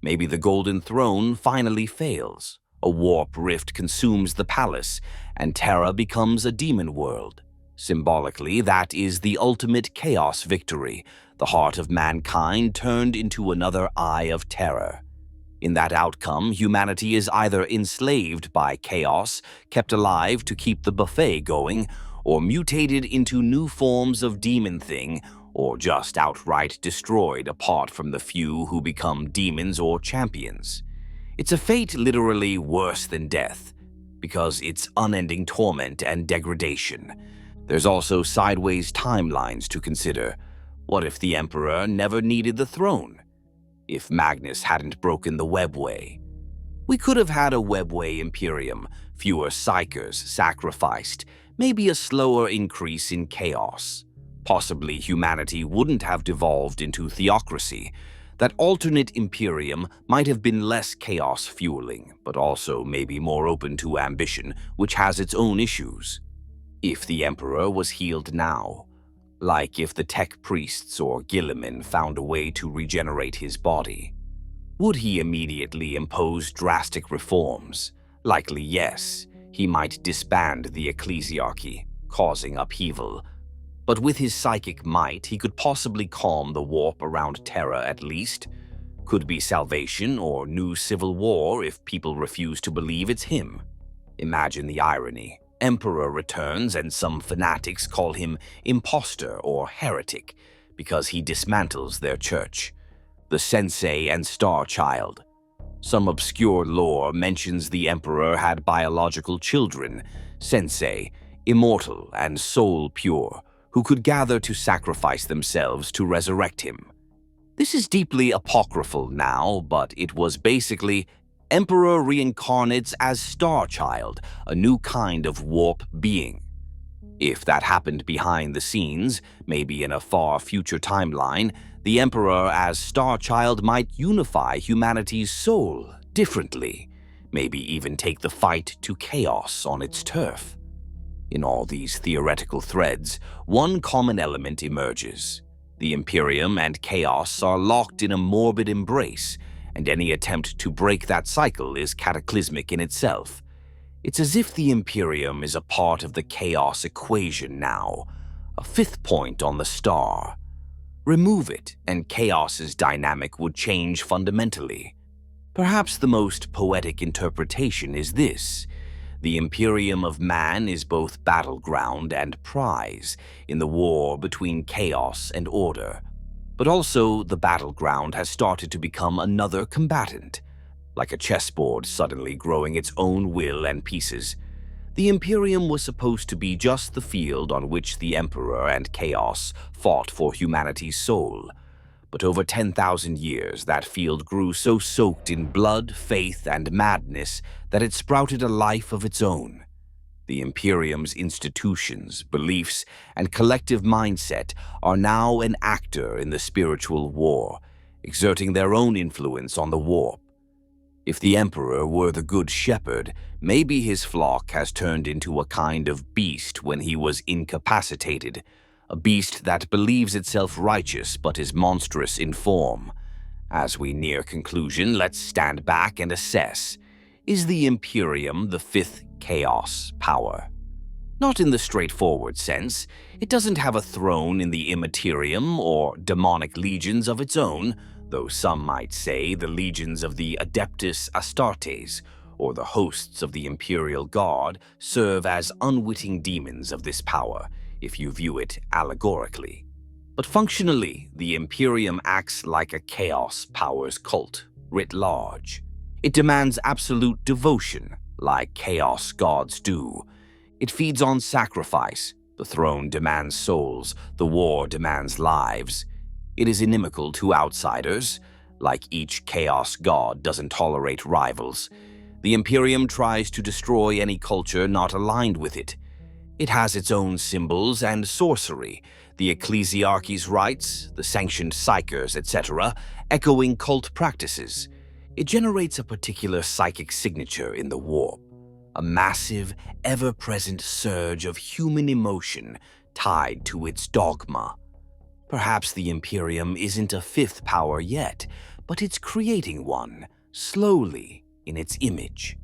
Maybe the Golden Throne finally fails. A warp rift consumes the palace, and Terra becomes a demon world. Symbolically, that is the ultimate chaos victory, the heart of mankind turned into another Eye of Terror. In that outcome, humanity is either enslaved by chaos, kept alive to keep the buffet going, or mutated into new forms of demon thing, or just outright destroyed apart from the few who become demons or champions. It's a fate literally worse than death, because it's unending torment and degradation. There's also sideways timelines to consider. What if the Emperor never needed the throne? If Magnus hadn't broken the webway? We could have had a webway Imperium, fewer psychers sacrificed, maybe a slower increase in chaos. Possibly humanity wouldn't have devolved into theocracy. That alternate Imperium might have been less chaos-fueling, but also maybe more open to ambition, which has its own issues. If the Emperor was healed now, like if the tech priests or Guilliman found a way to regenerate his body, would he immediately impose drastic reforms? Likely yes. He might disband the ecclesiarchy, causing upheaval. But with his psychic might, he could possibly calm the warp around Terra at least. Could be salvation or new civil war if people refuse to believe it's him. Imagine the irony. Emperor returns and some fanatics call him impostor or heretic because he dismantles their church. The Sensei and Star Child. Some obscure lore mentions the Emperor had biological children, Sensei, immortal and soul pure, who could gather to sacrifice themselves to resurrect him. This is deeply apocryphal now, but it was basically Emperor reincarnates as Star Child, a new kind of warp being. If that happened behind the scenes, maybe in a far future timeline, the Emperor as Star Child might unify humanity's soul differently, maybe even take the fight to chaos on its turf. In all these theoretical threads, one common element emerges. The Imperium and chaos are locked in a morbid embrace, and any attempt to break that cycle is cataclysmic in itself. It's as if the Imperium is a part of the chaos equation now, a fifth point on the star. Remove it, and chaos's dynamic would change fundamentally. Perhaps the most poetic interpretation is this: the Imperium of Man is both battleground and prize in the war between chaos and order. But also, the battleground has started to become another combatant, like a chessboard suddenly growing its own will and pieces. The Imperium was supposed to be just the field on which the Emperor and Chaos fought for humanity's soul. But over 10,000 years, that field grew so soaked in blood, faith, and madness that it sprouted a life of its own. The Imperium's institutions, beliefs, and collective mindset are now an actor in the spiritual war, exerting their own influence on the warp. If the Emperor were the good shepherd, maybe his flock has turned into a kind of beast when he was incapacitated, a beast that believes itself righteous but is monstrous in form. As we near conclusion, let's stand back and assess. Is the Imperium the fifth chaos power? Not in the straightforward sense. It doesn't have a throne in the Immaterium or demonic legions of its own, though some might say the legions of the Adeptus Astartes, or the hosts of the Imperial Guard, serve as unwitting demons of this power, if you view it allegorically. But functionally, the Imperium acts like a chaos powers cult, writ large. It demands absolute devotion, like chaos gods do. It feeds on sacrifice. The throne demands souls, the war demands lives. It is inimical to outsiders. Like each chaos god doesn't tolerate rivals. The Imperium tries to destroy any culture not aligned with it. It has its own symbols and sorcery, the ecclesiarchy's rites, the sanctioned psychers, etc., echoing cult practices. It generates a particular psychic signature in the warp, a massive, ever-present surge of human emotion tied to its dogma. Perhaps the Imperium isn't a fifth power yet, but it's creating one, slowly, in its image.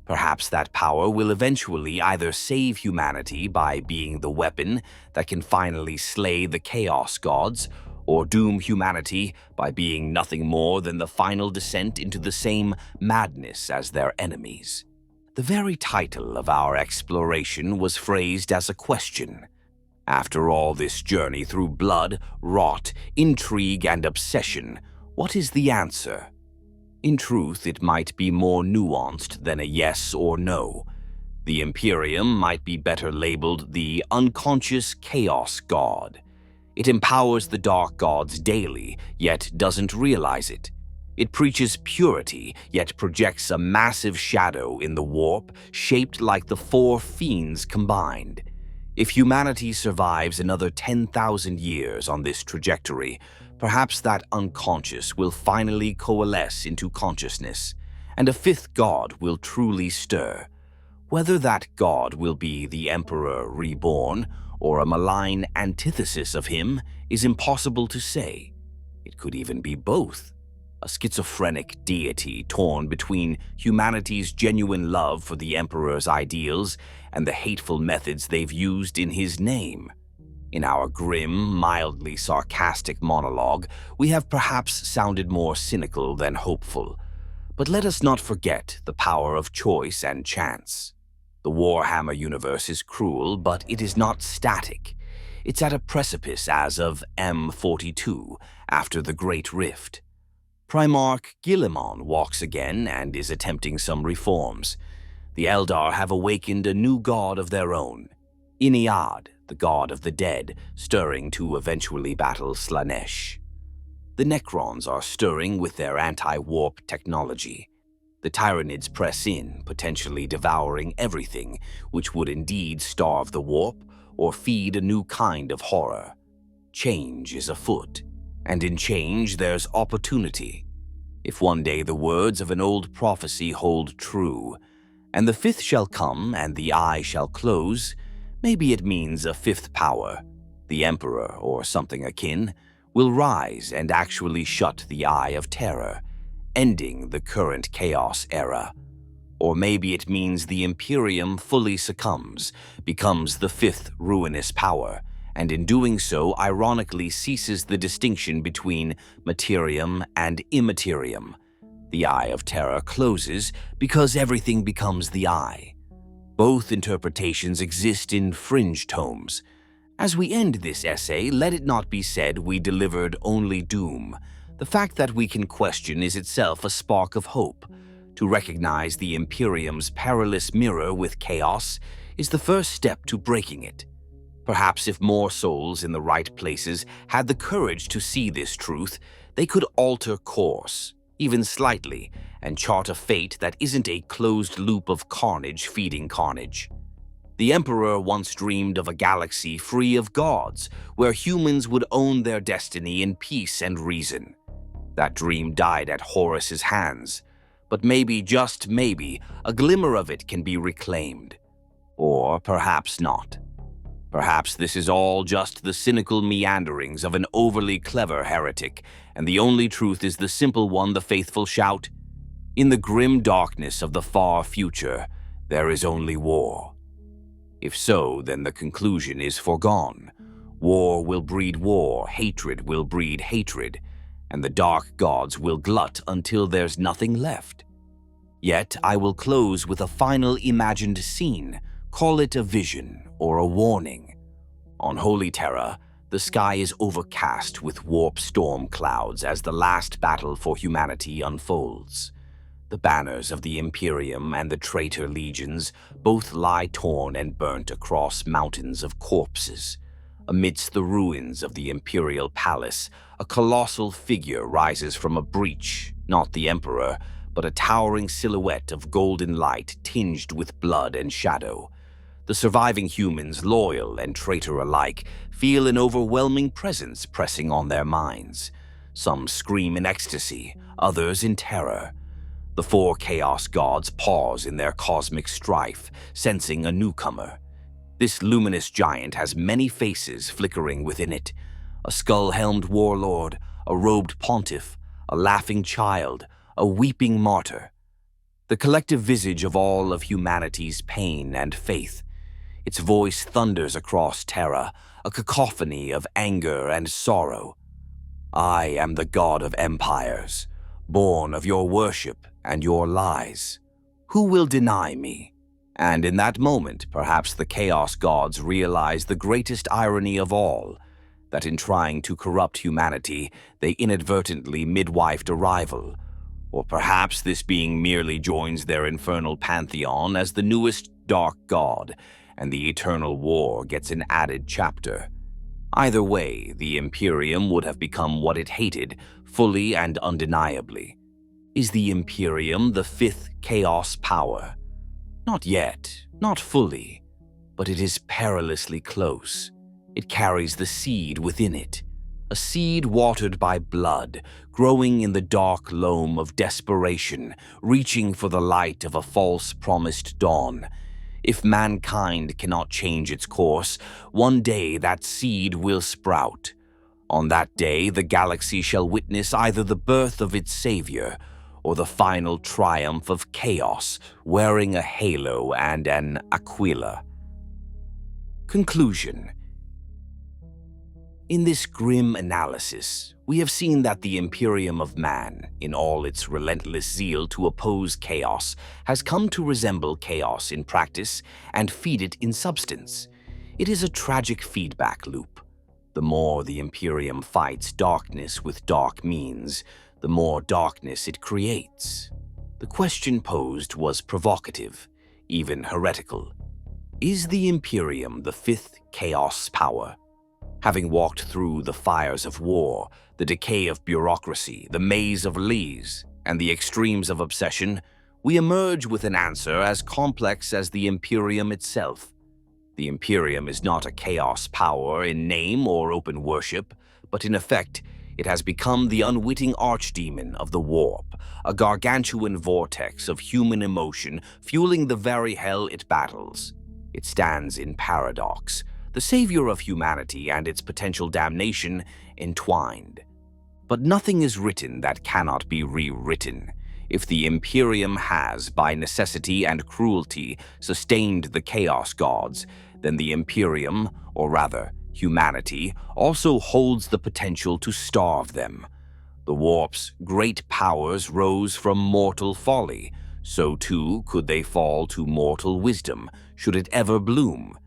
Perhaps that power will eventually either save humanity by being the weapon that can finally slay the chaos gods, or doom humanity by being nothing more than the final descent into the same madness as their enemies. The very title of our exploration was phrased as a question. After all this journey through blood, rot, intrigue, and obsession, what is the answer? In truth, it might be more nuanced than a yes or no. The Imperium might be better labeled the unconscious chaos god. It empowers the dark gods daily, yet doesn't realize it. It preaches purity, yet projects a massive shadow in the warp, shaped like the four fiends combined. If humanity survives another 10,000 years on this trajectory, perhaps that unconscious will finally coalesce into consciousness, and a fifth god will truly stir. Whether that god will be the Emperor reborn, or a malign antithesis of him, is impossible to say. It could even be both. A schizophrenic deity torn between humanity's genuine love for the Emperor's ideals and the hateful methods they've used in his name. In our grim, mildly sarcastic monologue, we have perhaps sounded more cynical than hopeful. But let us not forget the power of choice and chance. The Warhammer universe is cruel, but it is not static. It's at a precipice as of M42, after the Great Rift. Primarch Guilliman walks again and is attempting some reforms. The Eldar have awakened a new god of their own, Iniad, the god of the dead, stirring to eventually battle Slaanesh. The Necrons are stirring with their anti-warp technology. The Tyranids press in, potentially devouring everything, which would indeed starve the warp or feed a new kind of horror. Change is afoot, and in change there's opportunity. If one day the words of an old prophecy hold true, and the fifth shall come and the eye shall close, maybe it means a fifth power, the Emperor or something akin, will rise and actually shut the eye of terror, ending the current chaos era. Or maybe it means the Imperium fully succumbs, becomes the fifth ruinous power, and in doing so ironically ceases the distinction between materium and immaterium. The Eye of Terror closes because everything becomes the Eye. Both interpretations exist in fringe tomes. As we end this essay, let it not be said we delivered only doom. The fact that we can question is itself a spark of hope. To recognize the Imperium's perilous mirror with chaos is the first step to breaking it. Perhaps if more souls in the right places had the courage to see this truth, they could alter course, even slightly, and chart a fate that isn't a closed loop of carnage feeding carnage. The Emperor once dreamed of a galaxy free of gods, where humans would own their destiny in peace and reason. That dream died at Horus's hands, but maybe, just maybe, a glimmer of it can be reclaimed. Or perhaps not. Perhaps this is all just the cynical meanderings of an overly clever heretic, and the only truth is the simple one the faithful shout, "In the grim darkness of the far future, there is only war." If so, then the conclusion is foregone. War will breed war, hatred will breed hatred, and the dark gods will glut until there's nothing left. Yet I will close with a final imagined scene, call it a vision or a warning. On Holy Terra, the sky is overcast with warp storm clouds as the last battle for humanity unfolds. The banners of the Imperium and the traitor legions both lie torn and burnt across mountains of corpses. Amidst the ruins of the Imperial Palace, a colossal figure rises from a breach, not the Emperor, but a towering silhouette of golden light tinged with blood and shadow. The surviving humans, loyal and traitor alike, feel an overwhelming presence pressing on their minds. Some scream in ecstasy, others in terror. The four Chaos Gods pause in their cosmic strife, sensing a newcomer. This luminous giant has many faces flickering within it. A skull-helmed warlord, a robed pontiff, a laughing child, a weeping martyr. The collective visage of all of humanity's pain and faith. Its voice thunders across Terra, a cacophony of anger and sorrow. I am the god of empires, born of your worship and your lies. Who will deny me? And in that moment, perhaps the Chaos Gods realize the greatest irony of all, that in trying to corrupt humanity, they inadvertently midwifed a rival. Or perhaps this being merely joins their infernal pantheon as the newest dark god, and the eternal war gets an added chapter. Either way, the Imperium would have become what it hated, fully and undeniably. Is the Imperium the fifth chaos power? Not yet, not fully, but it is perilously close. It carries the seed within it, a seed watered by blood, growing in the dark loam of desperation, reaching for the light of a false promised dawn. If mankind cannot change its course, one day that seed will sprout. On that day, the galaxy shall witness either the birth of its savior or the final triumph of chaos, wearing a halo and an aquila. Conclusion. In this grim analysis, we have seen that the Imperium of Man, in all its relentless zeal to oppose chaos, has come to resemble chaos in practice and feed it in substance. It is a tragic feedback loop. The more the Imperium fights darkness with dark means, the more darkness it creates. The question posed was provocative, even heretical. Is the Imperium the fifth chaos power? Having walked through the fires of war, the decay of bureaucracy, the maze of lees, and the extremes of obsession, we emerge with an answer as complex as the Imperium itself. The Imperium is not a chaos power in name or open worship, but in effect, it has become the unwitting archdemon of the warp, a gargantuan vortex of human emotion fueling the very hell it battles. It stands in paradox, the savior of humanity and its potential damnation entwined. But nothing is written that cannot be rewritten. If the Imperium has, by necessity and cruelty, sustained the Chaos Gods, then the Imperium, or rather, humanity, also holds the potential to starve them. The warp's great powers rose from mortal folly, so too could they fall to mortal wisdom, should it ever bloom.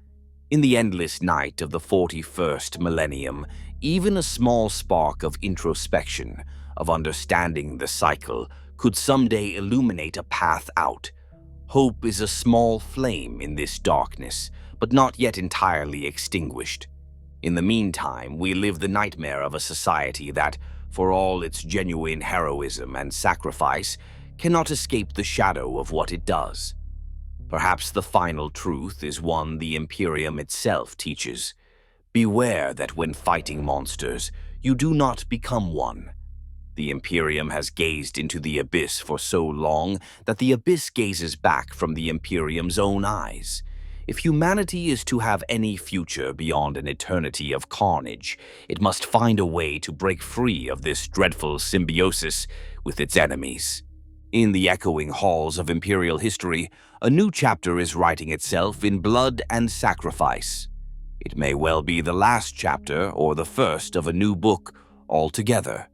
In the endless night of the 41st millennium, even a small spark of introspection, of understanding the cycle, could someday illuminate a path out. Hope is a small flame in this darkness, but not yet entirely extinguished. In the meantime, we live the nightmare of a society that, for all its genuine heroism and sacrifice, cannot escape the shadow of what it does. Perhaps the final truth is one the Imperium itself teaches. Beware that when fighting monsters, you do not become one. The Imperium has gazed into the abyss for so long that the abyss gazes back from the Imperium's own eyes. If humanity is to have any future beyond an eternity of carnage, it must find a way to break free of this dreadful symbiosis with its enemies. In the echoing halls of Imperial history, a new chapter is writing itself in blood and sacrifice. It may well be the last chapter or the first of a new book altogether.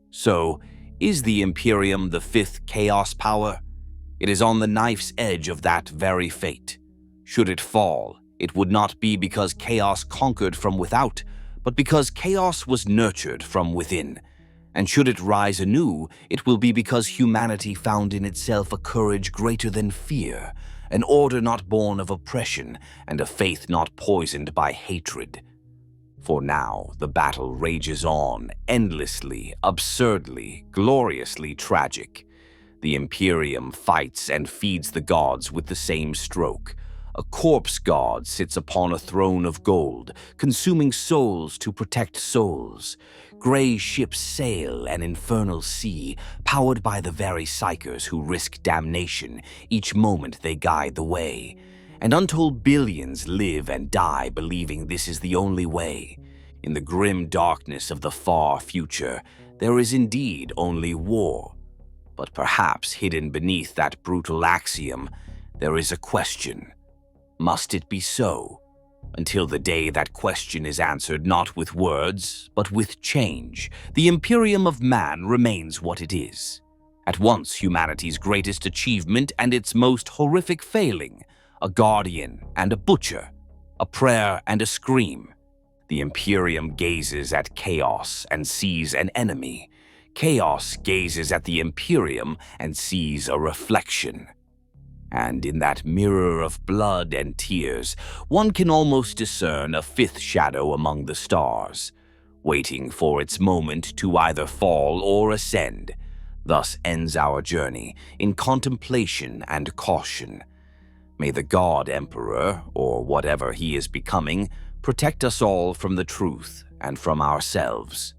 So, is the Imperium the fifth chaos power? It is on the knife's edge of that very fate. Should it fall, it would not be because chaos conquered from without, but because chaos was nurtured from within. And should it rise anew, it will be because humanity found in itself a courage greater than fear, an order not born of oppression, and a faith not poisoned by hatred. For now, the battle rages on, endlessly, absurdly, gloriously tragic. The Imperium fights and feeds the gods with the same stroke. A corpse god sits upon a throne of gold, consuming souls to protect souls. Gray ships sail an infernal sea, powered by the very psychers who risk damnation each moment they guide the way. And untold billions live and die believing this is the only way. In the grim darkness of the far future, there is indeed only war. But perhaps hidden beneath that brutal axiom, there is a question. Must it be so? Until the day that question is answered not with words, but with change, the Imperium of Man remains what it is. At once humanity's greatest achievement and its most horrific failing, a guardian and a butcher, a prayer and a scream. The Imperium gazes at chaos and sees an enemy. Chaos gazes at the Imperium and sees a reflection. And in that mirror of blood and tears, one can almost discern a fifth shadow among the stars, waiting for its moment to either fall or ascend. Thus ends our journey in contemplation and caution. May the God Emperor, or whatever he is becoming, protect us all from the truth and from ourselves.